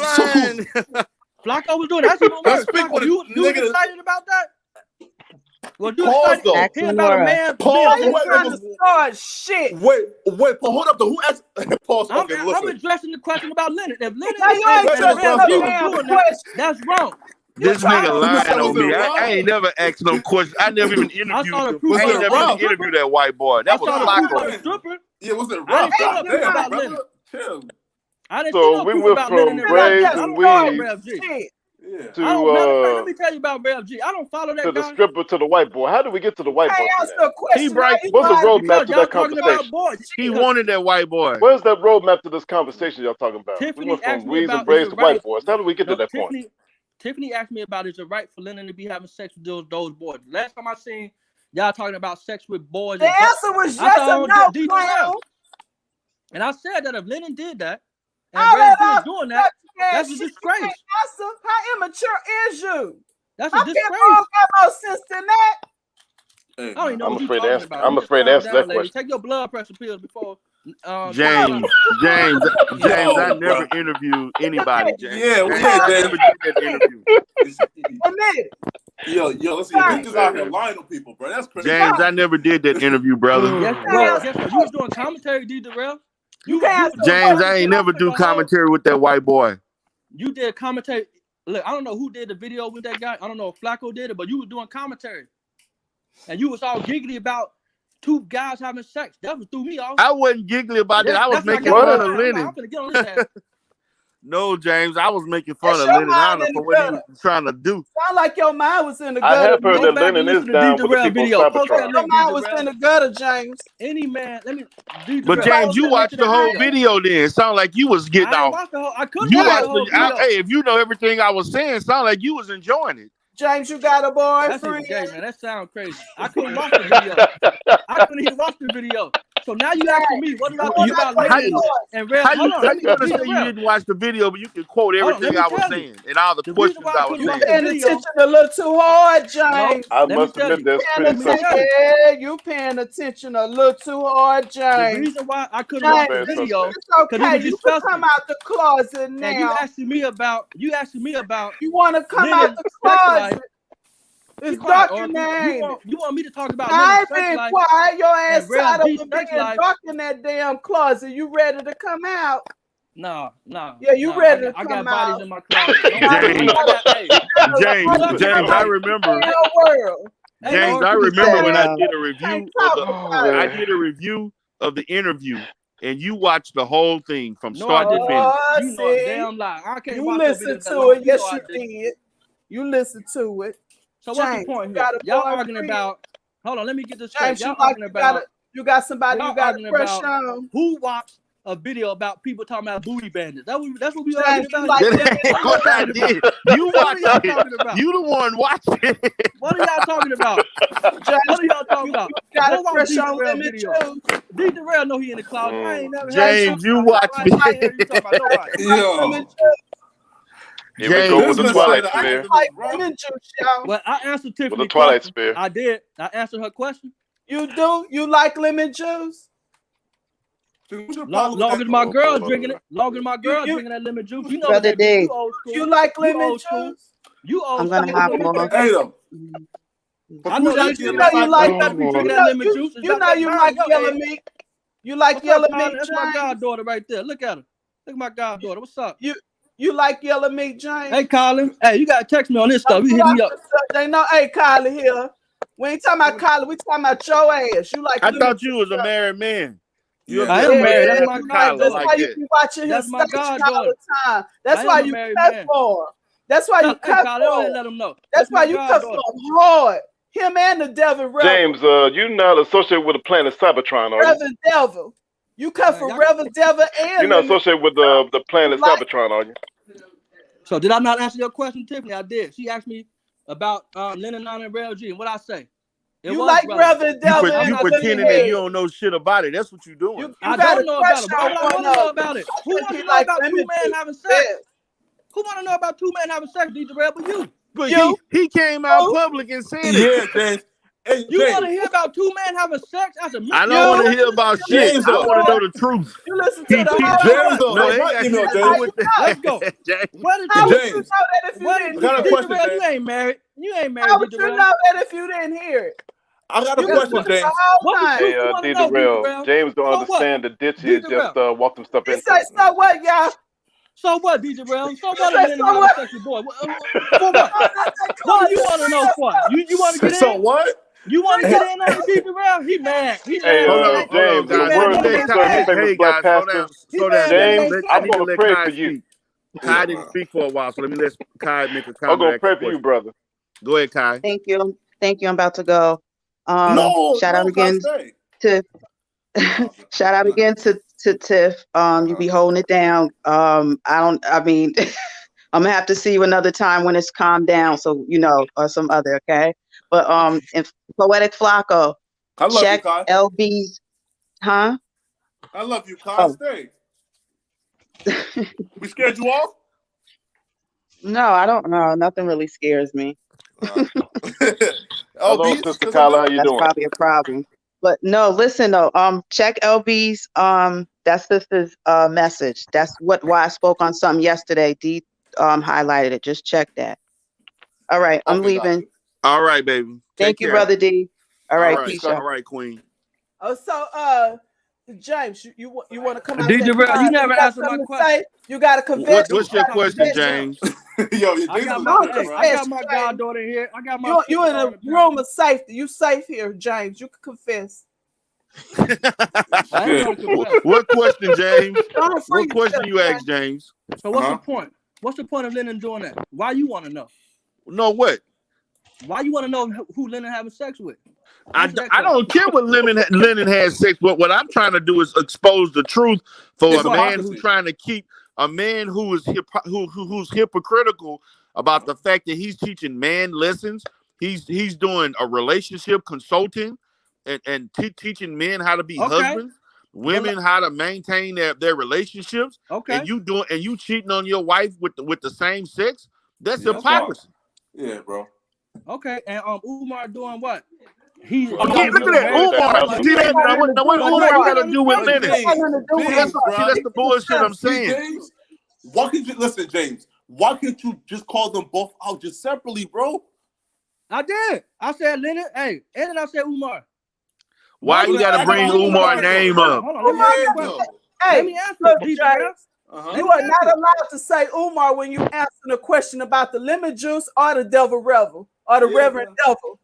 Flacco was doing that. That's even worse. You was excited about that? Well, you excited hearing about a man? Shit. Wait, hold up. Who asked? Pause. I'm addressing the question about Leonard. If Leonard that's wrong. This nigga lying on me. I ain't never asked no question. I never even interviewed him. I ain't never even interviewed that white boy. That was Flacco. Yeah, was it rough? So we went from Braves and Weaves to let me tell you about Rev G. I don't follow that to guy. the stripper to the white boy. How did we get to the white boy? What's the roadmap to that conversation? He wanted that white boy. Where's that roadmap to this conversation y'all talking about? Tiffany we went from Weaves and Braves to white boys. How did we get to that point? Tiffany asked me about is it right for Lennon to be having sex with those boys? Last time I seen y'all talking about sex with boys. The answer was yes or no. And I said that if Lennon did that, and Rev G is doing that, that's a disgrace. How immature is you? That's a disgrace. Got more sense than that. I don't even know I'm afraid to answer. I'm afraid to answer that question. Take your blood pressure pills before. James, I never interviewed anybody. James. Yeah, we I never did that interview. Yo, listen, you just out here lying on people, bro. That's crazy. James, I never did that interview, brother. Yes, bro. You was doing commentary, D. Darrell. James, I ain't never do commentary with that white boy. You did commentary. Look, I don't know who did the video with that guy. I don't know if Flacco did it, but you was doing commentary. And you was all giggly about two guys having sex. That was threw me off. I wasn't giggly about that. I was making fun of Lennon. I'm gonna get on this ass. No, James, I was making fun of Lennon Honor for what he was trying to do. Sound like your mind was in the gutter. I have heard that Lennon is down with the people Cybertron. Your mind was in the gutter, James. Any man, But James, you watched the whole video then. It sounded like you was getting off. I couldn't watch the whole video. Hey, if you know everything I was saying, it sounded like you was enjoying it. James, you got a boyfriend. That's gay, man. That sounds crazy. I couldn't watch the video. I couldn't even watch the video. So now you asking me, what did I think about Lennon and Rev? Hold on, How you gonna say you didn't watch the video, but you can quote everything I was saying and all the questions I was You saying? paying attention a little too hard, James. I must admit that's pretty suspect. Yeah, you paying attention a little too hard, James. The reason why I couldn't watch the video, it's okay. You can come out the closet now. And you asking me about. You want to come out the closet? It's dark in there. You want me to talk about I ain't been life quiet. Your ass and Rev tired of G being sex life? dark in that damn closet. You ready to come out? No. Yeah, you ready to I come got out? bodies in my closet. James, I remember. James, I remember when I did a review of the interview, and you watched the whole thing from start to finish. You know a damn lie. I can't You listen to it. Yes, you did. You listen to it. So what's the point here? Y'all arguing about. Hold on, let me get this straight. Y'all arguing about. You got somebody you got to press on. Who watched a video about people talking about booty bandits? That's what we arguing about. What I did. You watched it. You the one watching it. What are y'all talking about? What are y'all talking about? You got to press on Lemon Juice. D Darrell know he in the closet. I ain't never James, you watch me. Here we go with the Twilight Sphere. Well, I answered Tiffany's with the Twilight question. Sphere. I did. I answered her question. You do? You like lemon juice? Long as my girl drinking it. Long as my girl drinking that lemon juice. You know Brother that D. you old school. You like lemon juice? You old I'm gonna hop on. Hey, though. I know that you know you like that be drinking that lemon juice. You know you like yellow meat. You like yellow meat. That's my goddaughter right there. Look at her. Look at my goddaughter. What's up? You like yellow meat, James? Hey, Colin. Hey, you gotta text me on this stuff. You hit me up. They know. Hey, Colin here. We ain't talking about Colin. We talking about your ass. You like? I thought you was a married man. I am married. That's my goddaughter. That's why you be watching his stuff all the time. That's why you cut for him. That's why you cut for him. Let him know. That's why you cut for him hard. Him and the Devil Reverend. James, you're not associated with the planet Cybertron, are you? Reverend Devil. You cut for Reverend Devil and you're not associated with the planet Cybertron, are you? So did I not answer your question, Tiffany? I did. She asked me about Lennon and Rev G, and what I say? You like Reverend Devil? You pretending that you don't know shit about it. That's what you doing. I don't know about it. I want to know about it. Who wants to know about two men having sex? Who want to know about two men having sex, DJ Rev? But you. But he came out public and said it. Yeah, James. Hey, you want to hear about two men having sex? I don't want to hear about shit. I want to know the truth. You listen to the James. Let's go. James. How would you know that if you didn't hear it? You ain't married. You ain't married. How would you know that if you didn't hear it? I got a question, James. Hey, D. Darrell, James don't understand the ditch is just walk them stuff in. Say so what, y'all? So what, DJ Brown? So what? Sexy boy. For what? What do you want to know for? You want to get in? So what? You want to get in on DJ Brown? He mad. He mad. Hey, James, in the words of the famous black pastor, James, I'm going to pray for you. Kai didn't speak for a while, so let me let Kai make a comment. I'm going to pray for you, brother. Go ahead, Kai. Thank you. I'm about to go. Shout out again to Tiff. You be holding it down. I'm gonna have to see you another time when it's calmed down, so or some other, okay? But in Poetic Flacco, check you, LB's, huh? I love you, Kai. Stay. We scared you off? No, I don't know. Nothing really scares me. Hello, Sister Kyla, how you doing? That's probably a problem. But no, listen though. Check LB's that sister's message. That's why I spoke on something yesterday. D highlighted it. Just check that. All right, I'm leaving. All right, baby. Thank you, brother D. All right, peace. All right, Queen. Oh, so James, you want to come out? DJ Brown, you never answered my question. You got to confess. What's your question, James? I got my goddaughter here. I got my. You in a room of safety. You safe here, James. You can confess. What question, James? What question you asked, James? So what's the point? What's the point of Lennon doing that? Why you want to know? No, what? Why you want to know who Lennon having sex with? I don't care what Lennon has sex with. What I'm trying to do is expose the truth for a man who's trying to keep a man who is who's hypocritical about the fact that he's teaching man lessons. He's doing a relationship consulting, and teaching men how to be husbands, women how to maintain their relationships. Okay. And you cheating on your wife with the same sex. That's hypocrisy. Yeah, bro. Okay, and Umar doing what? Look at that, Umar. See that? Now what Umar got to do with Lennon? That's the bullshit I'm saying. James, why can't you listen, James? Why can't you just call them both out just separately, bro? I did. I said Lennon. Hey, and then I said Umar. Why you got to bring Umar's name up? Hold on. Let me answer. You are not allowed to say Umar when you answer a question about the lemon juice or the devil revel or the Reverend Devil.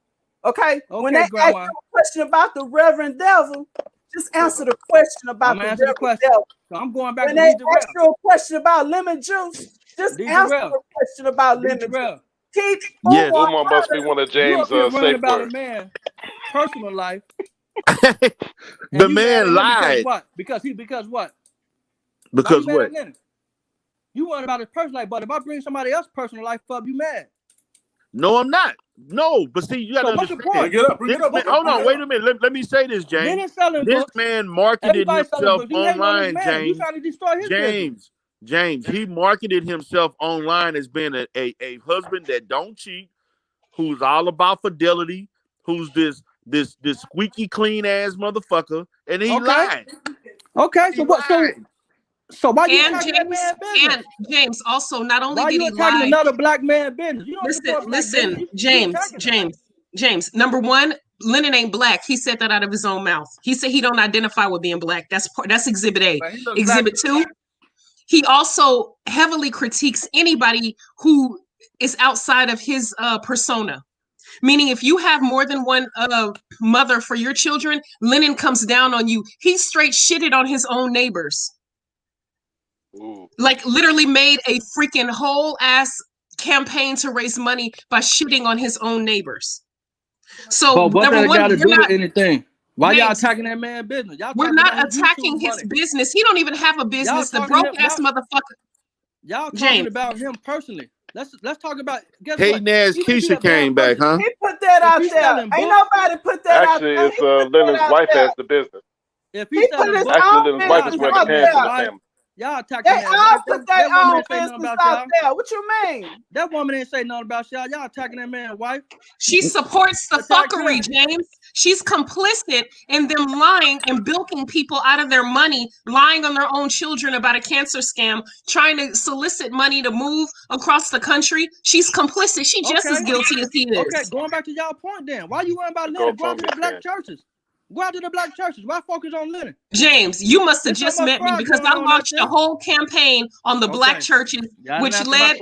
Okay? When they ask you a question about the Reverend Devil, just answer the question about the Reverend Devil. So I'm going back when to they ask you a question about lemon juice, just answer the question about lemon juice. Keep Umar must be one of James' safe about words. A man personal life. The man lied. Because what? Because what? You worried about his personal life, but if I bring somebody else's personal life up, you mad? No, I'm not. No, but see, you got to understand. Bring it up. Hold on, wait a minute. Let me say this, James. This man marketed himself online, James. You trying to destroy his business. James, he marketed himself online as being a husband that don't cheat, who's all about fidelity, who's this squeaky clean ass motherfucker, and he lied. Okay, so why you attacking James, that man business? And James, also, not only why did you he attacking lie, another black man business? You don't listen, James. Number one, Lennon ain't black. He said that out of his own mouth. He said he don't identify with being black. That's Exhibit A. Exhibit 2, he also heavily critiques anybody who is outside of his persona. Meaning, if you have more than one mother for your children, Lennon comes down on you. He straight shitted on his own neighbors. Ooh. Like literally made a freaking whole ass campaign to raise money by shitting on his own neighbors. So what number one, got to do with anything? Why y'all James, attacking that man's business? we're not attacking his business. He don't even have a business. The broke ass motherfucker. Y'all talking about him personally. Let's talk about. Guess Hayden what? ass Keisha came back, huh? He put that out there. Ain't nobody put that out there. Actually, it's Lennon's wife has the business. If he put his Actually, own Lennon's wife is business running out the pants in the there. family. Y'all attacking They that. all put their woman own ain't say nothing business about out y'all. there. What you mean? That woman ain't say nothing about y'all. Y'all attacking that man's wife. She supports the fuckery, James. She's complicit in them lying and bilking people out of their money, lying on their own children about a cancer scam, trying to solicit money to move across the country. She's complicit. She's just as guilty as he is. Okay, going back to y'all point then. Why you worrying about Leonard? Go out to the black churches. Go out to the black churches. Why focus on Leonard? James, you must have just met me because I launched a whole campaign on the black churches, which led.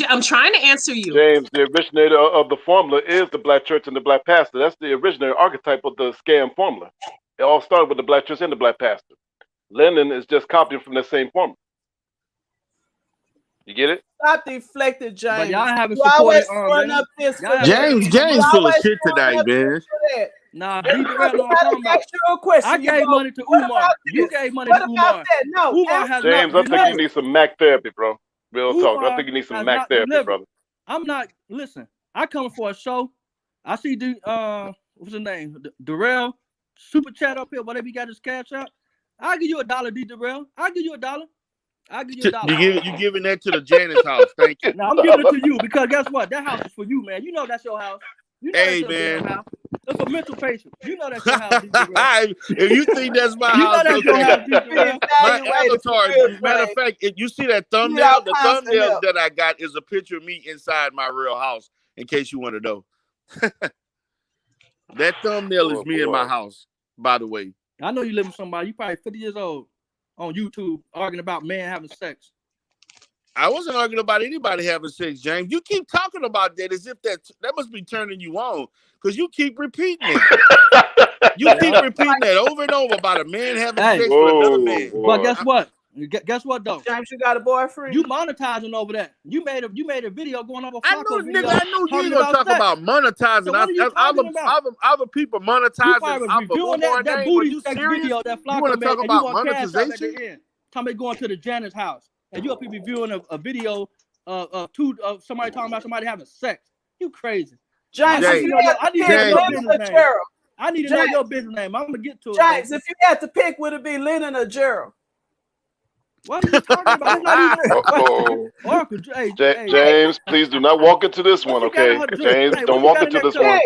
I'm trying to answer you. James, the originator of the formula is the black church and the black pastor. That's the originator archetype of the scam formula. It all started with the black church and the black pastor. Lennon is just copying from the same formula. You get it? Stop deflecting, James. But y'all haven't supported James full of shit tonight, man. Nah, I gave money to Umar. You gave money to Umar. No, Umar has James, not. I think you need some Mac therapy, bro. Real talk. I think you need some Mac therapy, delivered. brother. I'm not. Listen, I come for a show. I see what's his name? Darrell super chat up here. Whatever you got his cash out. I'll give you $1, D. Darrell. I'll give you $1. I'll give you $1. You giving that to the Janice house? Thank you. No, I'm giving it to you because guess what? That house is for you, man. You know that's your house. You know hey, that's your man. house. It's a mental patient. You know that's your house. If you think that's my you house, know that's your house, my avatar. Matter of fact, if you see that thumbnail, the thumbnail that I got is a picture of me inside my real house. In case you want to know, that thumbnail is me in my house. By the way, I know you live with somebody. You probably 50 years old on YouTube arguing about men having sex. I wasn't arguing about anybody having sex, James. You keep talking about that as if that must be turning you on because you keep repeating it. You keep repeating that over and over about a man having sex with another man. But guess what? Guess what though? James, you got a boyfriend. You monetizing over that. You made a video going over. I knew you ain't gonna talk about monetizing. So other people monetizing off of Umar that name. booty sex video that you want to talk about monetization? Tommy going to the Janice house. And you up here reviewing a video of somebody talking about somebody having sex. You crazy. James, I I need to know your business name. I'm gonna get to it. James, if you had to pick, would it be Lennon or Gerald? What are you talking about? Uncle, James, please do not walk into this one, okay? James, don't walk into this one.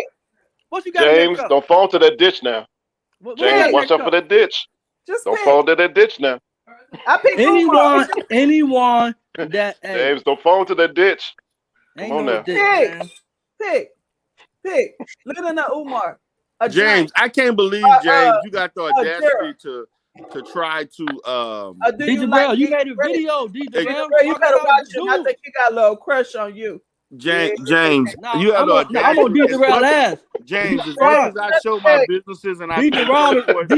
What you got? James, don't fall into that ditch now. James, watch out for that ditch. Don't fall into that ditch now. I pick anyone that James, don't fall into that ditch. Come on now. Pick. Lennon or Umar. James, I can't believe James, you got the audacity to try to D-Darrell, you made a video, D-Darrell. You better watch him. I think he got a little crush on you. James, you have I'm gonna D-Darrell ass. James, as much as I show my businesses and I D-Darrell turn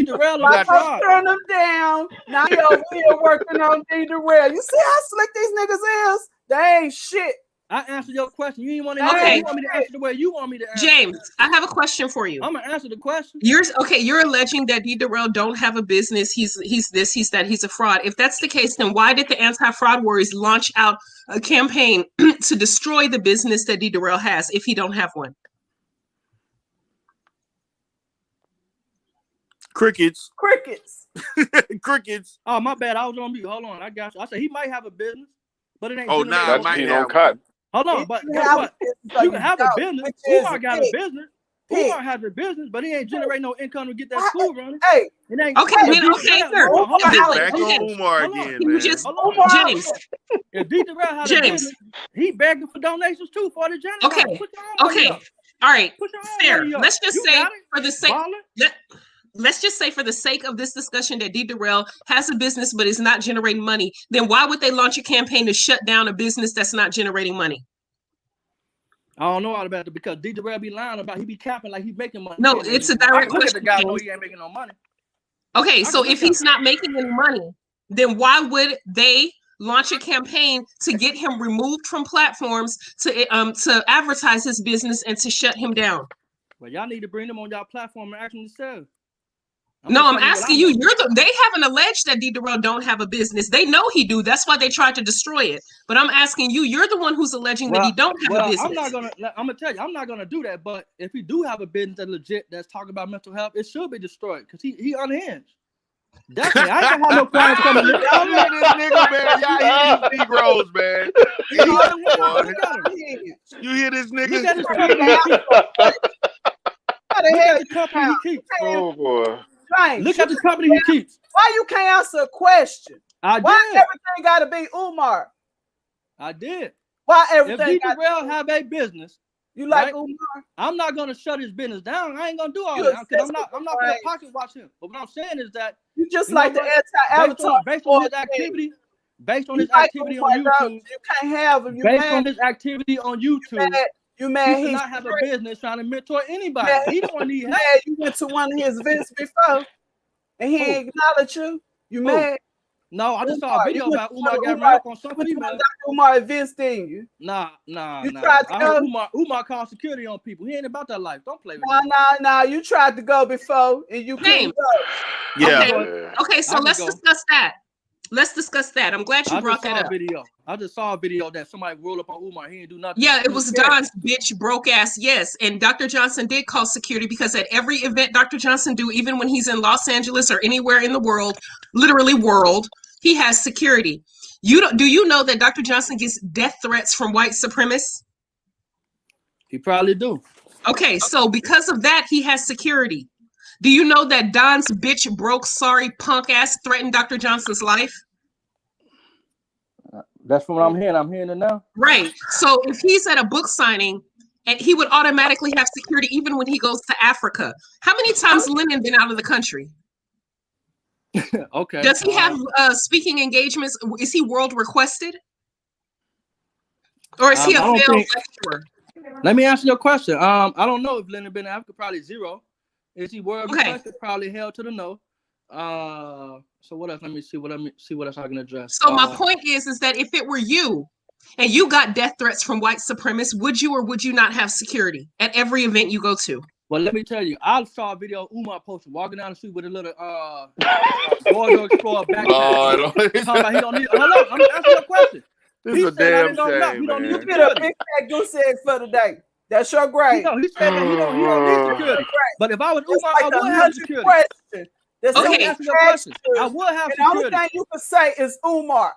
them down. Now he over here working on D-Darrell. You see how slick these niggas is? They ain't shit. I answered your question. You didn't want to answer. You want me to answer the way you want me to answer. James, I have a question for you. I'm gonna answer the question. You're alleging that D-Darrell don't have a business. He's this, he's that, he's a fraud. If that's the case, then why did the anti-fraud warriors launch out a campaign to destroy the business that D-Darrell has if he don't have one? Crickets. Oh, my bad. I was on mute. Hold on. I got you. I said he might have a business, but it ain't. Oh, nah, it might have. Hold on, but guess what? You can have a business. Umar got a business. Umar has a business, but he ain't generating no income to get that school running. Hey, it ain't. Back on Umar again, man. James. If D-Darrell has a business, he begging for donations too for the janitor. Okay. All right. Fair. Let's just say for the sake. Let's just say for the sake of this discussion that D-Darrell has a business but is not generating money, then why would they launch a campaign to shut down a business that's not generating money? I don't know all about it because D-Darrell be lying about he be capping like he's making money. No, it's a direct question. The guy know he ain't making no money. Okay, so if he's not making any money, then why would they launch a campaign to get him removed from platforms to advertise his business and to shut him down? Well, y'all need to bring them on y'all platform and ask them themselves. I'm asking you. They haven't alleged that D-Darrell don't have a business. They know he do. That's why they tried to destroy it. But I'm asking you. You're the one who's alleging that he don't have a business. I'm gonna tell you. I'm not gonna do that. But if he do have a business that's legit, that's talking about mental health, it should be destroyed because he unhinged. Definitely, I ain't gonna have no crimes coming. This nigga, man. Y'all hear these Negroes, man. You hear this nigga? Oh boy. James, look at the company he keeps. Why you can't answer a question? Why everything got to be Umar? I did. Why everything? If D-Darrell have a business, you like Umar? I'm not gonna shut his business down. I ain't gonna do all that because I'm not gonna pocket watch him. But what I'm saying is that you just like the anti-avatar based on his activity. Based on his activity on YouTube, you can't have him. Based on his activity on YouTube. You mad he not have a business trying to mentor anybody. He don't need help. You went to one of his events before and he ain't acknowledged you. You mad? No, I just saw a video about Umar got ran up on somebody. Dr. Umar events, didn't you? Nah. Tried to go. Umar called security on people. He ain't about that life. Don't play with me. No. You tried to go before and you couldn't go. Yeah. Okay, so let's discuss that. Let's discuss that. I'm glad you brought that up. I just saw a video that somebody rolled up on Umar. He didn't do nothing. Yeah, it was Don's bitch broke ass. Yes, and Dr. Johnson did call security because at every event Dr. Johnson do, even when he's in Los Angeles or anywhere in the world, literally world, he has security. Do you know that Dr. Johnson gets death threats from white supremacists? He probably do. Okay, so because of that, he has security. Do you know that Don's bitch broke sorry punk ass threatened Dr. Johnson's life? That's from what I'm hearing. I'm hearing it now. Right. So if he's at a book signing, and he would automatically have security even when he goes to Africa. How many times Lennon been out of the country? Okay. Does he have speaking engagements? Is he world requested? Or is he a failed lecturer? Let me answer your question. I don't know if Lennon been in Africa. Probably zero. Is he world requested? Probably held to the no. So what else? Let me see what else I can address. So my point is that if it were you and you got death threats from white supremacists, would you or would you not have security at every event you go to? Well, let me tell you, I saw a video of Umar posted walking down the street with a little Dog Explorer backpack. Talking about he don't need. Hold on, I'm asking you a question. This is a damn shame, man. You get a big fat goose egg for the day. That's your grade. He said that he don't need security. But if I was Umar, I would have security. Okay. Answer your question. I would have security. The only thing you can say is Umar.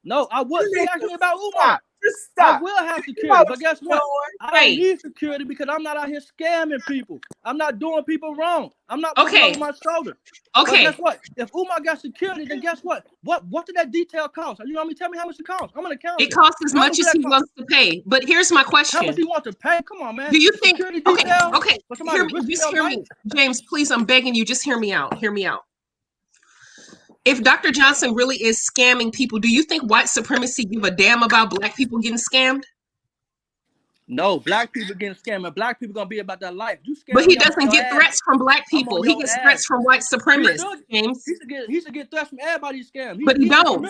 No, I would. She asked me about Umar. Stop. Just stop. I will have security, but guess what? I don't need security because I'm not out here scamming people. I'm not doing people wrong. I'm not looking over my shoulder. Okay. But guess what? If Umar got security, then guess what? What did that detail cost? You know what I mean? Tell me how much it costs. I'm gonna count it. It costs as much as he wants to pay. But here's my question: how much he wants to pay? Come on, man. Do you think? Okay. Just hear me, James. Please, I'm begging you. Just hear me out. Hear me out. If Dr. Johnson really is scamming people, do you think white supremacy give a damn about black people getting scammed? No, black people getting scammed, and black people gonna be about that life. But he doesn't get threats from black people. He gets threats from white supremacists, James. He should get threats from everybody scammed. But he don't.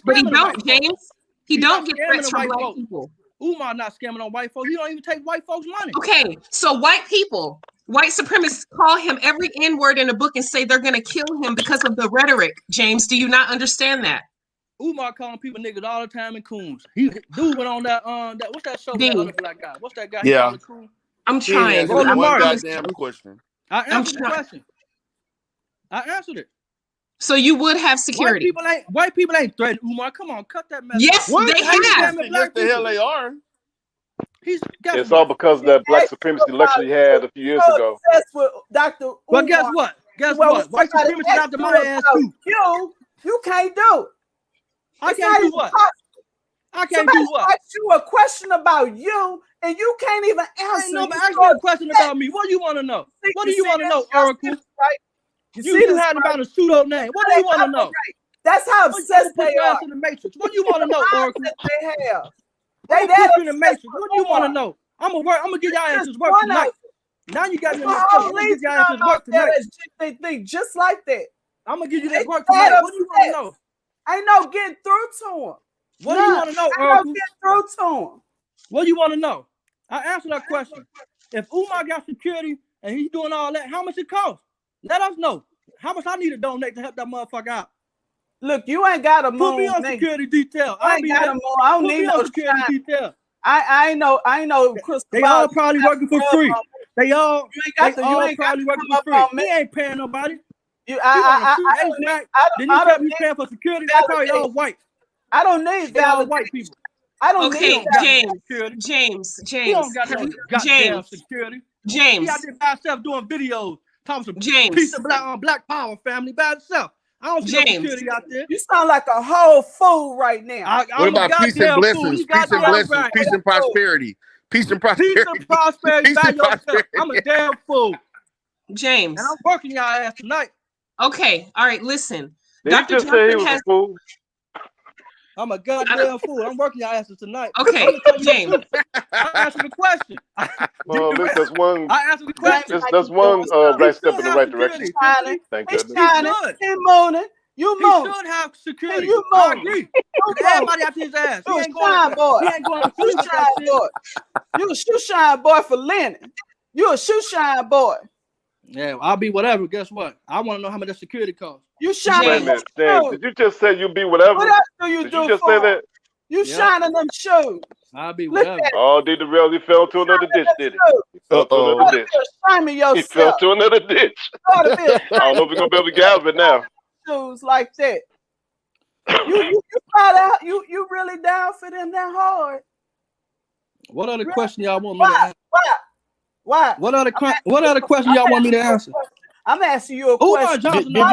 But he don't, James. He don't get threats from black people. Umar not scamming on white folks. He don't even take white folks' money. Okay, so white people, white supremacists call him every N-word in the book and say they're gonna kill him because of the rhetoric. James, do you not understand that? Umar calling people niggas all the time and coons. Dude went on that what's that show? That other black guy. What's that guy? Yeah. I'm trying. One goddamn question. I answered the question. I answered it. So you would have security. White people ain't threatening Umar. Come on, cut that mess. Yes, they have. Yes, the hell they are. It's all because of that black supremacy lecture he had a few years ago. Dr. Well, guess what? White supremacy got to my ass too. You can't do it. I can't do what? I can't do what? Ask you a question about you, and you can't even answer. No, but ask me a question about me. What do you want to know? What do you want to know, Oracle? You had about a pseudo name. What do you want to know? That's how obsessed they are. In the Matrix. What do you want to know, Oracle? They have. They put you in the Matrix. What do you want to know? I'm gonna give y'all answers work tonight. Now you got me in the I'm gonna give y'all answers work tonight. They think just like that. I'm gonna give you that work tonight. What do you want to know? Ain't no getting through to him. What do you want to know, Oracle? Ain't no getting through to him. What do you want to know? I answered that question. If Umar got security and he's doing all that, how much it costs? Let us know. How much I need to donate to help that motherfucker out? Look, you ain't got a moon. Put me on security detail. I don't need no security detail. I ain't no crystal. They all probably working for free. They all probably working for free. He ain't paying nobody. Then you paying for security. They probably all white. I don't need all white people. I don't need James. He don't got no goddamn security. James. He out there by himself doing videos. Talking some James. Piece of black power family by itself. I don't see no security out there. You sound like a whole fool right now. What about peace and blessings? Peace and blessings. Peace and prosperity. Peace and prosperity. Peace and prosperity by yourself. I'm a damn fool. James. And I'm working y'all ass tonight. Okay. All right. Listen. Dr. Johnson has. I'm a goddamn fool. I'm working your asses tonight. Okay, James. I answered the question. Well, that's one. I answered the question. That's one right step in the right direction. Thank goodness. He's moaning. You moan. He should have security. You I agree. Everybody after his ass. You a shine boy. He ain't going to shoe shine boy. You a shoe shine boy for Lennon. You a shoe shine boy. Yeah, I'll be whatever. Guess what? I want to know how much that security costs. You shining them shoes. Did you just say you be whatever? What else do you Did do you just for say that? You shining them shoes. I'll be whatever. Oh, did the real? He fell to another ditch, did he? He fell to another ditch. He fell to another ditch. I don't know if we're gonna be able to get out of it now. Shoes like that. You really down for them that hard? What other question y'all want me to ask? Why? What other question y'all want me to answer? I'm asking you a question. Did you meet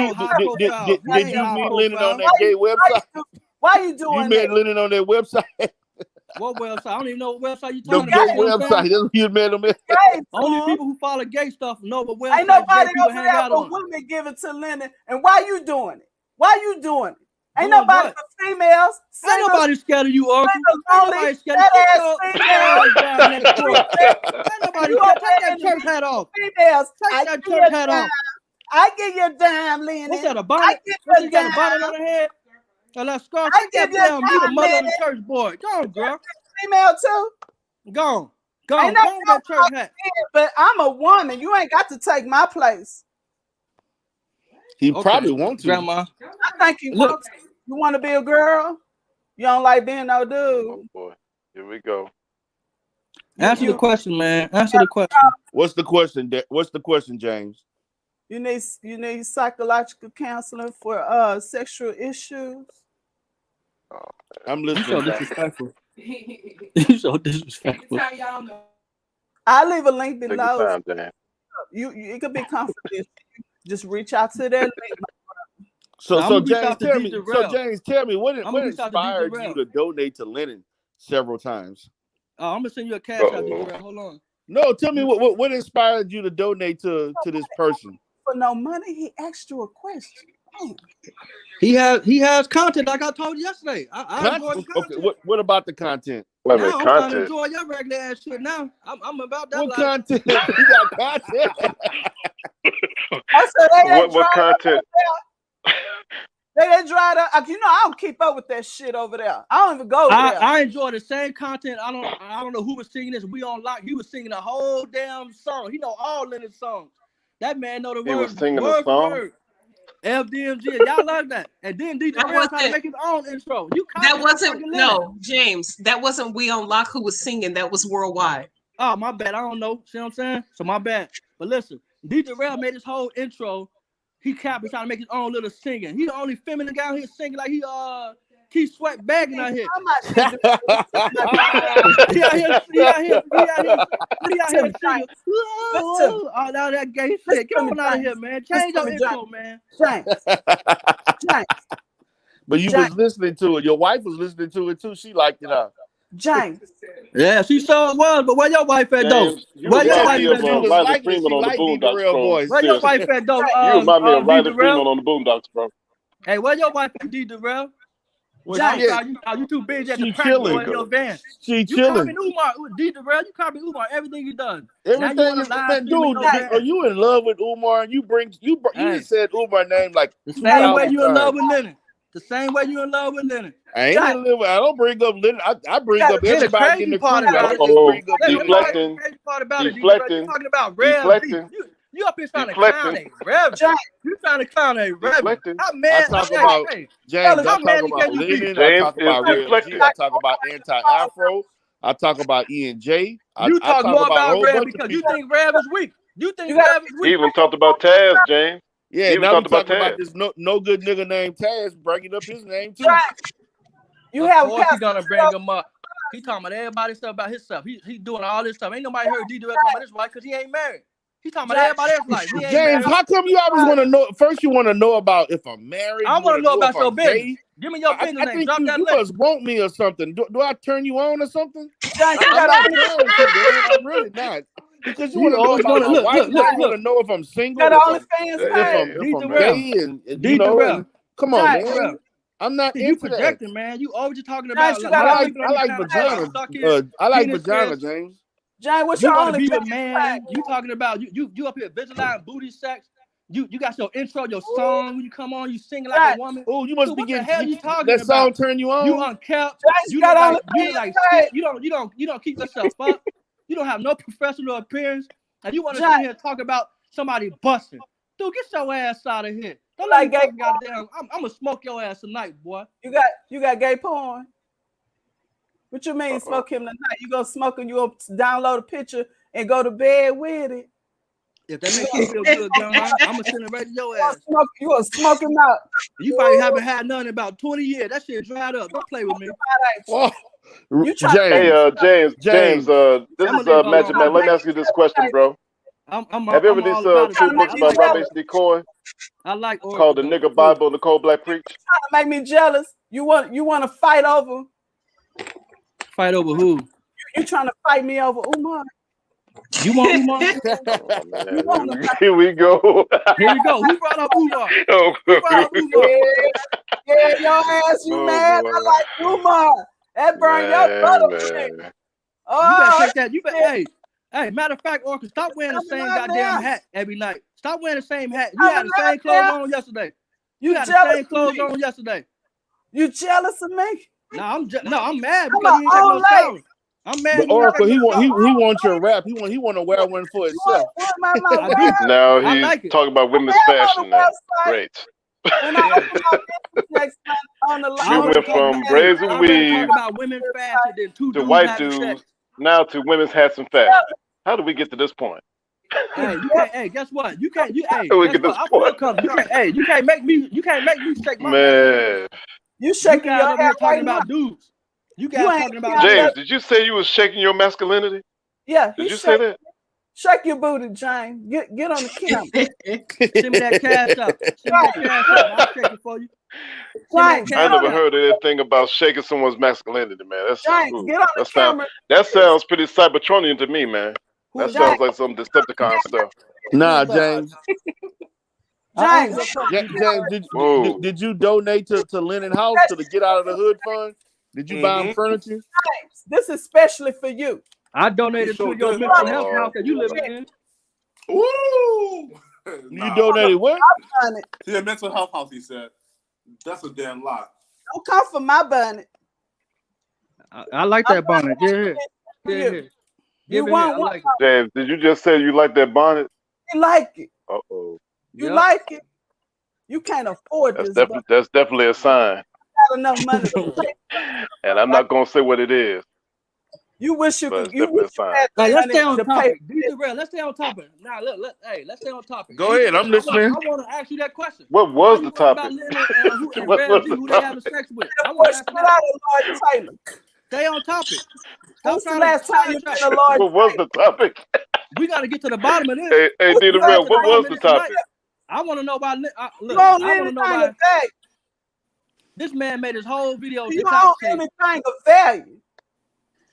Lennon on that gay website? Why you doing you met Lennon on that website? What website? I don't even know what website you talking about. The gay website. That's you met him. Only people who follow gay stuff know what website. Ain't nobody else hang out on. Women give it to Lennon. And why you doing it? Why you doing it? Ain't nobody for females. Ain't nobody scared of you, Uncle. Ain't nobody scared of you. Ain't nobody scared. Take that church hat off. Females. Take that church hat off. I give you a dime, Lennon. What's that, a bonnet? You got a bonnet on the head? And that scarf? I give you a dime, you the mother of the church boy. Go on, girl. Female too? Go on. Go on that church hat. But I'm a woman. You ain't got to take my place. He probably wants to. Grandma. I think he wants to. You want to be a girl? You don't like being no dude. Oh boy, here we go. Answer the question, man. Answer the question. What's the question? What's the question, James? You need psychological counseling for sexual issues. I'm listening. You so disrespectful. You so disrespectful. I'll leave a link Take your below. time, You it could be confidential. Just reach out to that link. So James, tell me, what inspired you to donate to Lennon several times? Oh, I'm gonna send you a cash out, D-Rail. Hold on. No, tell me what inspired you to donate to this person? For no money, he asked you a question. He has content like I told you yesterday. I enjoy the content. Okay, what about the content? Now I'm trying to enjoy your regular ass shit. Now I'm about that. What content? You got content. I said, what content? They dried up. You know, I don't keep up with that shit over there. I don't even go there. I enjoy the same content. I don't know who was singing this. We on lock. He was singing a whole damn song. He know all Leonard's songs. That man know the words. He was singing word a song. for word. FDMG, y'all like that. And then DJ Real tried to make his own intro. That wasn't James. That wasn't We on Lock who was singing. That was Worldwide. Oh, my bad. I don't know. See what I'm saying? So my bad. But listen, DJ Real made his whole intro. He capped and trying to make his own little singing. He the only feminine guy out here singing like he Keith Sweat bagging out here. He out here singing. All that gay shit. Get on out of here, man. Change your intro, man. James. But you was listening to it. Your wife was listening to it too. She liked it out. James. Yeah, she so was, but where your wife at though? Where your wife at though? Riley Freeman on the Boondocks, bro. Where your wife at though? You remind me of Riley Freeman on the Boondocks, bro. Hey, where your wife at, D-Darrell? Well, you too busy at the practice in your van. She chilling. You copy D-Darrell. You copy Umar. Everything he done. Everything is, man, dude. Are you in love with Umar? And you just said Umar name like the same way you in love with Lennon. The same way you in love with Lennon. I don't bring up Lennon. I bring up everybody in the crew. Deflecting. You talking about Rev. You up here trying to clown a Rev. You trying to clown a Rev. I'm mad. I talk about James. I talk about Lennon. I talk about Rev G. I talk about Anti-Afro. I talk about E&J. You talk more about Rev because you think Rev is weak. You think Rev is weak. He even talked about Taz, James. Yeah, now we talking about this no good nigga named Taz bringing up his name too. You have he's gonna bring him up. He talking about everybody's stuff about his stuff. He doing all this stuff. Ain't nobody heard D-Darrell talking about his wife because he ain't married. He talking about everybody else's life. James, married. How come you always want to know? First, you want to know about if I'm married. I want to know about your business. Give me your business name. Drop that you link. must want me or something. Do I turn you on or something? I'm really not. Because you want to know about my wife. You want to know if I'm single. If I'm gay and you know. Come on, man. I'm not into that. Man. You always talking about. I like vagina. I like vagina, James. James, what's your only man? You talking about you up here visualizing booty sex? You got your intro, your song. When you come on, you singing like a woman. Oh, you must be getting. What the hell you talking that about? Song turn you on? You unkept. You like shit. You don't keep yourself up. You don't have no professional appearance, and you want to sit here and talk about somebody busting. Dude, get your ass out of here. Don't like gay goddamn. I'm gonna smoke your ass tonight, boy. You got gay porn. What you mean smoke him tonight? You gonna smoke and you gonna download a picture and go to bed with it? If that makes you feel good, I'm gonna send it right to your ass. You gonna smoke him out? You probably haven't had none in about 20 years. That shit dried up. Don't play with me. James, this is Magic Man. Let me ask you this question, bro. Have you ever these two books about Robert D. Coy? I like called The Nigga Bible and the Cold Black Preach. You trying to make me jealous? You want to fight over? Fight over who? You trying to fight me over Umar? You want Umar? Here we go. Here we go. Who brought up Umar? Yeah, your ass, you mad? I like Umar. That burn your brother. You better take that. You better, hey, matter of fact, Orca, stop wearing the same goddamn hat every night. Stop wearing the same hat. You had the same clothes on yesterday. You had the same clothes on yesterday. You jealous of me? No, I'm mad because you ain't got no shower. I'm mad. The Oracle, he wants your rap. He want to wear one for himself. Now he's talking about women's fashion now. Great. She went from brazen weave about women fashion than two to white dudes now to women's hats and fashion. How do we get to this point? Hey, you can't. Hey, guess what? You can't. Hey, How do we guess get what? this I feel point? comfortable. You can't make me. You can't make me shake my. Man, You shaking guys your over here head talking right about now. dudes. You guys talking about James, did you say you was shaking your masculinity? Yeah. Did you say that? Shake your booty, James. Get on the camera. Send me that cash up. Send me that cash up. I'll shake it for you. James, I never heard anything about shaking someone's masculinity, man. That's James, get on the camera. That sounds pretty Cybertronian to me, man. That sounds like some Decepticon stuff. Nah, James. James, did you donate to Lennon House to the Get Out of the Hood Fund? Did you buy him furniture? James, this is especially for you. I donated to your mental health house that you live in. Ooh. You donated what? To your mental health house, he said. That's a damn lot. Don't come for my bonnet. I like that bonnet. Yeah. You want one? James, did you just say you like that bonnet? You like it. Uh-oh. You like it. You can't afford this. That's definitely a sign. Not enough money to pay. And I'm not gonna say what it is. You wish you could. You wish you had Hey, let's stay on to topic. pay. Let's stay on topic. Now, look. Hey, let's stay on topic. Go ahead. I'm listening. I want to ask you that question. What was the topic? Who they having sex with? I want to ask Lord Taylor. Stay on topic. When's the last time you been a Lord? What was the topic? We got to get to the bottom of this. Hey, D the Real, what was the topic? I want to know about. Look, I You want own to know anything about. of value. This man made his whole video. You own anything of value.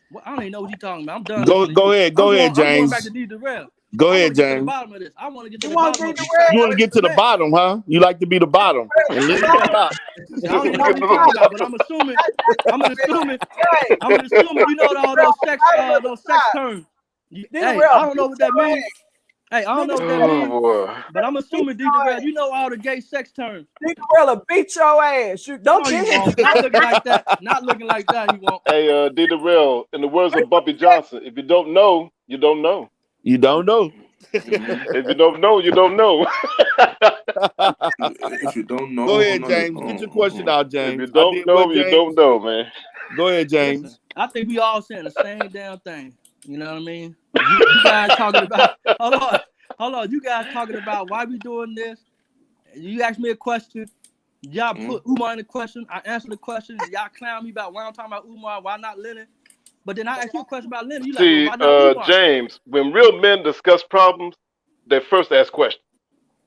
Well, I don't even know what he's talking about. I'm done. Go ahead, I'm James. going back to D Darrell. Go ahead, To the James. bottom of this. I want to get to You the want bottom of D this. Darrell? You want to get to the bottom, huh? You like to be the bottom. And live at the top. I don't even know what you're talking about, but I'm assuming you know all those sex terms. Hey, I don't know what that means. Hey, I don't know what that means. Boy. But I'm assuming D Darrell, you know all the gay sex terms. D Darrell beat your ass. You don't get hit. Not looking like that. Not looking like that. He won't. Hey, D the Real, in the words of Bumpy Johnson, if you don't know, you don't know. You don't know. If you don't know, you don't know. If you don't know, Go ahead, James. Get your question out, James. If you don't know, you don't know, man. Go ahead, James. Listen, I think we all saying the same damn thing. You know what I mean? You guys talking about hold on. You guys talking about why we doing this? You asked me a question. Y'all put Umar in the question. I answered the question. Y'all clown me about why I'm talking about Umar, why not Lennon? But then I asked you a question about Lennon. You See, like, well, why not Umar? James, when real men discuss problems, they first ask questions.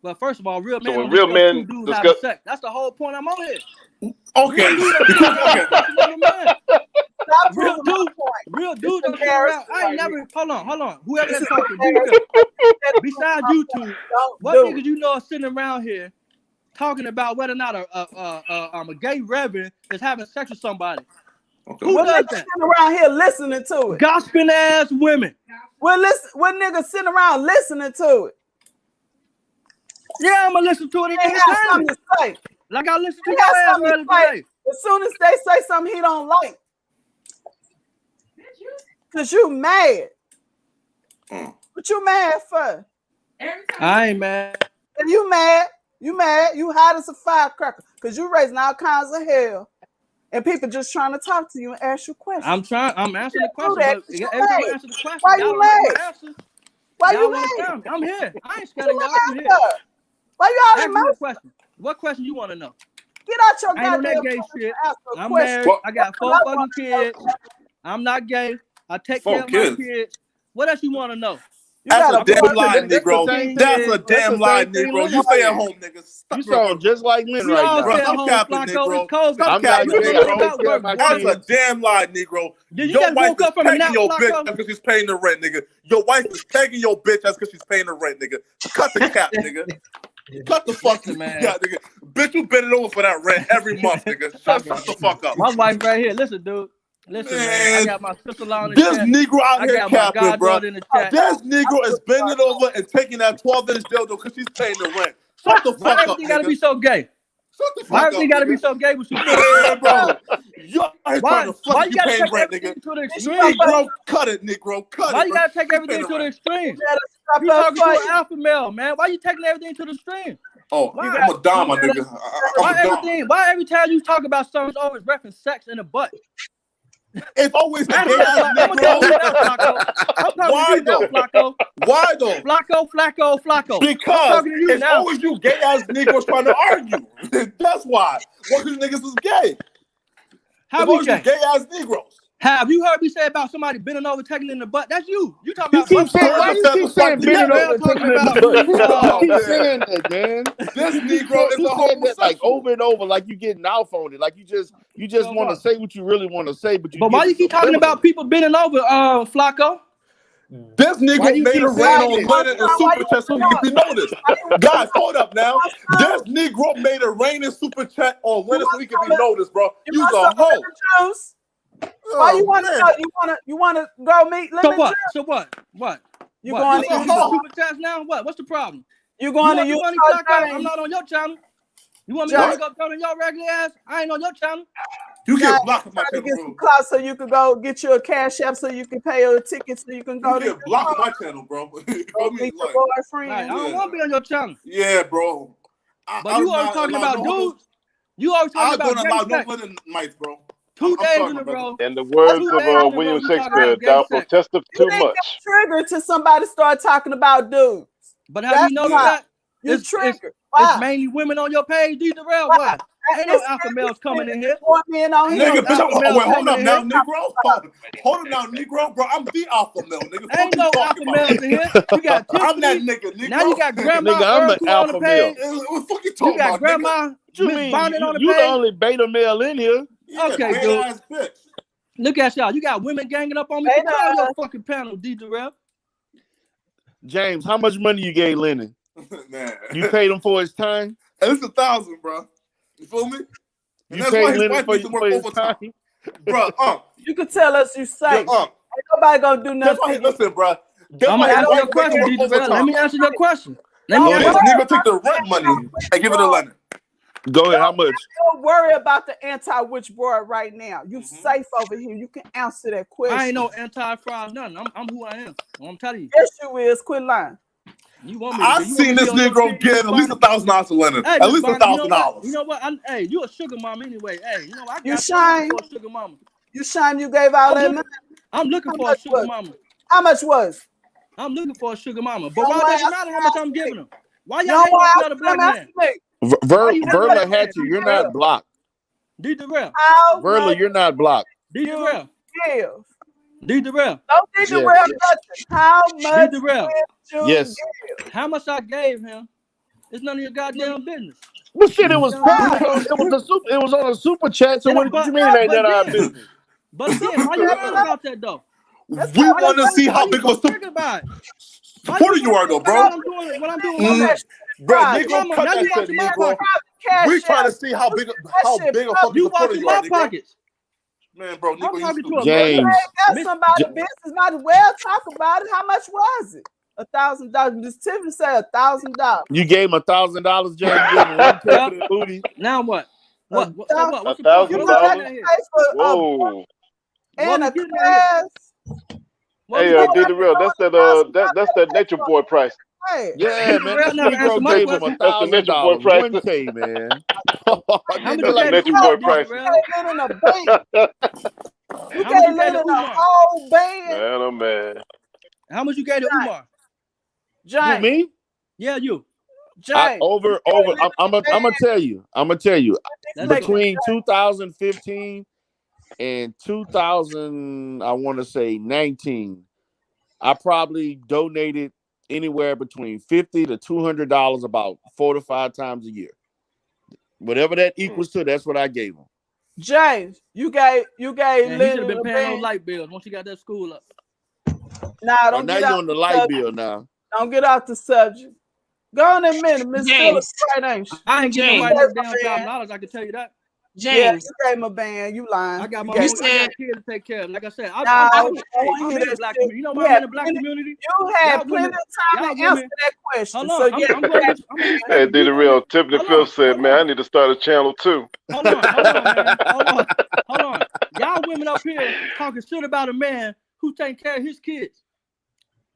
Well, first of all, real men So when don't real discuss men two dudes discuss- having sex. That's the whole point I'm on here. Okay. Real dude don't sit around. I ain't never. Hold on. Whoever that's talking, besides you two, what niggas you know are sitting around here talking about whether or not a gay reverend is having sex with somebody? Okay. Who What does niggas that? sitting around here listening to it? Gossiping ass women. Well, listen. What niggas sitting around listening to it? Yeah, I'm gonna listen to it They again. have something to say. Like I listened to They your got ass something earlier to say. today. As soon as they say something he don't like, cause you mad. What you mad for? I ain't mad. If you mad, you hot as a firecracker. Cause you raising all kinds of hell. And people just trying to talk to you and ask you questions. I'm answering the question. that. But You every time mad. I answer the question, Why y'all you don't know my mad? answer. Why Y'all you wanna mad? come. I'm here. I ain't scared You of y'all. I'm mad here. for? Why you all Ask in me my a question. What question you want to know? Get out your I ain't on goddamn that gay phone shit. and ask a I'm question. married. I got 4 fucking kids. I'm not gay. I take 4 care of my kids. kids. What else you want to know? You That's got a damn lie, that's the Negro. same That's thing. a damn lie, Negro. You stay at home, nigga. You sound just like Lynn We right all now. stay at Stop home, capping, Flacco. Negro. It's COVID. Stop I'm not capping, gay. I Negro. take care of my That's a kids. damn lie, Negro. Did you Your just wife woke is up from a pegging nap, your bitch Flacco? because she's paying the rent, nigga. Your wife is pegging your bitch because she's paying the rent, nigga. Cut the cap, nigga. Cut the fuck, man. cap, nigga. Bitch, you bending over for that rent every month, nigga. Shut the fuck up. My wife right here. Listen, dude. Listen, man. I got my sister-in-law in the This chat. Negro out I here got my capping, bro. goddaughter in the chat. This Negro is bending over and taking that 12-inch dildo because she's paying the rent. Shut the Why fuck up, everything gotta nigga. be so gay? Shut the Why fuck everything up, gotta be nigga. so gay with you? Man, bro. You're trying Why to flex you you gotta paying take rent, everything nigga. to the extreme? Negro, cut it, Negro. Cut Why it, you bro. gotta take She's everything paying to the the extreme? Stop You up talking for to you. an alpha male, man. Why you taking everything to the extreme? Oh, Why? I'm a dime, my nigga. I'm a dime. Why every time you talk about something, it's always reference sex in the butt? It's always a gay I'm ass gonna tell you now, Negro. Flacco. I'm talking Why to you now, though? Flacco. Why though? Flacco. I'm Because talking to you it's now. always you gay ass Negroes trying to argue. That's why. What these niggas is gay. How It's we always you gay? gay ass Negroes. Have you heard me say about somebody bending over, taking in the butt? That's you. You talking You about keep butt saying, fuck? why you keep saying bending over and taking in the butt? Why you keep saying that, man? This Negro is You a saying that like homosexual. over and over, like you getting off on it, like you just So want to what? say what you really want to say, but But why you keep talking about people bending over, Flacco? This Why Negro you made keep a rain saying on it? Leonard and Super Chat so he could be noticed. Guys, hold up now. This Negro made a rain in Super Chat on Leonard so he could be noticed, bro. You's a hoe. Juice? Why you want to? You want to go meet lemon So what? juice? So what? You what? going You to want use super chats now? What? What's the problem? You going to want the use money, your Flacco? name? I'm not on your channel. You want me to go turn on your regular ass? I ain't on your channel. You get blocked on my Trying to channel, get some bro. clout so you can go get you a cash app so you can pay your ticket so you can go You to get blocked on my channel, bro. You feel me? meet your Like, boyfriend. Right, I don't want to be on your channel. yeah, bro. But you always talking about dudes. You always talking I'm about going to allow gay no sex. Leonard mites, bro. 2 days sorry, in my a brother. row. In the words 2 of days in a row, William you talking Shakespeare, about gay thou sex. protesteth You too didn't get much. triggered till somebody started talking about dudes. But have you noticed that? You triggered. It's mainly women on your page, D. Darrell. Why? Ain't no alpha males coming in here. Men on Ain't here. Nigga, bitch, alpha males wait, hold coming up in now, here. Negro. Hold up now, Negro, bro. I'm the alpha male, nigga. Fuck Ain't you no talking alpha about? males in here. You got I'm that Tiffany. nigga, Negro. Now you got Grandma Nigga, I'm the Urkel on the alpha male. page. What the fuck you talking You got about, Grandma nigga? What you Miss mean? Bonnet on the You the page. only beta male in here. Yeah, Okay, beta dude. ass bitch. Look at y'all. You got women ganging up on me. Put on your fucking panel, D. Darrell. James, how much money you gave Lennon? Man. You paid him for his time? And it's 1,000, bro. You feel me? And You that's paid why his Lennon wife for makes him work his overtime. time? Bro, You can tell us you say. Ain't nobody gonna do That's nothing. why, listen, bro. That's I'm why gonna his answer your wife make him question, work D. Darrell. Let overtime. me answer your question. Let me This answer. nigga take the rent money and give it to Leonard. Go ahead. How much? Don't worry about the anti-witch board right now. You safe over here. You can answer that question. I ain't no anti-fraud, nothing. I'm who I am. I'm telling you. Yes, you is. Quit lying. You want me to I be? You want seen me to this be on your Negro team, get Miss at least Bonnet? $1,000 to Leonard. Hey, At Miss least Bonnet, you know what? $1,000. You know what? Hey, you a sugar mama anyway. Hey, you know I got You shine. for a sugar mama. You shine. You gave all that money. I'm looking How for a much sugar was? mama. How much was? I'm looking for a sugar mama. But You why don't does it want matter how much I'm giving them? Why You y'all don't hating on want another black man? Verla man, Hatcher, you're not blocked. D. Darrell. How Verla, much you're not blocked. D. Darrell. give? D. Darrell. Don't D. Darrell nothing. How much D. Darrell. did you Yes. give? How much I gave him? It's none of your goddamn business. Well, shit, it was on a super chat. So what you mean it ain't none of our business? But again, why you worried about that though? We want to see how big of a super about it? supporter you are, though, bro. What I'm doing with my Bro, Right. Negro, Mama, cut now that you shit, watching my Negro. pockets. We trying to see how big a fucking You supporter watching you are, my Negro. pockets. Man, bro, I'm Negro, you talking to stupid. a James. That's somebody's business. Might as well talk about it. How much was it? $1,000. This Tiffany said $1,000. You gave him $1,000, James. You gave him one check for the booty. Now what? What? So what? What's the $1,000? point? What's the here? Whoa. And we a getting at class. Hey, D. Darrell, that's that Nature Boy price. Yeah, man. This Negro gave him That's the Nature Boy $1,000. price. 1K, man. How much you That's the gave Nature Umar, Boy D. price. Darrell? In a bank. You How much can't you live gave in to a Umar? whole band. Man, oh man. How much you gave to Umar? James. Who, me? Yeah, you. James. I'm gonna tell you. Let's Between 2015 and 2000, I want to say 19, I probably donated anywhere between $50 to $200 about 4 to 5 times a year. Whatever that equals to, that's what I gave him. James, you gave Man, he should Lennon have been a paying those band. light bills once you got that school up. Nah, don't Now get you're out on the the light subject. bill now. Don't get out the subject. Go on in a minute, Miss Phillips, right, ain't she? I ain't getting nobody no damn $1,000. I can tell you that. Yeah, you gave him a band. You lying. I got my You own. gave- I got kids to take care of. Like I said, I'm No, in the black community. You know why you I'm in the had black plenty- community? You had Y'all plenty women- of time y'all to women- answer that question. Hold on, So I'm yeah, going to. Hey, D. Darrell, Tiffany Phillips said, man, I need to start a channel too. Hold on, man. Hold on. Y'all women up here talking shit about a man who taking care of his kids.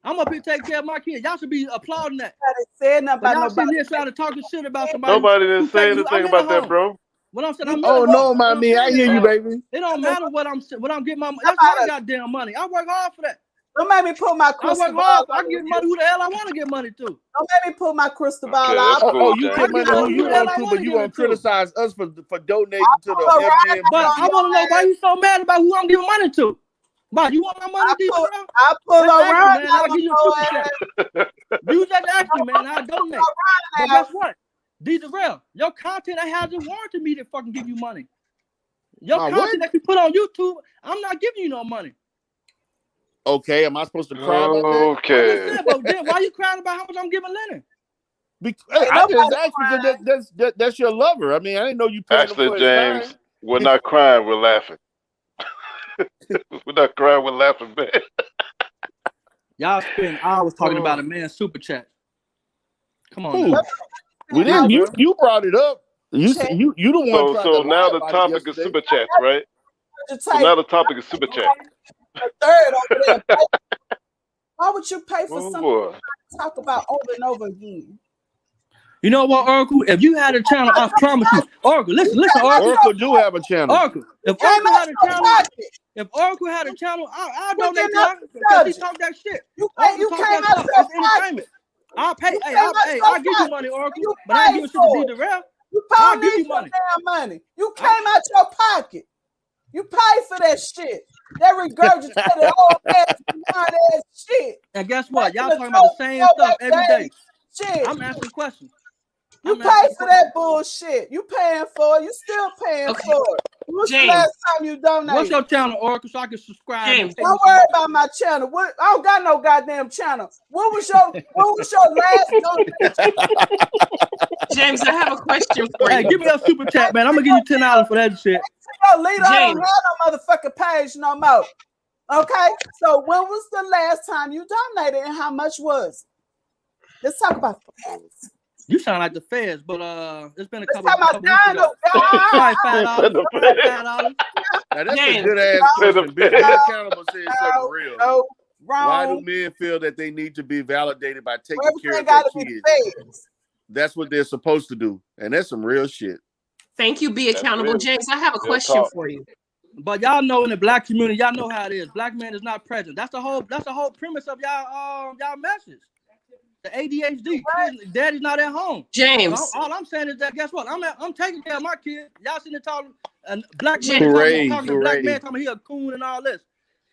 I'm up here taking care of my kids. Y'all should be applauding that. said nothing But about y'all sitting nobody. here trying to talk shit about somebody. Nobody didn't say anything about that, bro. What I'm saying, Oh no, my man, I hear you, baby. It don't matter what I'm getting my money. That's my goddamn money. I work hard for that. Don't make me pull my crystal ball. I work hard. I get money who the hell I want to get money to. Don't make me pull my crystal ball out. Cool, you get money who you want to, but you won't criticize us for donating to the FDMG. But I want to know why you so mad about who I'm giving money to. But you want my money, I pull around. I'll give you a super chat. You just ask me, man. I'll donate. But guess what? D-Darrell, your content that hasn't warranted me to fucking give you money. Your content that you put on YouTube, I'm not giving you no money. Okay, am I supposed to cry about that? Okay. But then why you crying about how much I'm giving Lennon? I just asked because that's your lover. I mean, I didn't know you paid Actually, James, we're not crying, we're laughing. We're not crying, we're laughing, man. Y'all spend hours talking about a man's super chat. Come on. We didn't. You brought it up. You the one. So now the topic is super chats, right? So now the topic is super chat. Third over there. Why would you pay for something to talk about over and over again? You know what, Oracle? If you had a channel, I promise you, Oracle. Listen, Oracle. Oracle do have a channel. Oracle. If Oracle had a channel, I'll donate to her because he talk that shit. You came out of entertainment. I'll pay. I'll give you money, Oracle. But I give it to the D-Darrell. I'll give you money. Damn money. You came out your pocket. You paid for that shit. That regurgitated old ass shit. And guess what? Y'all talking about the same stuff every day. Shit. I'm asking questions. You pay for that bullshit. You paying for it. You still paying for it. What's the last time you donated? What's your channel, Oracle, so I can subscribe? Don't worry about my channel. I don't got no goddamn channel. What was your last donation? James, I have a question for you. Hey, give me a super chat, man. I'm gonna give you $10 for that shit. Leader, I don't have no motherfucking page no more. Okay, so when was the last time you donated and how much was it? Let's talk about the feds. You sound like the feds, but it's been a couple weeks ago. $5. Now that's a good ass question. Being accountable says something real. No, wrong. Why do men feel that they need to be validated by taking care of their kids? That's what they're supposed to do, and that's some real shit. Thank you. Be accountable, James. I have a question for you. But y'all know in the black community, y'all know how it is. Black man is not present. That's the whole premise of y'all message. The ADHD, daddy's not at home. James, all I'm saying is that guess what? I'm taking care of my kids. Y'all sitting there talking, and black man black man talking he a coon and all this.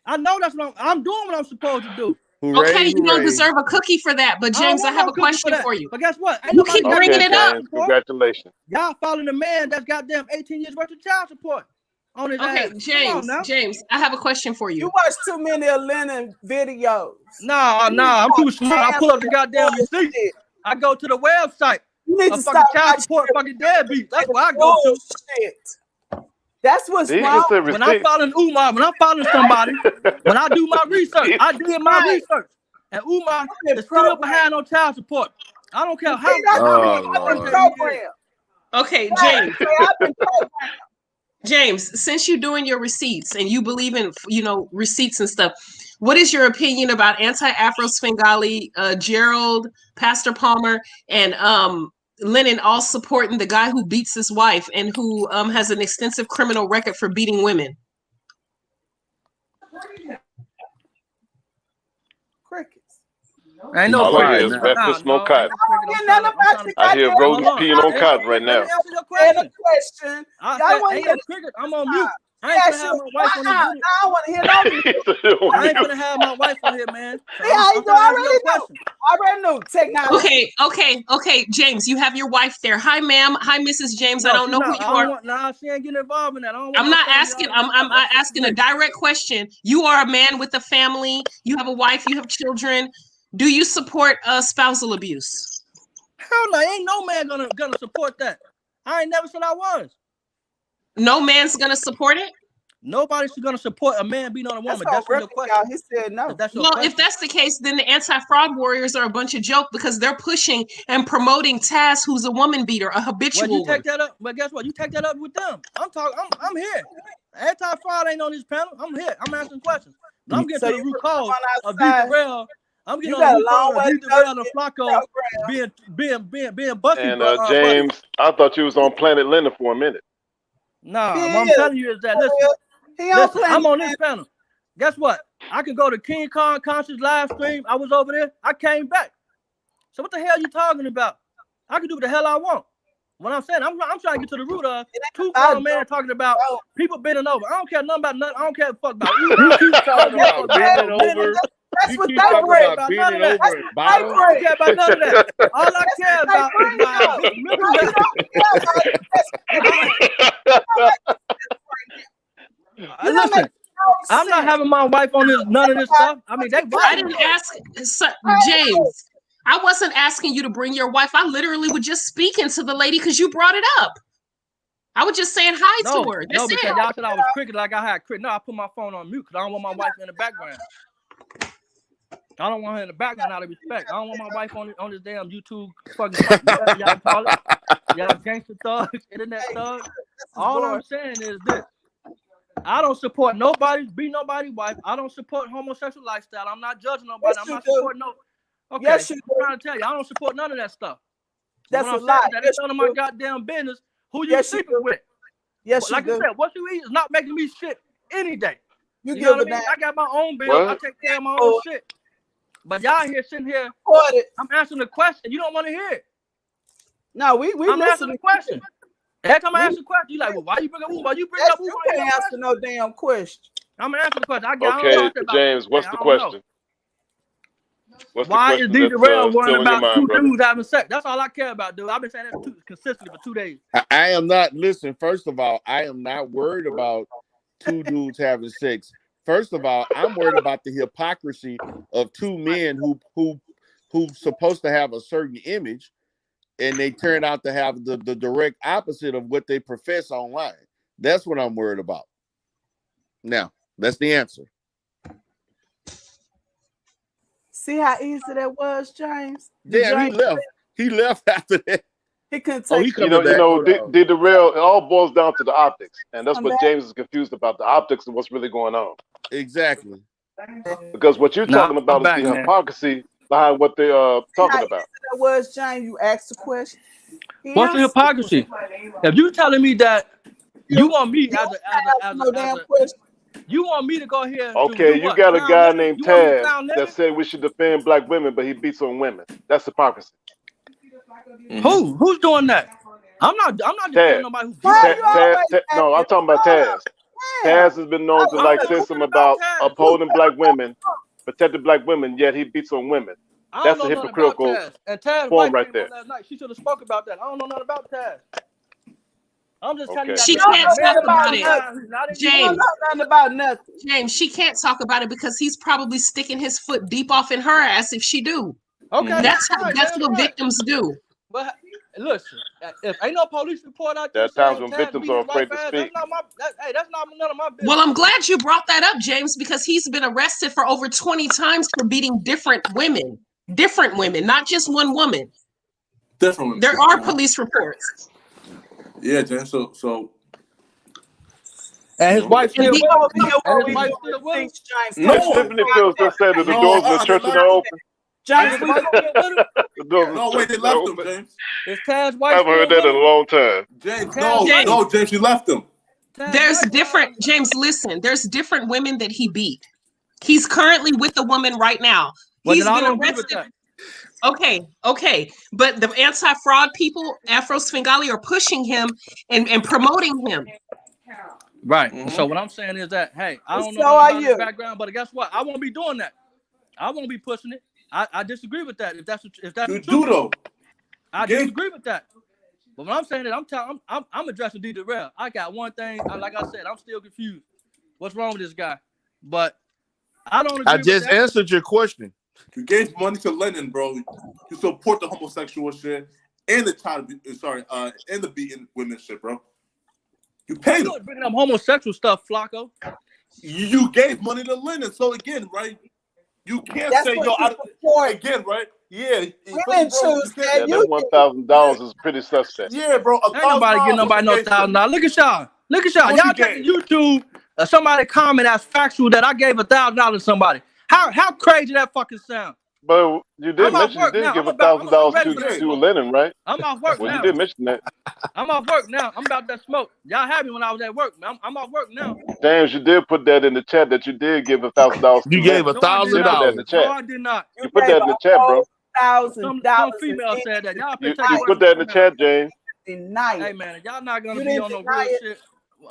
I know that's what I'm doing. What I'm supposed to do. Okay, you don't deserve a cookie for that, but James, I have a question for you. But guess what? You keep bringing it up. Congratulations. Y'all following a man that's goddamn 18 years worth of child support on his ass. James, I have a question for you. You watch too many of Lennon videos. Nah, I'm too smart. I pull up the goddamn receipt. I go to the website. You need to fucking stop child support, fucking deadbeat. That's where I go to. Shit. That's what's wrong. When I'm following Umar, when I'm following somebody, when I do my research, I did my research. And Umar is still behind on child support. I don't care how. Okay, James, since you're doing your receipts and you believe in, receipts and stuff, what is your opinion about anti-Afro Svengali, Gerald, Pastor Palmer, and Lennon all supporting the guy who beats his wife and who has an extensive criminal record for beating women? Crickets. Ain't no I hear rodents peeing on cotton right now. I'm on mute. I ain't gonna have my wife on here. I don't want to hear no. I ain't gonna have my wife on here, man. I already knew. Technology. Okay. James, you have your wife there. Hi, ma'am. Hi, Mrs. James. I don't know who you are. Nah, she ain't getting involved in that. I'm not asking. I'm asking a direct question. You are a man with a family. You have a wife. You have children. Do you support spousal abuse? Hell no, ain't no man gonna support that. I ain't never said I was. No man's gonna support it? Nobody's gonna support a man beating on a woman. That's your question. He said no. If that's the case, then the anti-fraud warriors are a bunch of joke because they're pushing and promoting Taz, who's a woman beater, a habitual. Well, you take that up. But guess what? You take that up with them. I'm here. Anti-fraud ain't on this panel. I'm here. I'm asking questions. But I'm getting to the root cause of D-Darrell. I'm getting on the root cause of D-Darrell and Flacco being busted. And James, I thought you was on Planet Lennon for a minute. Nah, what I'm telling you is that listen, I'm on this panel. Guess what? I can go to King Kong Conscious live stream. I was over there. I came back. So what the hell are you talking about? I can do what the hell I want. What I'm saying, I'm trying to get to the root of two grown men talking about people bending over. I don't care nothing about nothing. I don't care fuck about you. You keep talking about bending over. That's what they bring. About bending over and I don't care about none of that. All I care about is my mental health. Listen, I'm not having my wife on none of this stuff. I mean, I didn't ask James. I wasn't asking you to bring your wife. I literally was just speaking to the lady because you brought it up. I was just saying hi to her. That's because y'all said I was cricket like I had cricket. No, I put my phone on mute because I don't want my wife in the background. I don't want her in the background out of respect. I don't want my wife on this damn YouTube fucking y'all call it. Y'all gangster thugs, internet thugs. All I'm saying is this. I don't support nobody's wife. I don't support homosexual lifestyle. I'm not judging nobody. I'm not supporting no. Okay, yes, I'm trying to tell you, I don't support none of that stuff. That's a lie. That's none of my goddamn business. Who you sleeping with? Yes, but like I said, what you eat is not making me shit any day. You know what I mean? I got my own bills. I take care of my own shit. But y'all here sitting here, I'm answering the question. You don't want to hear it. No, I'm answering the question. Every time I ask a question, you like, well, why you bring up Uber? You bring up Uber? You can't answer no damn question. I'm gonna answer the question. Okay, James, what's the question? Why is D. Darrell worrying about two dudes having sex? That's all I care about, dude. I've been saying that consistently for 2 days. I am not. Listen, first of all, I am not worried about two dudes having sex. First of all, I'm worried about the hypocrisy of two men who's supposed to have a certain image, and they turn out to have the direct opposite of what they profess online. That's what I'm worried about. Now, that's the answer. See how easy that was, James? Yeah, he left after that. He couldn't take it. The real, it all boils down to the optics. And that's what James is confused about, the optics of what's really going on. Exactly. Because what you're talking about is the hypocrisy behind what they're talking about. That was, James, you asked the question. What's the hypocrisy? If you telling me that you want me you want me to go here? Okay, you got a guy named Taz that said we should defend black women, but he beats on women. That's hypocrisy. Who's doing that? I'm not defending nobody who's No, I'm talking about Taz. Taz has been known to say something about upholding black women, protecting black women, yet he beats on women. That's a hypocritical form right there. Last night. She should have spoke about that. I don't know nothing about Taz. I'm just telling you. She can't talk about it, James. Nothing about nothing. James, she can't talk about it because he's probably sticking his foot deep off in her ass if she do. Okay, that's what victims do. But listen, if ain't no police report out there, times when victims are afraid to speak. That's not none of my business. Well, I'm glad you brought that up, James, because he's been arrested for over 20 times for beating different women, not just one woman. Different women. There are police reports. Yeah, James. So. And his wife still with him. No, Tiffany Fields just said that the doors of the church are open. James, no, wait, they left him, James. Is Taz's wife? I haven't heard that in a long time. James, James, she left him. There's different, James, listen, there's different women that he beat. He's currently with the woman right now. He's been arrested. Okay. But the anti-fraud people, Afro Svengali, are pushing him and promoting him. Right. Mm-hmm. So what I'm saying is that, hey, I don't know about the background, but guess what? I won't be doing that. I won't be pushing it. I disagree with that. If that's you do though. I disagree with that. But what I'm saying is I'm addressing D. Darrell. I got one thing. Like I said, I'm still confused. What's wrong with this guy? But I don't agree I just answered your question. You gave money to Lennon, bro. You support the homosexual shit and the and the beating women shit, bro. You paid him. Bringing up homosexual stuff, Flacco. You gave money to Lennon. So again, right? You can't say again, right? Yeah. Women choose that. That $1,000 is pretty suspect. Yeah, bro. Ain't nobody getting nobody no $1,000. Look at y'all. Y'all taking YouTube. Somebody comment as factual that I gave $1,000 to somebody. How crazy that fucking sound? But you did mention you did give $1,000 to Lennon, right? I'm off work now. Well, you did mention that. I'm off work now. I'm about that smoke. Y'all had me when I was at work, man. I'm off work now. James, you did put that in the chat that you did give $1,000. You gave $1,000. No, I did not. You put that in the chat, bro. Some female said that. Y'all you put that in the chat, James. Hey man, y'all not gonna be on no real shit.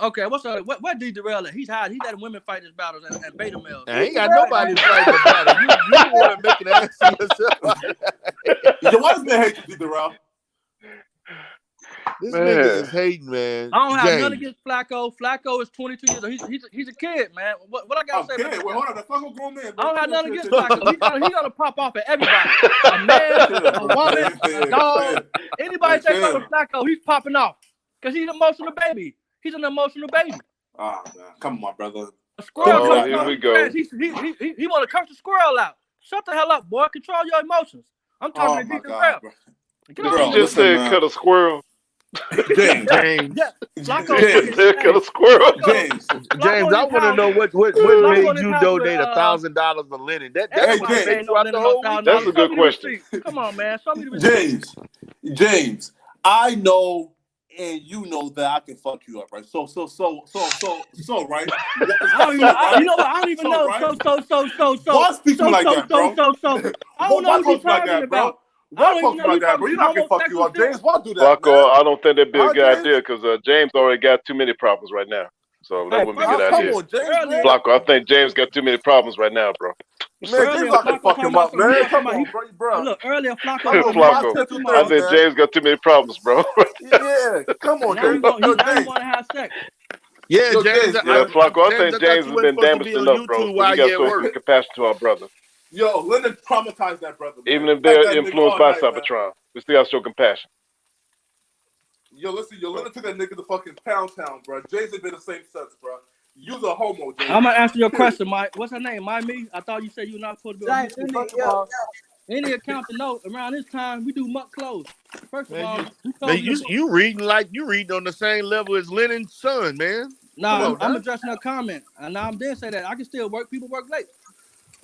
Okay, what's up? What D Darrell at? He's hiding. He's letting women fight his battles and beta males. I ain't got nobody fighting the battle. You want to make an ass of yourself. Yo, why does man hate you, D Darrell? This nigga is hating, man. I don't have nothing against Flacco. Flacco is 22 years old. He's a kid, man. What I gotta say? Wait, hold on. The Flacco grown man. I don't have nothing against Flacco. He's gonna pop off at everybody. A man, a woman, a dog. Anybody take over Flacco, he's popping off because he's an emotional baby. He's an emotional baby. Ah, man. Come on, my brother. A squirrel. Here we go. He want to curse the squirrel out. Shut the hell up, boy. Control your emotions. I'm talking to D Darrell. You just said cut a squirrel. James. Yeah. Flacco cut a squirrel. James, I want to know what made you donate $1,000 for Lennon. That's a good question. Come on, man. Show me the receipt. James, I know and you know that I can fuck you up, right? So, right? You know what? I don't even know. Right? Why speak to me like that, bro? I don't know what you're talking about. Why fuck you like that, bro? You're not gonna fuck you up, James. Why do that? Flacco, I don't think that'd be a good idea because James already got too many problems right now. So that wouldn't be a good idea. Flacco, I think James got too many problems right now, bro. Man, James not gonna fuck him up, man. Come on, bro. Look, earlier Flacco. I think James got too many problems, bro. Yeah, come on, James. He want to have sex. Yeah, James. Flacco, I think James has been damaged enough, bro. We got to show compassion to our brother. Yo, Lennon traumatized that brother. Man. Even if they're influenced by Cybertron, we still got to show compassion. Yo, listen, Lennon took that nigga to fucking Pound Town, bro. James ain't been the same since, bro. You's a homo, James. I'm gonna answer your question, Mike. What's her name? Me? I thought you said you were not supposed to be on YouTube. First of all, any account to know around this time we do muck clothes. First of all, you reading like you reading on the same level as Lennon's son, man. No, I'm addressing her comment, and I didn't say that. I can still work. People work late.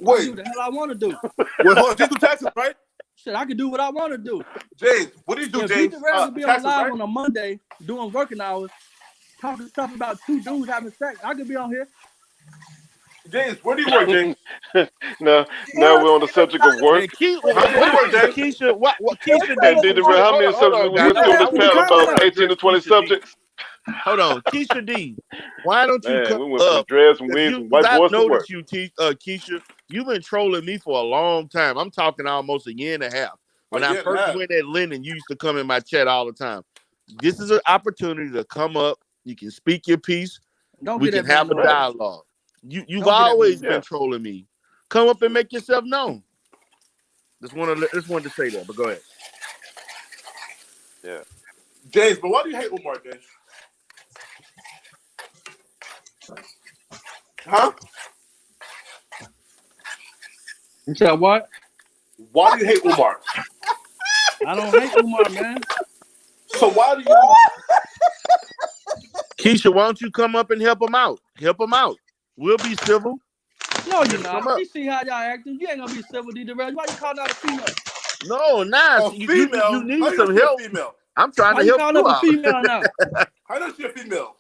Wait, I do the hell I want to do. Well, hold on, James do taxes, right? Shit, I can do what I want to do. James, what do you do, James? If be on live on a Monday doing working hours, talking stuff about two dudes having sex, I could be on here. James, where do you work, James? Now we're on the subject of work. Keisha, what Keisha did? How many subjects we went through this panel? About 18 to 20 subjects. Hold on, Keisha D. Why don't you come we went from dreads and wigs and white boys to work. Keisha, you've been trolling me for a long time. I'm talking almost a year and a half. When I first went at Lennon, you used to come in my chat all the time. This is an opportunity to come up. You can speak your piece. We can have a dialogue. You've always been trolling me. Come up and make yourself known. Just wanted to say that, but go ahead. Yeah. James, but why do you hate Umar, James? Huh? You said what? Why do you hate Umar? I don't hate Umar, man. So why do you? Keisha, why don't you come up and help him out? Help him out. We'll be civil. No, you're not. You see how y'all acting. You ain't gonna be civil, D. Why you calling out a female? No, nice. You need some help. Female? I'm trying to help you out. A female now? How does she a female?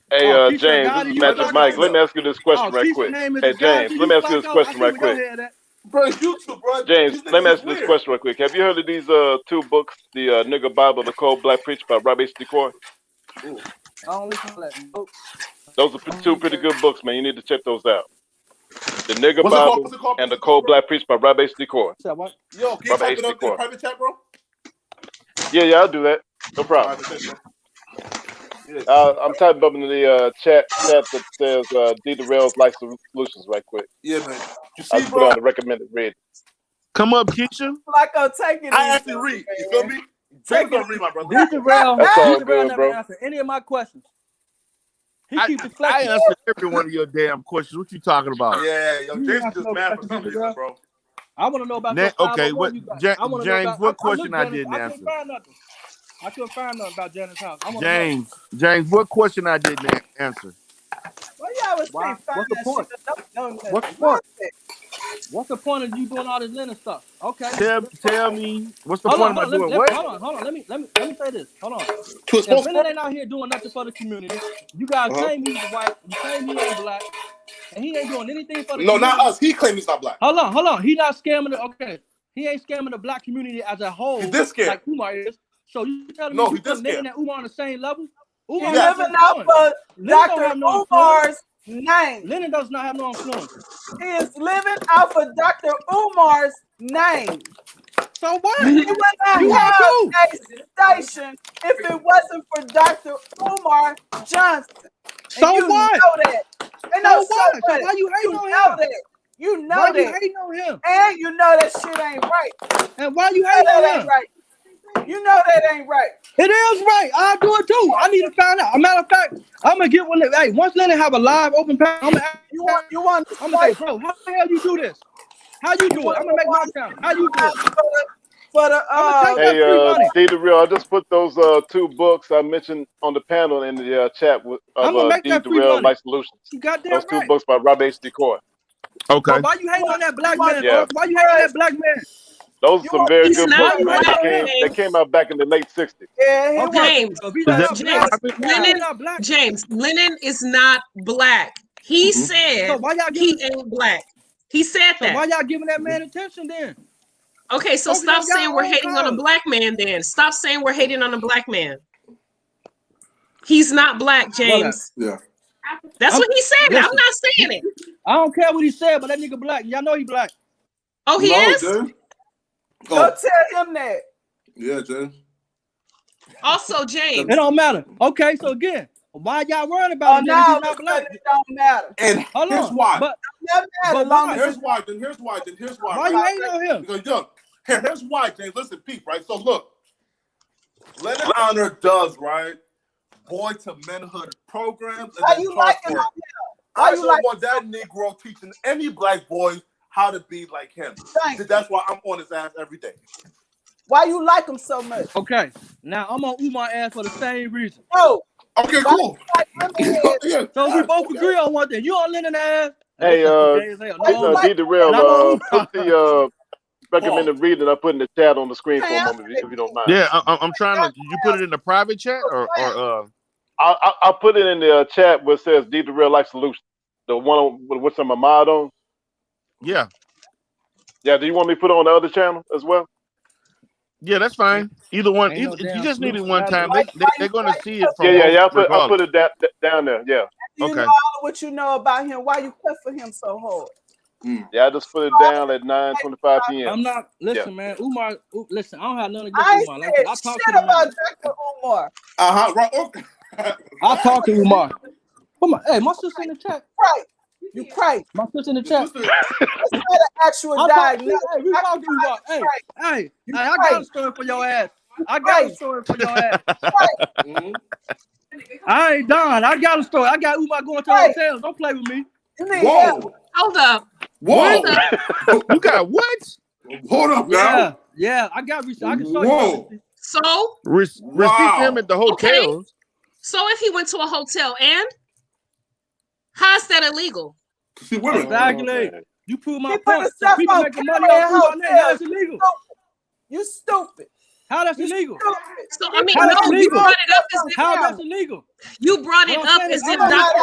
Hey, James, this is Magic Mike. Let me ask you this question right quick. Hey, James, let me ask you this question right quick. Bro, it's YouTube, bro. James, let me ask you this question right quick. Have you heard of these two books, the Nigga Bible, the Cold Black Preacher by Rob H. DeCoy? I don't listen to that. Those are two pretty good books, man. You need to check those out. The Nigga Bible and the Cold Black Preacher by Rob H. DeCoy. Yo, can you type it up in the private chat, bro? Yeah, I'll do that. No problem. I'm typing up in the chat that says D. Darrell's Life Solutions right quick. Yeah, man. You see, I'll put on the recommended read. Come up, Keisha. Flacco, take it. I actually read. You feel me? James don't read, my brother. D. Darrell, that's all good, bro. Never answered any of my questions. He keeps I deflecting. answered every one of your damn questions. What you talking about? Yeah, yo, James is just mad for some reason, bro. I want to know about okay, what James? What question I didn't answer? I couldn't find nothing about Janet's house. James, what question I didn't answer? Well, you always can't find What's the that point? shit. Don't What's the point? What's the point of you doing all this Lennon stuff? Okay. Tell me, what's the point of my doing what? Hold on. Let me say this. Hold on. If Lennon ain't out here doing nothing for the community, you guys claim he's white, you claim he ain't black, and he ain't doing anything for the community. No, not us. He claims he's not black. Hold on. He not scamming he ain't scamming the black community as a whole. He did scam. Like Umar is. So you telling me you put Lennon and Umar on the same level? Umar living off of Dr. Umar's name. Lennon does not have no influence. He is living off of Dr. Umar's name. So what? He would not have a station if it wasn't for Dr. Umar Johnson. So you what? Know that. And so what? So why you hating on him? That. You know why that. You hating on him? And you know that shit ain't right. And why you hating on him? Right. You know that ain't right. It is right. I do it too. I need to find out. As a matter of fact, I'm gonna get one. Hey, once Lennon have a live open panel, I'm gonna say, bro, how the hell you do this? How you do it? I'm gonna make my channel. How you do it? Hey, D the Real, I just put those 2 books I mentioned on the panel in the chat of D the Real Life Solutions. Those 2 books by Rob H. Decor. Okay. But why you hating on that black man? Yeah. Why you hating on that black man? Those are some very good books, man. They came out back in the late 60s. Yeah, James, Lennon is not black. He said so why y'all he ain't black. He said that. So why y'all giving that man attention then? Okay, so stop saying we're hating on a black man then. Stop saying we're hating on a black man. He's not black, James. Yeah. That's what he said. Listen, I'm not saying it. I don't care what he said, but that nigga black. Y'all know he black. Oh, he is? Dude. Go tell him that. Yeah, James. Also, James. It don't matter. Okay, so again, why y'all worrying about him? Now He's not black. It don't matter. And here's why. But here's why. Here's why. Why you hating on him? Because here's why, James. Listen, Pete, right? So look, Lennon Honor does, right, boy to manhood programs. Why you like him? I don't want that Negro teaching any black boys how to be like him. That's why I'm on his ass every day. Why you like him so much? Okay, now I'm on Umar ass for the same reason. Oh, okay, cool. So we both agree on one thing. You on Lennon ass? Hey, D the Real, put the recommended reading I put in the chat on the screen for a moment, if you don't mind. Yeah, I'm trying to. You put it in the private chat or I'll put it in the chat where it says D the Real Life Solution, the one with some Ahmad on. Yeah. Yeah. Do you want me to put it on the other channel as well? Yeah, that's fine. Either one. You just need it one time. They're going to see it. From Yeah. I'll put it down there. Yeah. You know what you know about him. Why you cut for him so hard? Yeah, I just put it down at 9:25 p.m. I'm not. Listen, man. Umar. Listen, I don't have nothing I against Umar. I talk to about Dr. Umar. Right. Okay. I talk to Umar. Hey, my sister in the chat. Right. You crazy. My sister in the chat. That's not an actual diagnosis. Hey, we talking to Umar. Hey, I got a story for your ass. I got a story for your ass. I ain't done. I got a story. I got Umar going to the hotels. Don't play with me. Whoa. Hold up. Whoa. You got what? Hold up now. Yeah. I got receipt. I can show you. So? Receipt him at the hotels. Okay. So if he went to a hotel and how's that illegal? See women. Exactly. You prove my point. So people making money off of that's illegal. You stupid. How that's illegal? So I mean, no, you brought it up as if how that's illegal. You brought it up as if that's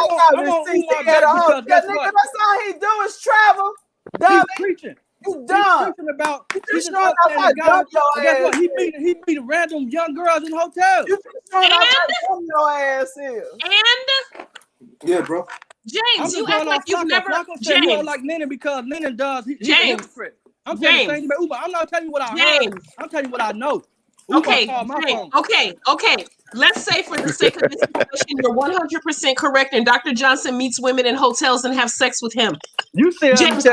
all he do is travel. He's preaching. You dumb. He's preaching about. He's showing off how dumb your ass is. He meeting random young girls in hotels. You showing off how dumb your ass is. And yeah, bro. James, you act like you've never. James, you don't like Lennon because Lennon does. He's a hypocrite. I'm telling you the same thing. I'm not telling you what I heard. I'm telling you what I know. Okay. Let's say for the sake of this discussion, you're 100% correct, and Dr. Johnson meets women in hotels and have sex with him. You said James,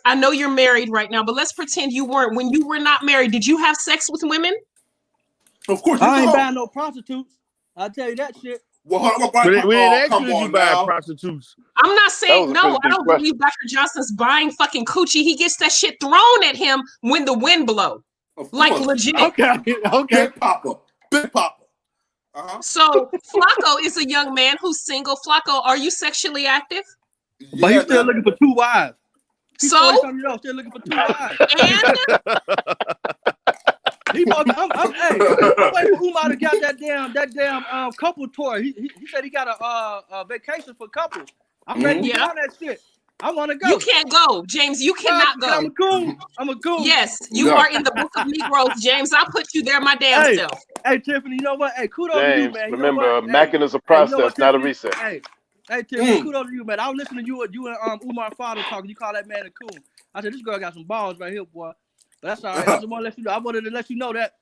I know you're married right now, but let's pretend you weren't. When you were not married, did you have sex with women? Of course. I ain't buying no prostitutes. I'll tell you that shit. Well, we didn't ask you if you buy prostitutes. I'm not saying no. I don't believe Dr. Johnson's buying fucking coochie. He gets that shit thrown at him when the wind blows. Like legit. Okay. Big Papa. So Flacco is a young man who's single. Flacco, are you sexually active? But he's still looking for 2 wives. He's so still looking for 2 wives. And I'm waiting for Umar to get that damn couple tour. He said he got a vacation for couples. I'm ready to get on that shit. I want to go. You can't go, James. You cannot go. I'm a coon. I'm a coon. Yes, you are in the book of Negroes, James. I'll put you there my damn self. Hey, Tiffany, you know what? Hey, kudos James, to you, man. remember, macking is a process, not a reset. Hey, Tiffany, kudos to you, man. I was listening to you and Umar father talking. You call that man a coon. I said, this girl got some balls right here, boy. But that's all right. I just want to let you know. I wanted to let you know that.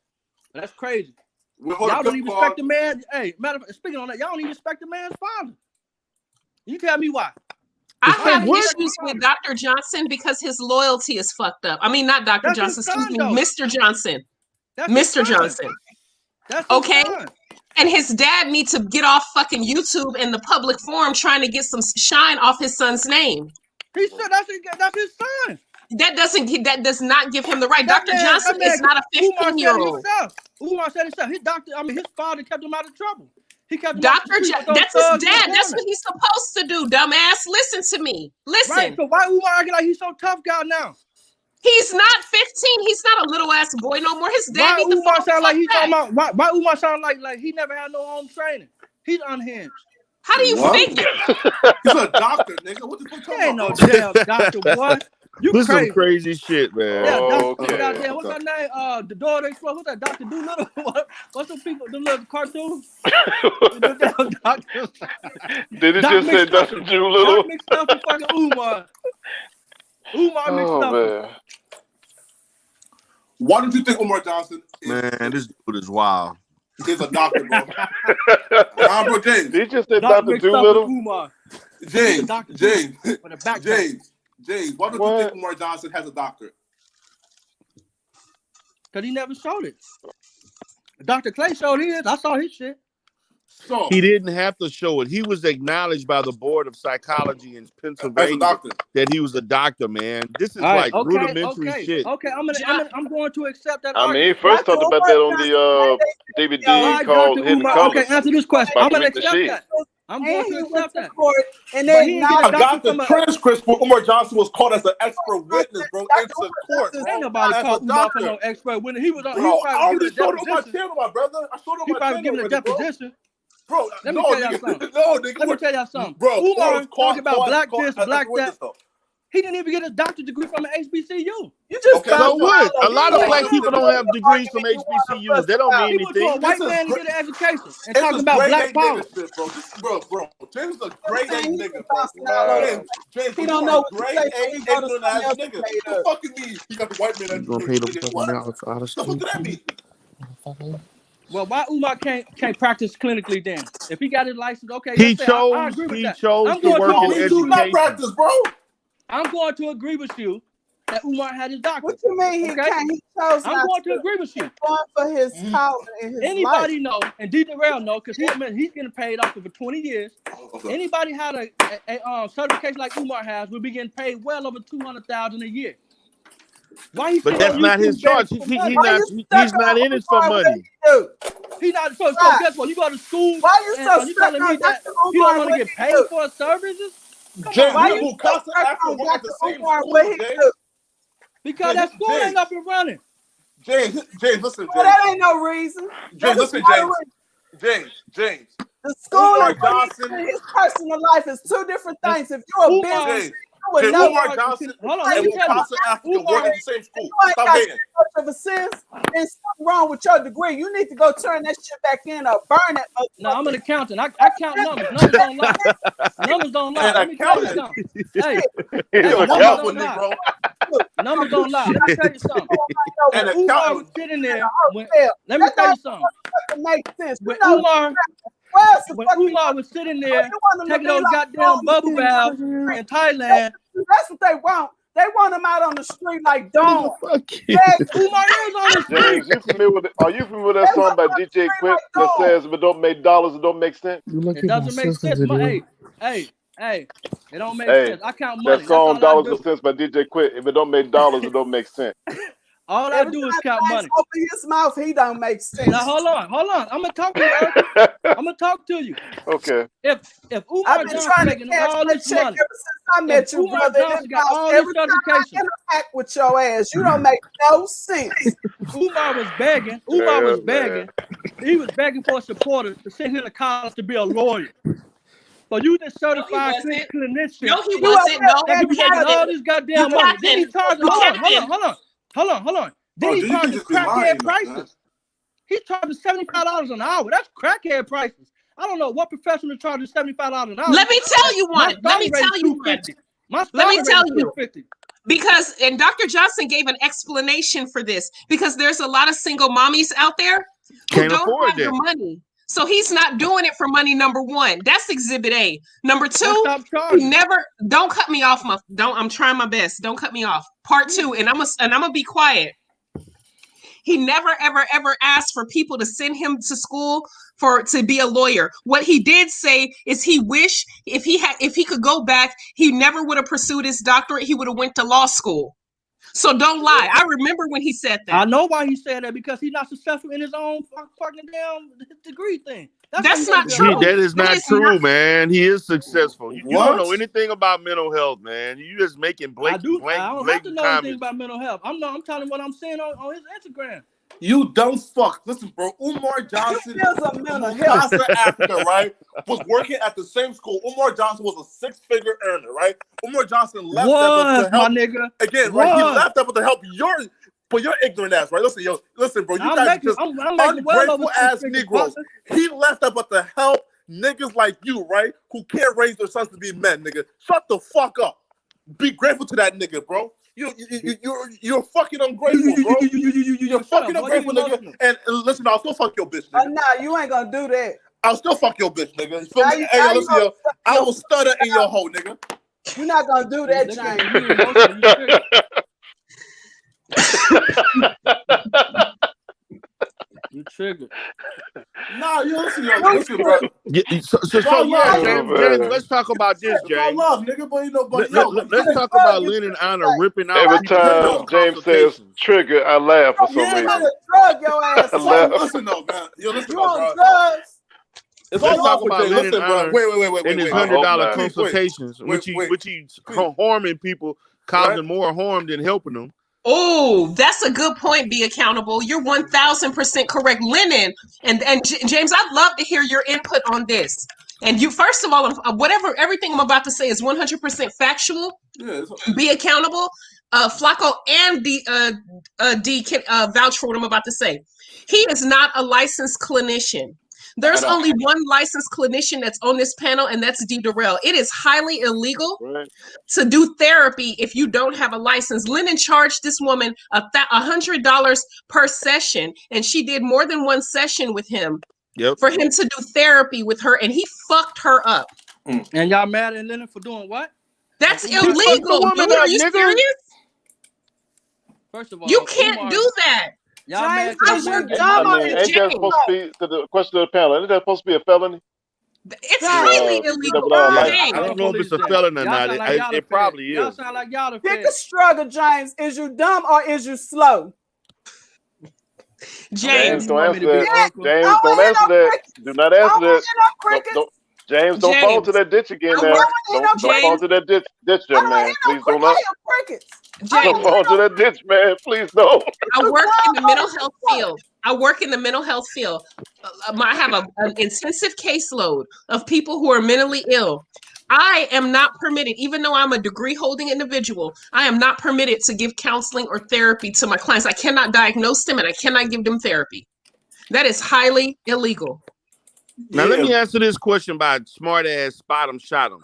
That's crazy. Y'all don't even respect the man. Hey, matter of fact, speaking on that, y'all don't even respect the man's father. You tell me why. I have issues with Dr. Johnson because his loyalty is fucked up. I mean, not Dr. Johnson, excuse me, Mr. Johnson. Mr. Johnson. Okay? And his dad needs to get off fucking YouTube and the public forum trying to get some shine off his son's name. He said that's his son. That does not give him the right. Dr. Johnson is not a 15-year-old. Umar said himself. His father kept him out of trouble. He kept that's his dad. That's what he's supposed to do, dumbass. Listen to me. Listen. Right, so why Umar acting like he's so tough guy now? He's not 15. He's not a little ass boy no more. His dad needs to Umar sound like he's talking about why Umar sound like he never had no home training. He's unhinged. How do you figure? He's a doctor, nigga. What the fuck talking about? Ain't no damn doctor, boy. You this crazy. Some crazy shit, man. Yeah, goddamn, what's her name? The daughter explode. What's that? Dr. Doolittle? What's them people? Them little cartoons? Did it just say Dr. Doolittle? Doc mixed up with fucking Umar. Umar mixed up. Man. Why don't you think Umar Johnson man, this dude is wild. Is a doctor, bro? Bro, James. Did he just say Dr. Doolittle? James. James, why don't you think Umar Johnson has a doctorate? Because he never showed it. Dr. Clay showed his. I saw his shit. So he didn't have to show it. He was acknowledged by the Board of Psychology in Pennsylvania that he was a doctor, man. This is rudimentary shit. Okay, I'm going to accept that. I mean, he first talked about that on the DVD called Hidden Colors. Okay, answer this question. I'm going to accept that. I'm going to accept that. And then I got the transcripts where Umar Johnson was called as an expert witness, bro, into court. Ain't nobody called Umar for no expert witness. He was on. Bro, I already showed it on my channel, my brother. I showed it on my channel. He probably giving a deposition. Bro, let me tell y'all something. Bro, Umar talking about black this, black that. He didn't even get a doctorate degree from an HBCU. You just so what? A lot of black people don't have degrees from HBCUs. They don't mean anything. A white man to get an education and talking about black power. Bro, James is a great A nigga, bro. James, he don't know great A ignorant ass nigga. What the fuck you mean? He got the white man education. What does that mean? Well, why Umar can't practice clinically then? If he got his license, okay. He chose to work in education. Not practice, bro. I'm going to agree with you that Umar had his doctorate. What you mean he can't? He chose I'm going to agree with you. Going for his talent and his Anybody know, and D. Darrell know, because he's getting paid off for 20 years. Anybody had a certification like Umar has will be getting paid well over $200,000 a year. Why he? But that's not his choice. He's not in it for money. He's not. So guess what? You go to school. Why you so you telling me that he don't want to get paid for his services? James, why you constant after work at the same school, James? Because that school ain't up and running. James, listen, James. Well, that ain't no reason. James, listen, James. The school and his personal life is two different things. If you're a business, Umar Johnson and Wilcoxon Africa work at the same school. Stop hating. Of a sense, there's something wrong with your degree. You need to go turn that shit back in or burn it. No, I'm an accountant. I count numbers. Numbers don't lie. Numbers don't lie. Let me tell you something. Hey, numbers don't lie. Let me tell you something. When Umar was sitting there, let me tell you something. Makes sense. When Umar was sitting there taking those goddamn bubble baths in Thailand. That's what they want. They want him out on the street like Dawn. Umar is on the street. Are you familiar with that song by DJ Quick that says, "If it don't make dollars, it don't make sense"? It doesn't make sense. Hey, it don't make sense. I count money. That song, "Dollars and Cents" by DJ Quick. If it don't make dollars, it don't make sense. All I do is count money. Open his mouth, he don't make sense. Now hold on. I'm gonna talk to you, Erica. I'm gonna talk to you. Okay. If Umar I've been Johnson trying to making cash all my this check money, ever since I met you, Umar brother. Johnson got all Every this time I education. interact with your ass, you don't make no sense. Umar was begging. He was begging for supporters to send him to college to be a lawyer. But you just certified clinician. No, he wasn't. No, that you making all this goddamn money. Then he charged. Hold on. Then he charged crackhead prices. He's charging $75 an hour. That's crackhead prices. I don't know what professional charges $75 an hour. Let me tell you one. Let me tell you one. Let me tell you. Because, and Dr. Johnson gave an explanation for this, because there's a lot of single mommies out there who don't have the money. So he's not doing it for money, number one. That's exhibit A. Number two, he never, don't cut me off. I'm trying my best. Don't cut me off. Part two, and I'm gonna be quiet. He never, ever asked for people to send him to school to be a lawyer. What he did say is he wished if he could go back, he never would have pursued his doctorate. He would have went to law school. So don't lie. I remember when he said that. I know why he said that, because he's not successful in his own fucking damn degree thing. That's not true. That is not true, man. He is successful. You don't know anything about mental health, man. You just making blatant I don't have to know comments. anything about mental health. I'm telling you what I'm saying on his Instagram. You don't fuck. Listen, bro. Umar Johnson, Mufasa Africa, right, was working at the same school. Umar Johnson was a six-figure earner, right? Umar Johnson left that to help. My nigga. Again, right? He left that to help your ignorant ass, right? Listen, bro. You guys just ungrateful ass Negroes. He left that to help niggas like you, right? Who can't raise their sons to be men, nigga. Shut the fuck up. Be grateful to that nigga, bro. You're fucking ungrateful, bro. You're fucking ungrateful, nigga. And listen, I'll still fuck your bitch, nigga. Nah, you ain't gonna do that. I'll still fuck your bitch, nigga. You feel me? Hey, listen, yo, I will stutter in your hole, nigga. You're not gonna do that, James. You triggered. Nah, you listen, bro. James, let's talk about this, James. I love, nigga, but let's talk about Lynn and Anna ripping out. Every time James says trigger, I laugh for some reason. Drug your ass. Listen, though, man. Yo, listen, you on drugs? Let's talk about Lynn and Anna and his $100 consultations, which he's harming people, causing more harm than helping them. Oh, that's a good point. Be accountable. You're 1000% correct, Lennon. And James, I'd love to hear your input on this. And you, first of all, everything I'm about to say is 100% factual. Yeah, be accountable. Flacco and D can vouch for what I'm about to say. He is not a licensed clinician. There's only one licensed clinician that's on this panel, and that's D. Durrell. It is highly illegal to do therapy if you don't have a license. Lennon charged this woman $100 per session, and she did more than one session with him for him to do therapy with her, and he fucked her up. And y'all mad at Lennon for doing what? That's illegal. Dude, are you serious? First of all, you can't do that. Y'all mad ain't that supposed to be the question of the panel? Isn't that supposed to be a felony? It's highly illegal. I don't know if it's a felony or not. It probably is. Y'all sound like y'all the Pick a struggle, James. Is you dumb or is you slow? James, don't answer that. James, don't answer that. Do not answer that. James, don't fall into that ditch again, man. Don't fall into that ditch, man. Please don't. Don't fall into that ditch, man. Please don't. I work in the mental health field. I have an intensive caseload of people who are mentally ill. I am not permitted, even though I'm a degree-holding individual, I am not permitted to give counseling or therapy to my clients. I cannot diagnose them, and I cannot give them therapy. That is highly illegal. Now, let me answer this question by smart-ass spot him, shot him.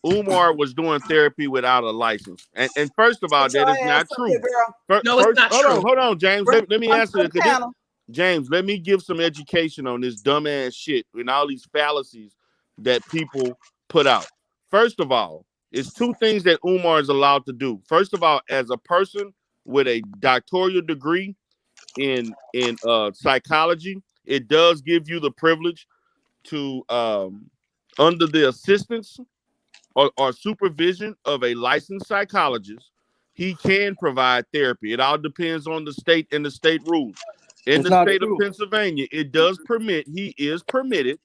Umar was doing therapy without a license. And first of all, that is not true. It's not true. Hold on, James. Let me answer it. James, let me give some education on this dumbass shit and all these fallacies that people put out. First of all, it's two things that Umar is allowed to do. First of all, as a person with a doctoral degree in psychology, it does give you the privilege to, under the assistance or supervision of a licensed psychologist, he can provide therapy. It all depends on the state and the state rules. In the state of Pennsylvania, it does permit. He is permitted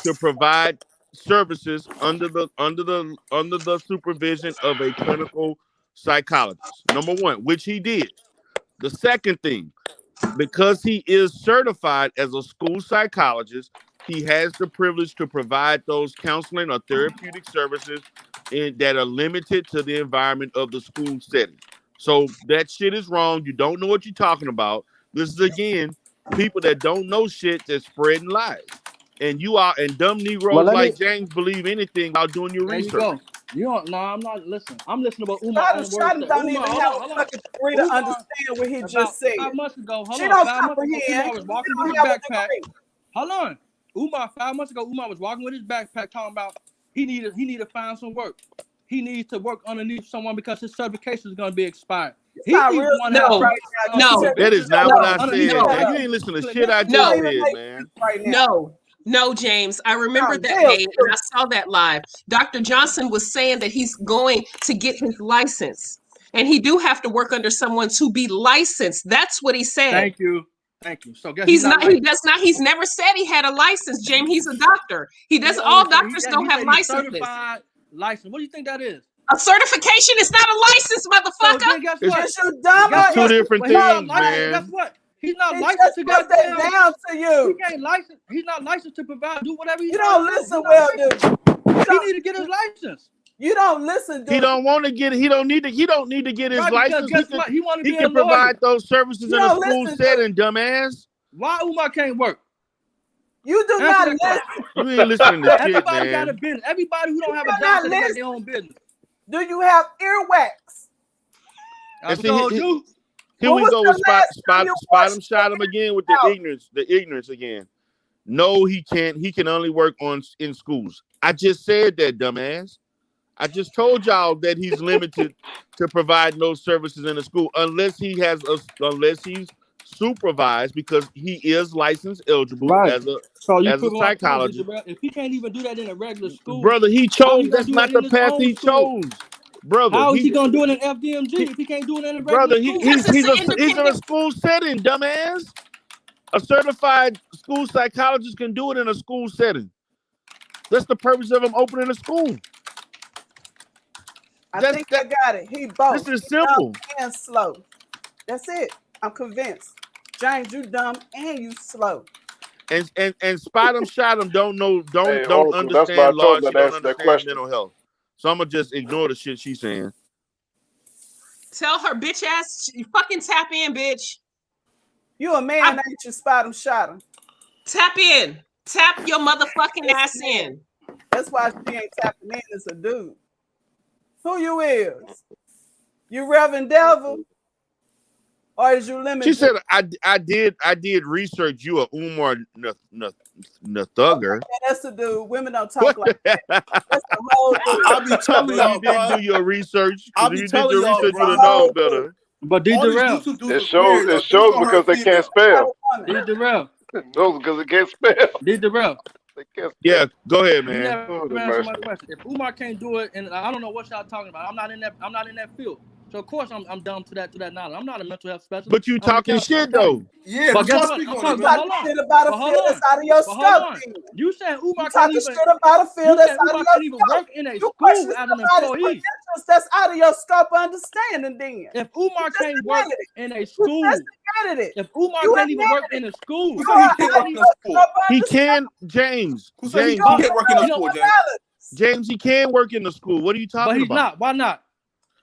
to provide services under the supervision of a clinical psychologist. Number one, which he did. The second thing, because he is certified as a school psychologist, he has the privilege to provide those counseling or therapeutic services that are limited to the environment of the school setting. So that shit is wrong. You don't know what you're talking about. This is, again, people that don't know shit that's spreading lies. And dumb Negroes like James believe anything without doing your research. There you go. You don't. No, I'm not listening. I'm listening about Umar. Don't even have a fucking degree to understand what he just said. 5 months ago, she don't comprehend. Umar was walking with his backpack. Hold on, Umar. 5 months ago, Umar was walking with his backpack, talking about he needed to find some work. He needs to work underneath someone because his certification is going to be expired. No, that is not what I said. You ain't listening to shit I just said, man. No, James. I remember that day and I saw that live. Dr. Johnson was saying that he's going to get his license. And he do have to work under someone to be licensed. That's what he said. Thank you. So he's never said he had a license, James. He's a doctor. All doctors don't have licenses. Certified license. What do you think that is? A certification is not a license, motherfucker. It's two different things, man. Guess what? He's not licensed to go down to you. He ain't licensed. He's not licensed to provide, do whatever you don't listen well, dude. He need to get his license. You don't listen, dude. He don't want to get it. He don't need to get his license. He can provide those services in a school setting, dumbass. Why Umar can't work? You do not listen. You ain't listening to shit, Everybody man. got a business. Everybody who don't have a job got their own business. Do you have earwax? I told you. Here we go with spot him, shot him again with the ignorance again. No, he can't. He can only work in schools. I just said that, dumbass. I just told y'all that he's limited to provide those services in the school unless he's supervised, because he is license eligible as a psychologist. If he can't even do that in a regular school, brother, he chose. That's not the path he chose. Brother, how is he gonna do it in FDMG if he can't do it in a regular school? He's in a school setting, dumbass. A certified school psychologist can do it in a school setting. That's the purpose of him opening a school. I think I got it. He both. This is simple and slow. That's it. I'm convinced. James, you dumb and you slow. And spot him, shot him. Don't understand law. She don't understand mental health. So I'm gonna just ignore the shit she's saying. Tell her bitch ass, you fucking tap in, bitch. You a man, ain't you? Spot him, shot him. Tap in. Tap your motherfucking ass in. That's why she ain't tapping in as a dude. Who you is? You Reverend Devil? Or is you limited? She said, I did research. You a Umar Thugger. Okay, that's the dude. Women don't talk like that. That's the whole dude. I'll be telling y'all, you didn't do your research. I'll be telling y'all, you to know better. But D-Darrell. It shows because they can't spell. D-Darrell. It shows because they can't spell. D-Darrell. Yeah, go ahead, man. Answer my question. If Umar can't do it, and I don't know what y'all talking about, I'm not in that field. So of course I'm dumb to that knowledge. I'm not a mental health specialist. But you talking shit though. Yeah, but guess what? You talking shit about a field that's out of your scope. You said Umar can't even about a field that's out of your scope. Work in a school as an employee. That's out of your scope of understanding. Then if Umar can't work in a school, if Umar can't even work in a school, he can. James. He can't work in a school. James, he can work in the school. What are you talking about? But he's not. Why not?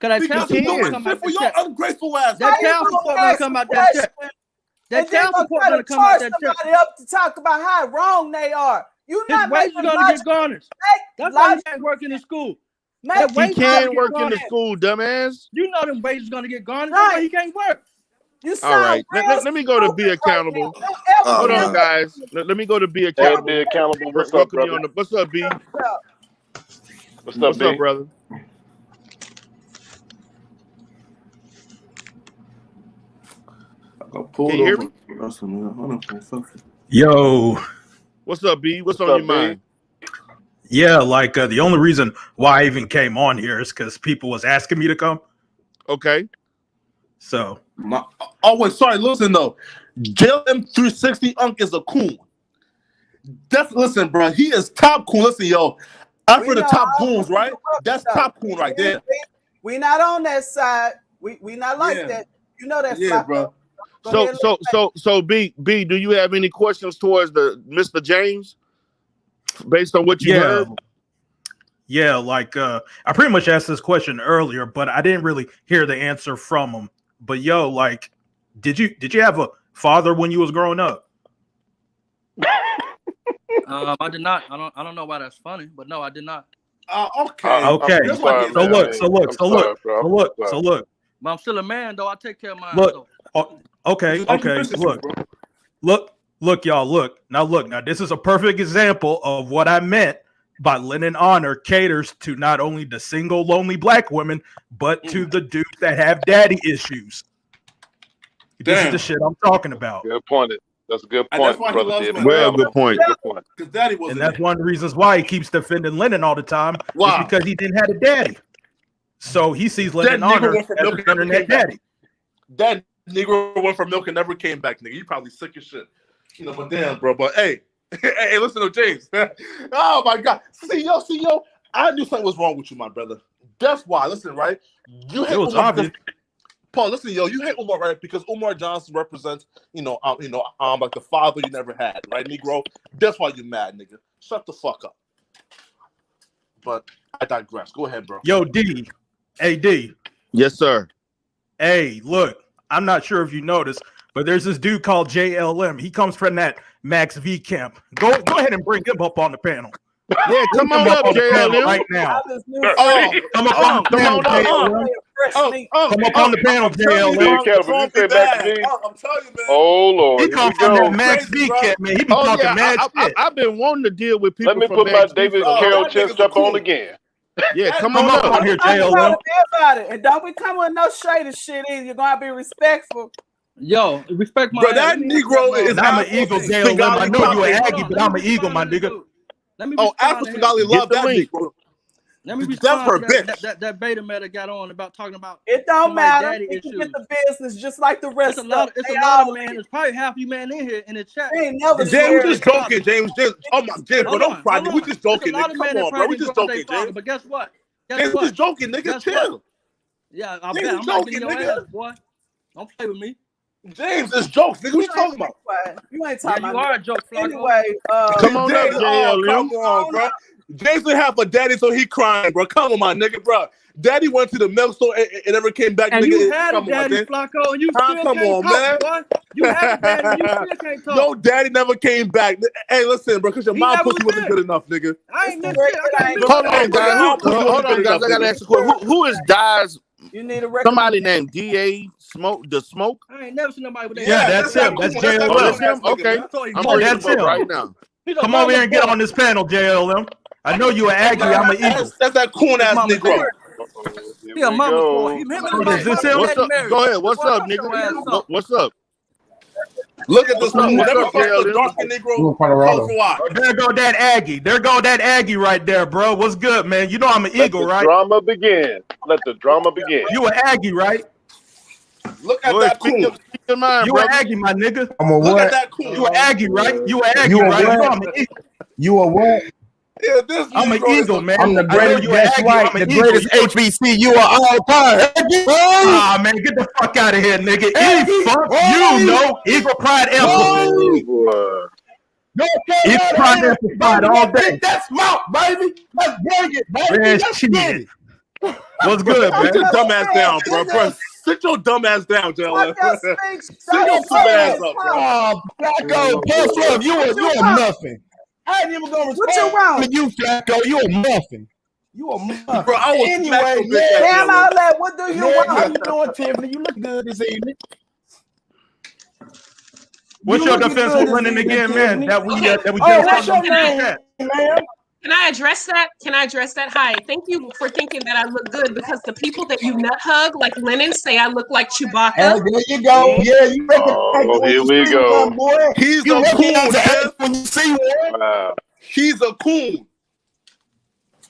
Because that your ungrateful ass. That child support gonna come out that check. That child support gonna come out that check. Somebody up to talk about how wrong they are. You not making gonna get garnished. That's why he can't work in the school. He can work in the school, dumbass. You know them wages gonna get garnished. That's why he can't work. All right, let me go to be accountable. Hold on, guys. Let me go to be accountable. Be accountable. What's up, brother? What's up, B? What's up, brother? Can you hear me? Yo. What's up, B? What's on your mind? Yeah, like the only reason why I even came on here is because people was asking me to come. Okay. So wait, sorry. Listen though, JLM 360 Unk is a coon. Listen, bro. He is top coon. Listen, yo. After the top goons, right? That's top coon right there. We not on that side. We not like that. You know that, yeah, bro. So B, do you have any questions towards the Mr. James based on what you heard? Yeah, like I pretty much asked this question earlier, but I didn't really hear the answer from him. But yo, like, did you have a father when you was growing up? I did not. I don't know why that's funny, but no, I did not. Okay. Okay. So look. But I'm still a man, though. I take care of mine. Look. Okay. Look, y'all. Look. Now, this is a perfect example of what I meant by Linen Honor caters to not only the single, lonely black women, but to the dudes that have daddy issues. This is the shit I'm talking about. Good point. That's a good point, brother. Well, good point. And that's one of the reasons why he keeps defending Lennon all the time. Wow. Is because he didn't have a daddy. So he sees Linen Honor as an internet daddy. That Negro went for milk and never came back, nigga. You probably sick as shit. You know, but damn, bro. But hey, listen to James. Oh my God. See yo. I knew something was wrong with you, my brother. That's why. Listen, right? You hate Umar because, Paul, listen, yo, you hate Umar, right? Because Umar Johnson represents, like the father you never had, right, Negro? That's why you're mad, nigga. Shut the fuck up. But I digress. Go ahead, bro. Yo, D. Hey, D. Yes, sir. Hey, look, I'm not sure if you noticed, but there's this dude called JLM. He comes from that Max V camp. Go ahead and bring him up on the panel. Yeah, come on up, JLM. Right now. Come up on the panel, JLM. Come up on the panel, JLM. I'm telling you, man. Oh, Lord. He comes from that Max V camp, man. He be talking mad shit. I've been wanting to deal with people. Let me from put my Max David V. Carroll chest up on again. Yeah, come on up here, JLM. About it. And don't be coming with no shady shit in. You're gonna be respectful. Yo, respect my bro. That Negro is. I'm an Eagle, JLM. I know you an Aggie, but I'm an Eagle, my nigga. After Svengali love that Negro. Let me respond to that beta meta got on about talking about. It don't matter. You can get the business just like the rest of them. It's a lot of man. There's probably half you man in here in the chat. James just joking. James. Oh my James, bro, don't cry. We just joking, nigga. Come on, bro. We just joking, James. But guess what? James, we just joking, nigga. Chill. Yeah, I bet. I'm not getting your ass, boy. Don't play with me. James, it's jokes, nigga. What you talking about? You ain't talking about. You are a joke, Flacco. Anyway, come on up, JLM. Come on, bro. James didn't have a daddy, so he crying, bro. Come on, my nigga, bro. Daddy went to the milk store and never came back. And nigga. you had a daddy, Flacco, and you still come on, man. Boy. You had a daddy, and you still can't talk. Your daddy never came back. Hey, listen, bro, because your mom pussy wasn't good enough, nigga. I ain't never shit. Hold on, guys. I gotta ask a question. Who is Di's? You need a somebody named DA Smoke. The Smoke. I ain't never seen nobody with that. Yeah, that's him. That's JLM. That's him. Okay, I'm bringing him up right now. Come over here and get on this panel, JLM. I know you an Aggie. I'm an Eagle. That's that coon ass Negro. Yeah, mama's boy. Is this him? What's up? Go ahead. What's up, nigga? What's up? Look at this one. Whatever the dark Negro. There go that Aggie. There go that Aggie right there, bro. What's good, man? You know I'm an Eagle, right? Drama begin. Let the drama begin. You an Aggie, right? Look at that coon. You an Aggie, my nigga. I'm a what? Look at that coon. You an Aggie, right? You an Aggie, right? You know I'm an Eagle. You a what? Yeah, this I'm an Eagle, man. I'm the greatest. That's right. The greatest HBCU of all time. Ah, man, get the fuck out of here, nigga. You know, Eagle Pride amplified. Eagle Pride amplified all day. That's mouth, baby. Let's bring it, baby. Let's get it. What's good, man? Sit your dumb ass down, bro. Sit your dumb ass down, JLM. Sit your stupid ass up, bro. Oh, Flacco, plus up. You a muffin. I ain't even gonna respond to you, Flacco. You a muffin. You a muffin. Bro, I was anyway, damn all that. What do you want? How you doing, Tiffany? You look good this evening. What's your defense for winning again, man? That we just what's your name, man? Can I address that? Hi, thank you for thinking that I look good because the people that you nut hug, like Lennon, say I look like Chewbacca. There you go. Yeah, you Oh, here we go. Boy. He's a coon, man. When you see one. Wow. He's a coon.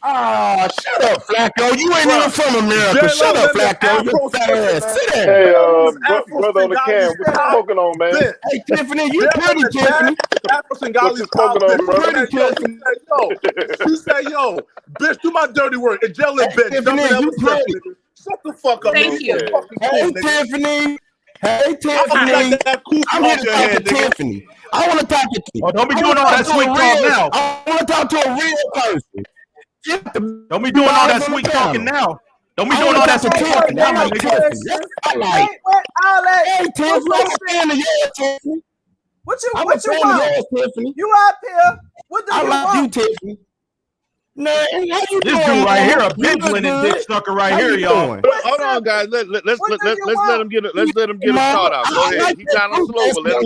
Oh, shut up, Flacco. You ain't even from America. Shut up, Flacco. You sit there. Hey, brother on the cam, what you smoking on, man? Hey, Tiffany, you pretty, Tiffany. What you smoking on, bro? Pretty, Tiffany. She said, yo, bitch, do my dirty work. And Jelly bitch, Tiffany, you pretty. Shut the fuck up. Thank you. Hey, Tiffany. Hey, Tiffany. I'm here to talk to Tiffany. I want to talk to you. Oh, don't be doing all that sweet talk now. I want to talk to a real person. Don't be doing all that sweet talking now. Don't be doing all that sweet talking now, my nigga. Hey, Tiffany, I'm a fan of yours, Tiffany. What you want? Tiffany. You up here? What do you want? I like you, Tiffany. Man, how you This dude right here, a pigeon and dick sucker right here, y'all. Hold on, guys. Let's let him get it. Let's let him get a thought out. Go ahead. He kind of slow, but let him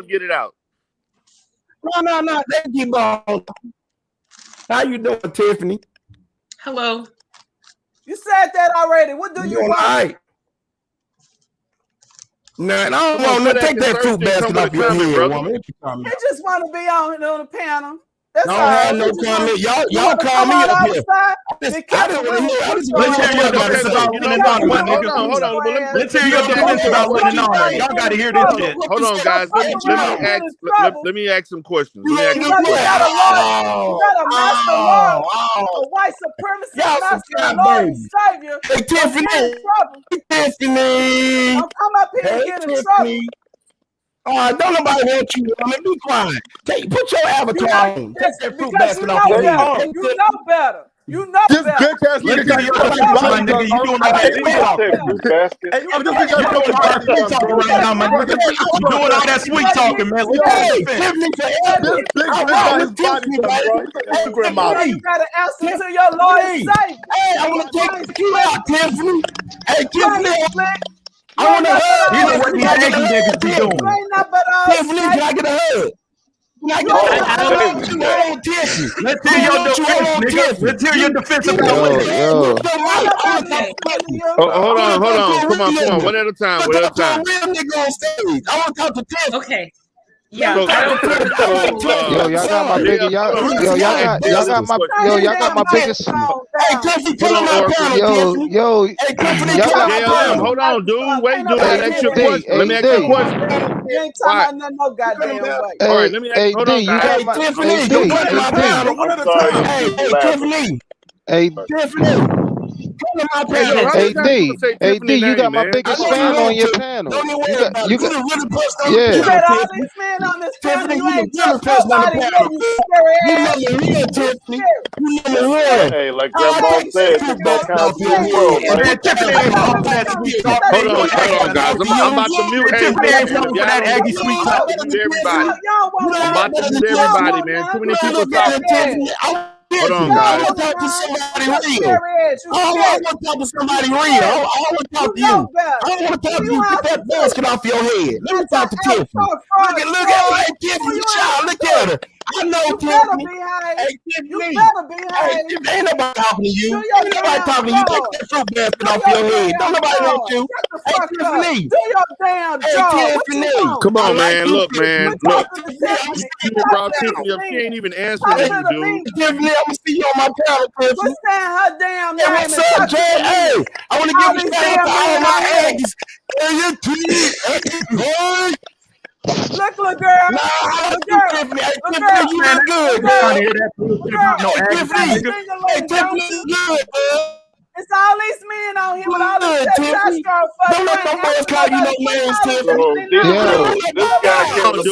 get it out. No. Thank you, Bob. How you doing, Tiffany? Hello. You said that already. What do you want? All right. Nah, I don't want to take that fruit basket off your head, woman. He just want to be on the panel. That's don't have no comment. Y'all call me up here. Let's hear your defense about Lynn and Honor, my nigga. Hold on. Let's hear your defense about Lynn and Honor. Y'all got to hear this shit. Hold on, guys. Let me ask some questions. You got a master law, a white supremacist master Lord and Savior. Hey, Tiffany. Don't come up here and get in trouble. Don't nobody want you, woman. Be quiet. Put your avatar on. Take that fruit basket off your head. You know better. You know this better. bitch ass nigga got your nigga. You doing all that sweet talking. Hey, You doing all that sweet talking right now, my nigga. You doing all that sweet talking, man. This big bitch got his body done, bro. He's an Instagram model. You gotta answer to your Lord and Savior. Hey, I want to take you out, Tiffany. Hey, Tiffany. I want to hug. You know what these Yankee niggas be doing. Tiffany, can I get a hug? Let's hear your defense, nigga. Let's hear your defense about Hold on. Come on. One at a time. I want to talk to Tiffany. Okay. Yeah. Y'all got my biggest. Y'all got my biggest. Hey, Tiffany, put on my panel. Hey, Tiffany, y'all got my panel. Hold on, dude. Wait, dude. Let me ask you a question. Let me ask you a question. You ain't talking about no goddamn way. All right, let me ask you. Hold on, guys. Tiffany, don't put my panel. Hey, Tiffany. Hey, Tiffany. Hey, D, you got my biggest fan on your panel. You got all these men on this panel. You ain't just nobody yet, you scary ass. Tiffany. Hey, like Grandma said, this don't count to the world, Hold on, guys. I'm about to mute everybody. I'm about to mute everybody, man. Too many people talking. Hold on, guys. I want to talk to somebody real. I want to talk to somebody real. I want to talk to you. I want to talk to you. Get that basket off your head. Let me talk to Tiffany. Look at Tiffany. Child, look at her. I know Tiffany. Hey, Tiffany. Hey, ain't nobody talking to you. Ain't nobody talking to you. Take that fruit basket off your head. Don't nobody want you. Hey, Tiffany. Do your damn job. Hey, Tiffany. Come on, man. Look, man. Look. You brought Tiffany up. She ain't even answering you, dude. Tiffany, I'm going to see you on my panel, Tiffany. What's saying her damn name? Hey, what's up, Jay? Hey, I want to give a shout out to all my eggs. Hey, you tweet. Look, girl. Tiffany. Hey, Tiffany, you look good, Hey, Tiffany, you good, man. It's all these men on here with all this testosterone. Don't let no man call you no names, Tiffany. This guy can't do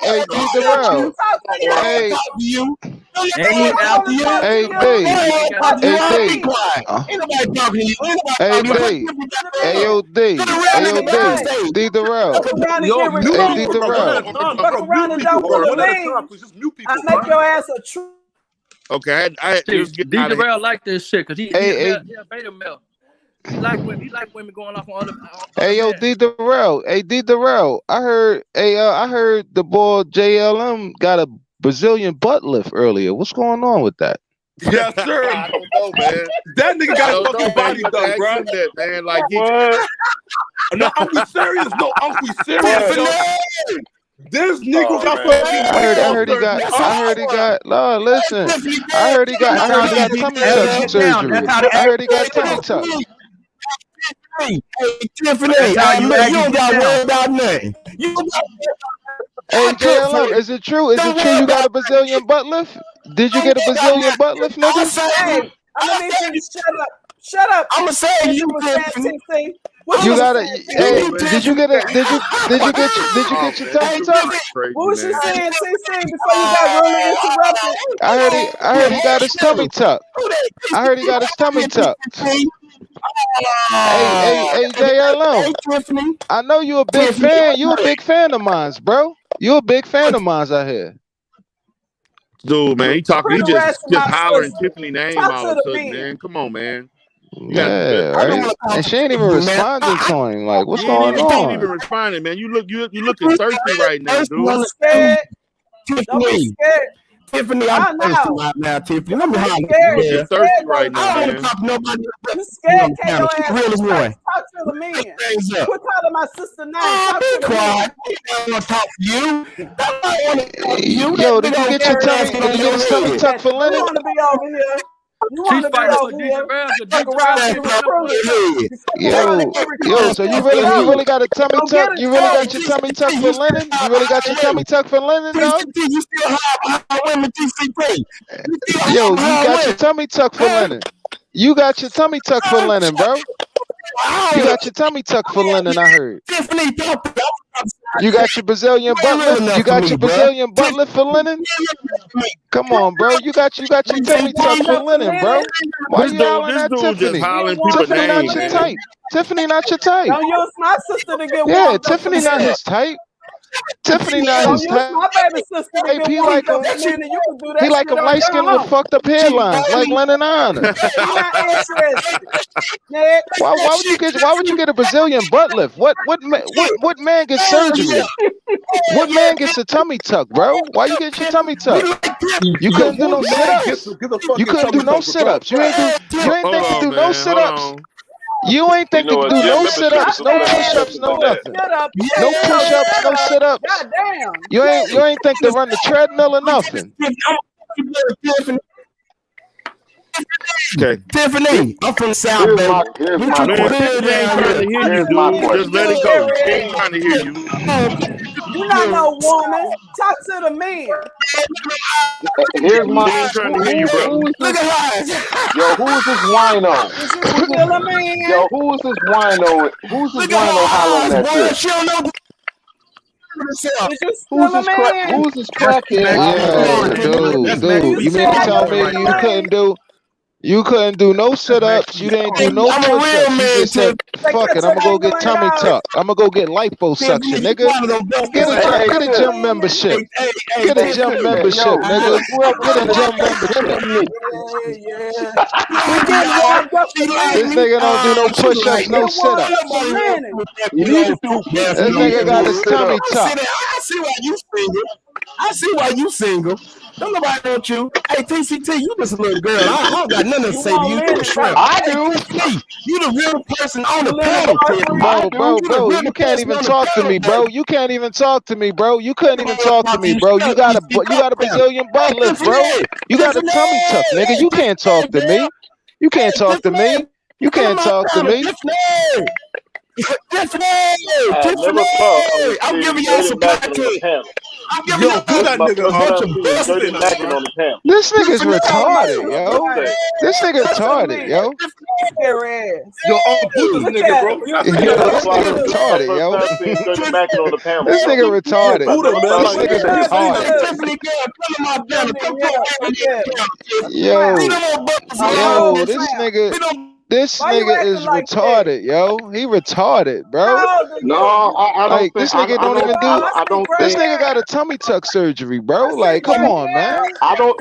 Hey, keep the world. Hey, D the real. I make your ass a true. Okay, D-Darrell like this shit because he a beta male. He like women going off on other. Hey yo, D-Darrell. Hey D-Darrell. I heard the boy JLM got a Brazilian butt lift earlier. What's going on with that? Yes, sir. I don't know, man. That nigga got a fucking body done, bro. That, man, like what? No, I'm serious. No, I'm serious. This Negro got I heard he got. No, listen. I heard he got tummy tuck surgery. I heard he got tummy tuck. Hey, Tiffany, you don't got to worry about nothing. Hey, JLM, is it true? Is it true you got a Brazilian butt lift? Did you get a Brazilian butt lift, nigga? Hey, let me finish. Shut up. I'm gonna say you, Tiffany. You got it. Hey, did you get your tummy tuck? What was you saying, TC, before you got really interrupted? I heard he got his tummy tuck. I heard he got his tummy tuck. Hey, JLM. I know you a big fan. You a big fan of mine, bro. You a big fan of mine out here. Dude, man, he just hollering Tiffany name all of a sudden, man. Come on, man. Yeah, right. And she ain't even responding to him. Like, what's going on? She ain't even responding, man. You looking thirsty right now, dude. Don't be scared. Don't be scared. Tiffany, I'm thirsty right now, Tiffany. Let me holler. You're thirsty right now, I don't man. want to talk to nobody. You scared? Can't your ass Real as one. talk to the men. Quit calling my sister name. Talk to the Quiet. men. I don't want to talk to you. I want to talk to you. Yo, did you get your tummy tuck for Lennon? You want to be over here. You want to be over here. Fuck around with Yo, so you really got a tummy tuck? You really got your tummy tuck for Lennon? You really got your tummy tuck for Lennon, dog? You still have women TCP. Yo, you got your tummy tuck for Lennon. You got your tummy tuck for Lennon, bro. You got your tummy tuck for Lennon, I heard. You got your Brazilian butt lift? You got your Brazilian butt lift for Lennon? Come on, bro. You got your tummy tuck for Lennon, bro. Why you yelling at Tiffany? Tiffany not your type. Tiffany not your type. Don't use my sister to get Yeah, Tiffany not his type. Tiffany not his type. My baby sister to get He like him. He like him light skinned with fucked up hairlines, like Lennon Honor. Why would you get a Brazilian butt lift? What man gets surgery? What man gets a tummy tuck, bro? Why you get your tummy tuck? You couldn't do no sit-ups. You couldn't do no sit-ups. You ain't think to do no sit-ups. You ain't think to do no sit-ups, no push-ups, no nothing. No push-ups, no sit-ups. You ain't think to run the treadmill or nothing. Okay. Tiffany, I'm from the South, baby. Man, Tiffany ain't trying to hear you, dude. Just let it go. She ain't trying to hear you. You're not no woman. Talk to the men. Here's my. She ain't trying to hear you, bro. Look at her. Yo, who is this wino? Still a man. Yo, who is this wino? Who's this wino hollering at this? Who's this crackhead? Yeah, dude. You mean to tell me you couldn't do no sit-ups, you didn't do no push-ups, you just said, fuck it, I'm gonna go get tummy tuck. I'm gonna go get liposuction, nigga. Get a gym membership. Get a gym membership, nigga. Get a gym membership. This nigga don't do no push-ups, no sit-ups. This nigga got his tummy tuck. I see why you single. Don't nobody want you. Hey, TCT, you just a little girl. I don't got nothing to say to you. You a shrimp. I do. You the real person on the panel, bro. You can't even talk to me, bro. You can't even talk to me, bro. You couldn't even talk to me, bro. You got a Brazilian butt lift, bro. You got a tummy tuck, nigga. You can't talk to me. You can't talk to me. You can't talk to me. Tiffany, I'm giving you some content. Yo, do that nigga a bunch of bullshit. This nigga's retarded, yo. This nigga retarded, yo. Yo, who's this nigga, bro? This nigga retarded, yo. This nigga retarded. Yo, this nigga is retarded, yo. He retarded, bro. No, I don't like this nigga don't even do. This nigga got a tummy tuck surgery, bro. Like, come on, man. I don't.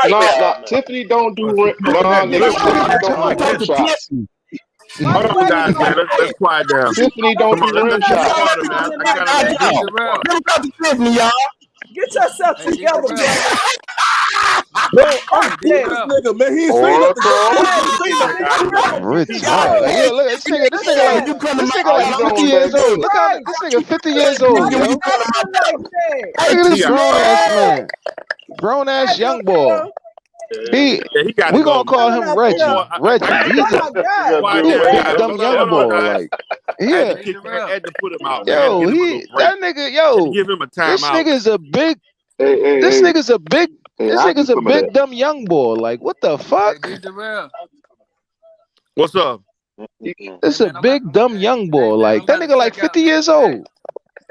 No, Tiffany don't do. No, nigga, don't do rim shots. Hold on, guys, man. Let's quiet down. Tiffany don't do rim shots. Tiffany, y'all. Get yourself together, man. Bro, I'm dead. This nigga, man, he's saying that. Retarded. Yeah, look, this nigga like 50 years old. Look at this nigga 50 years old, yo. Look at this grown ass man, grown ass young boy. He got. We gonna call him Reggie. Reggie. He's a big dumb young boy. Like, I had to put him out. Yo, that nigga, yo, give him a this timeout. nigga's a big. Hey, This hey, nigga's a big. hey, This I nigga's need a some of big that. dumb young boy. Like, what the fuck? What's up? It's a big dumb young boy. Like, that nigga like 50 years old.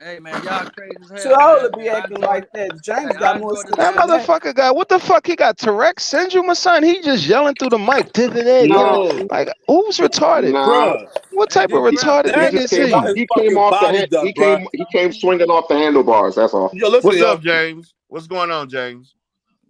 Hey man, y'all crazy as Too hell. old to be acting like that. James got more stuff. That motherfucker got what the fuck? He got Tourette's syndrome or something? He just yelling through the mic. No. Like, who's retarded? Nah. What type of retarded He nigga just is came. he? He came off the. He came swinging off the handlebars. That's all. Yo, listen, What's up, James? What's going on, James?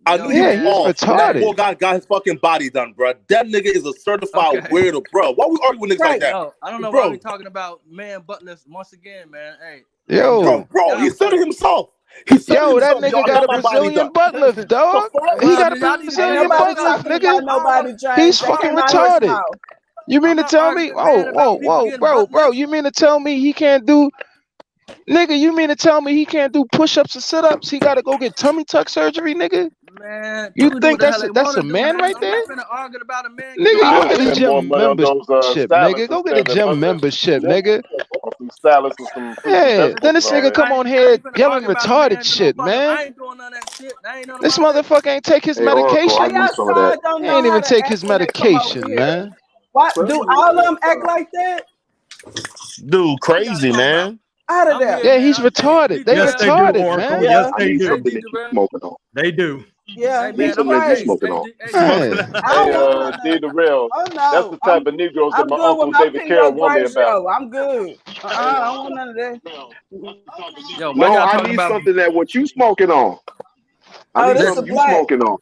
I knew he Yeah, was he's off. That retarded. poor guy got his fucking body done, bro. That nigga is a certified weirdo, bro. Why we argue with niggas like that? No, I don't know bro. why we talking about man butless once again, man. Hey, Yo, bro, he said it himself. He said yo, it that himself. nigga got a Brazilian butt lift, dog. He got a Brazilian butt lift, nigga. He's fucking retarded. You mean to tell me? Whoa, bro. You mean to tell me he can't do? Nigga, you mean to tell me he can't do push-ups and sit-ups? He gotta go get tummy tuck surgery, nigga? Man, you think that's a man right there? Nigga, go get a gym membership, nigga. Go get a gym membership, nigga. Some salads and some. Yeah, then this nigga come on here yelling retarded shit, man. This motherfucker ain't take his medication. He ain't even take his medication, man. What? Do all of them act like that? Dude, crazy, man. Out of there. Yeah, he's retarded. They Yes, retarded, they do, Oracle. man. Yes, they do. Something to keep smoking on. They do. Yeah, Need something to keep smoking on. D the real. Oh, no. That's the type of Negroes that I'm my good uncle with my David Carroll Pinot warned me Grigio. about. I'm good. I don't want none of that. Yo, No, I need something that what you smoking on. I need this something a you black. smoking on.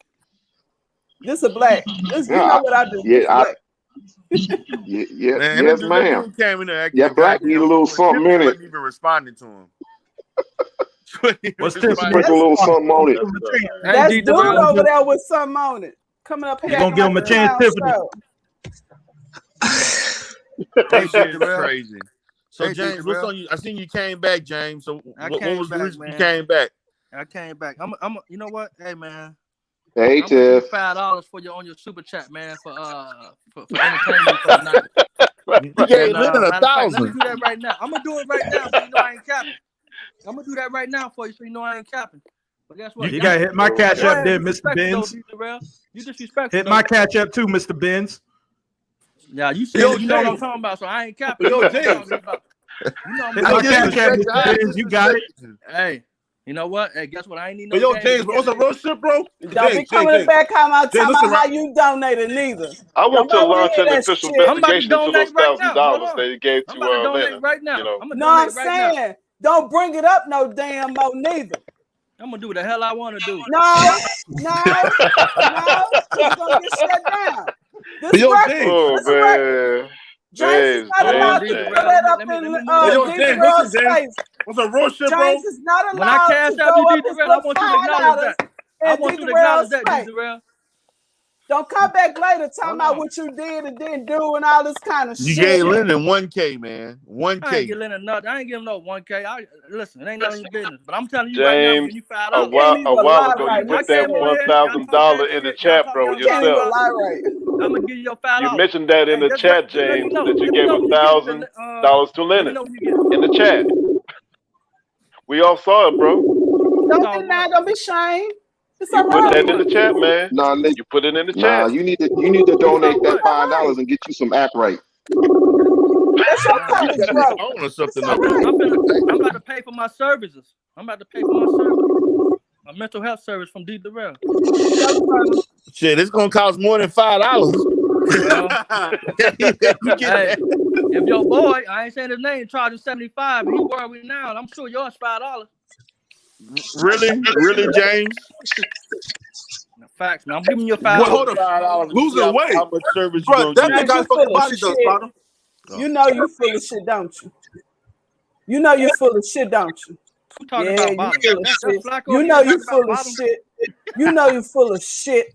This a black. This, you Yeah, know what I do. This Yeah, black. Man, yes, that ma'am. dude came in there acting Yeah, black need a little something in it. wasn't even responding to him. What's Just sprinkle a little something on it. That's dude over there with something on it. Coming up here. You gonna give him a chance, Tiffany? That shit is crazy. So Hey, James, what's on you? I seen you came back, James. So I what came was the back, reason you man. came back? I came back. You know what? Hey man. Hey, I'm gonna give Tiff. you $5 for you on your super chat, man, for entertainment for the night. You gave Lennon matter of fact, let me $1,000. do that right now. I'm gonna do it right now, so you know I ain't capping. I'm gonna do that right now for you, so you know I ain't capping. But guess what? You gotta hit my cash app there, Mr. Benz. You disrespectful. Hit my cash app too, Mr. Benz. Yeah, you said you know what I'm talking about, so I ain't capping. Yo, James. Hit my cash app, Mr. Benz. You got it. Hey, you know what? Hey, guess what? I ain't need no. But yo, James, what's the real shit, bro? Don't be coming back talking about how you donated neither. I want to Nobody launch hear an that official shit. investigation into those $1,000 that he gave to I'm about to donate Lennon. right now. You know. I'm gonna No, I'm donate right saying, don't bring it up no damn more neither. I'm gonna do what the hell I want to do. No. It's gonna get shut down. This Yo, record, James. this record. James is not allowed to put that up in Yo, James, listen, James. What's the real shit, bro? James is not When I allowed cash to out go you, up his D-Durrell, I want you to acknowledge that. I want you to acknowledge that, D-Durrell. Don't come back later talking about what you did and didn't do and all this kind of You shit. gave Lennon $1K, man. I ain't $1K. giving Lennon nothing. I ain't giving no 1K. Listen, it ain't none of your business. But I'm telling you James, right now, a while ago, you put that $1,000 in the chat, bro, yourself. I'm gonna give you your $5. You mentioned that in the chat, James, that you gave $1,000 to Lennon in the chat. We all saw it, bro. Don't deny, don't be ashamed. It's You all put right. that in the chat, man. Nah, You put it in the nah, chat. you need to donate that $5 and get you some act right. That's your coverage, bro. Phone or something. I'm about to pay for my services. I'm mental health service from D Durrell. Shit, it's gonna cost more than $5. Hey, if your boy, I ain't saying his name, charging $75, and he worried now, I'm sure yours $5. Really, James? Facts, man. I'm giving you $5. Well, hold up. Losing weight. How much service Bro, you that gonna nigga got fucking body does, brother. You know you full of shit, don't you? You know you full of shit, don't you? Talking Yeah, about you full of shit. You know you full of shit. You know you full of shit.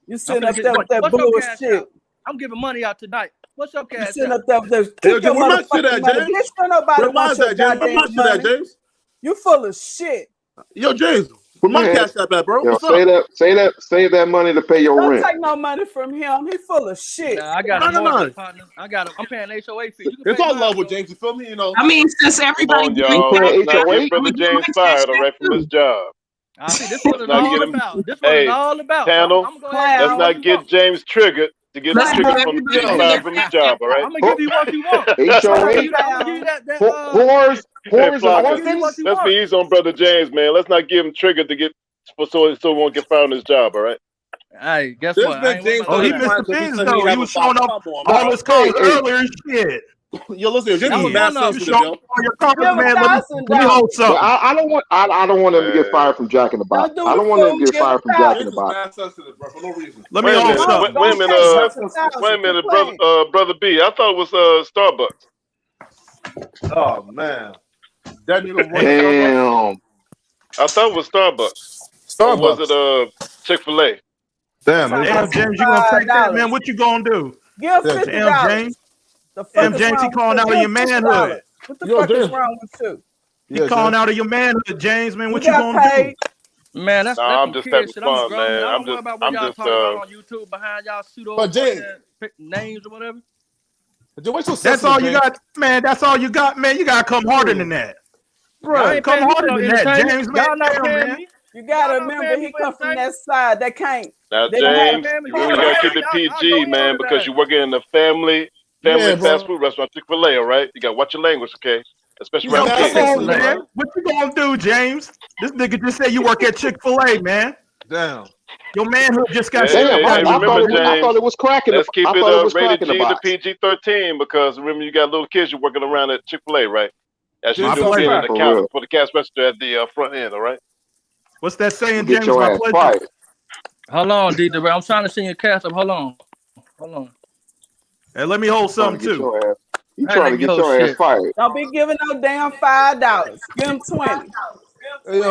You sitting up there with that bullshit. I'm giving money out tonight. What's your cash? You sitting up there with that. Keep your motherfucking money. Bitch, don't nobody want your goddamn money. You full of shit. Yo, James, where my cash app at, bro? Yo, What's up? save that money to pay your Don't rent. take no money from him. He full of shit. Nah, I got a mortgage partner. I'm paying HOA fee. You can It's pay all mine, love with bro. James. You feel me? You know. I mean, since Come everybody on, doing y'all. cash Let's not app, get Brother I'm gonna James do my fired cash all app right from his too. job. I see this what it's Let's not all get him. about. This what it's all about. Panel, So I'm gonna go ahead and let's give you what not you get want. James triggered to get Let's do triggered from everybody getting do their fired from his job, all right? I'm gonna give you what you want. HOA, I'm gonna give you that whores Hey, and I'm gonna give you orphans. what you let's be want. easy on Brother James, man. Let's not give him triggered to get so he won't get fired on his job, all right? Hey, guess This what? I man ain't worried James about Oh, said none he of he that. missed fine the because he beans said though. he He have was about showing off come on, all man. his cards Hey, earlier and shit. Yo, listen, That James was is mad one of You them. sensitive, showing yo. off all your cards, Give him man. Let me $1,000. hold but something. I don't want him to get fired from Jack in the Box. Don't do I the don't want him fool. to get Give him fired from Jack in James the is Box. mad sensitive, bro, for no reason. Let me Wait a hold minute, something. wait a Don't minute, pay Mad sensitive. wait a $1,000. minute, Quit playing. brother B. I thought it was Starbucks. Oh man, that nigga work Hey, at Starbucks. Damn. I thought it was Starbucks, or was it Starbucks. Chick-fil-A? Damn, Talking man. about damn, James, you gonna take that, man? $65. What you gonna do? Give him Yeah, Damn, $50. James. The fuck Damn, is James, he wrong with calling you? out of Give your him manhood. $50. What the yo, fuck is James. wrong with you? He Yeah, calling James. out of your manhood, James, man. You What you got gonna do? paid. Man, that's Nah, I'm some just kid having shit. I'm a fun, grown man. man. I don't worry about what y'all talk about on YouTube behind y'all pseudo But James, names or whatever. why so That's sensitive, all you James? got, man. That's all you got, man. You gotta come harder than that, Y'all bro. ain't Come paying me for harder no than that, entertainment. James, man. Y'all not Damn, paying man. me. You gotta Y'all not remember paying me he for come from entertainment. that side. They can't. Now, They Y'all don't have ain't a James, paying me. you You really go gotta clue. keep ahead. it I'll go PG, in on man, his because ass. you're working in the family Yeah, fast bro. food restaurant, Chick-fil-A, all right? You gotta watch your language, okay? Especially He's Yo, around mad come kids. on, sensitive, man. man. What you gonna do, James? This nigga just said you work at Chick-fil-A, man. Damn. Your manhood just got Hey, Damn, stripped I, out hey, of you, remember, my boy. I thought James, it was cracking. let's keep I it thought it was rated cracking the G to box. PG-13 because remember you got little kids you're working around at Chick-fil-A, right? As you My James do sounds being pleasure. an crack. For accountant real. for the cash register at the front end, all right? What's that I'm saying, gonna get James? your My ass pleasure. fired. Hold on, D. I'm trying to send you a cash up. Hold on. Hey, let me hold Trying to something get too. your ass. You Hey, trying to let me get hold your ass shit. fired. Don't be giving no damn $5. Give him 20. Hey, yo,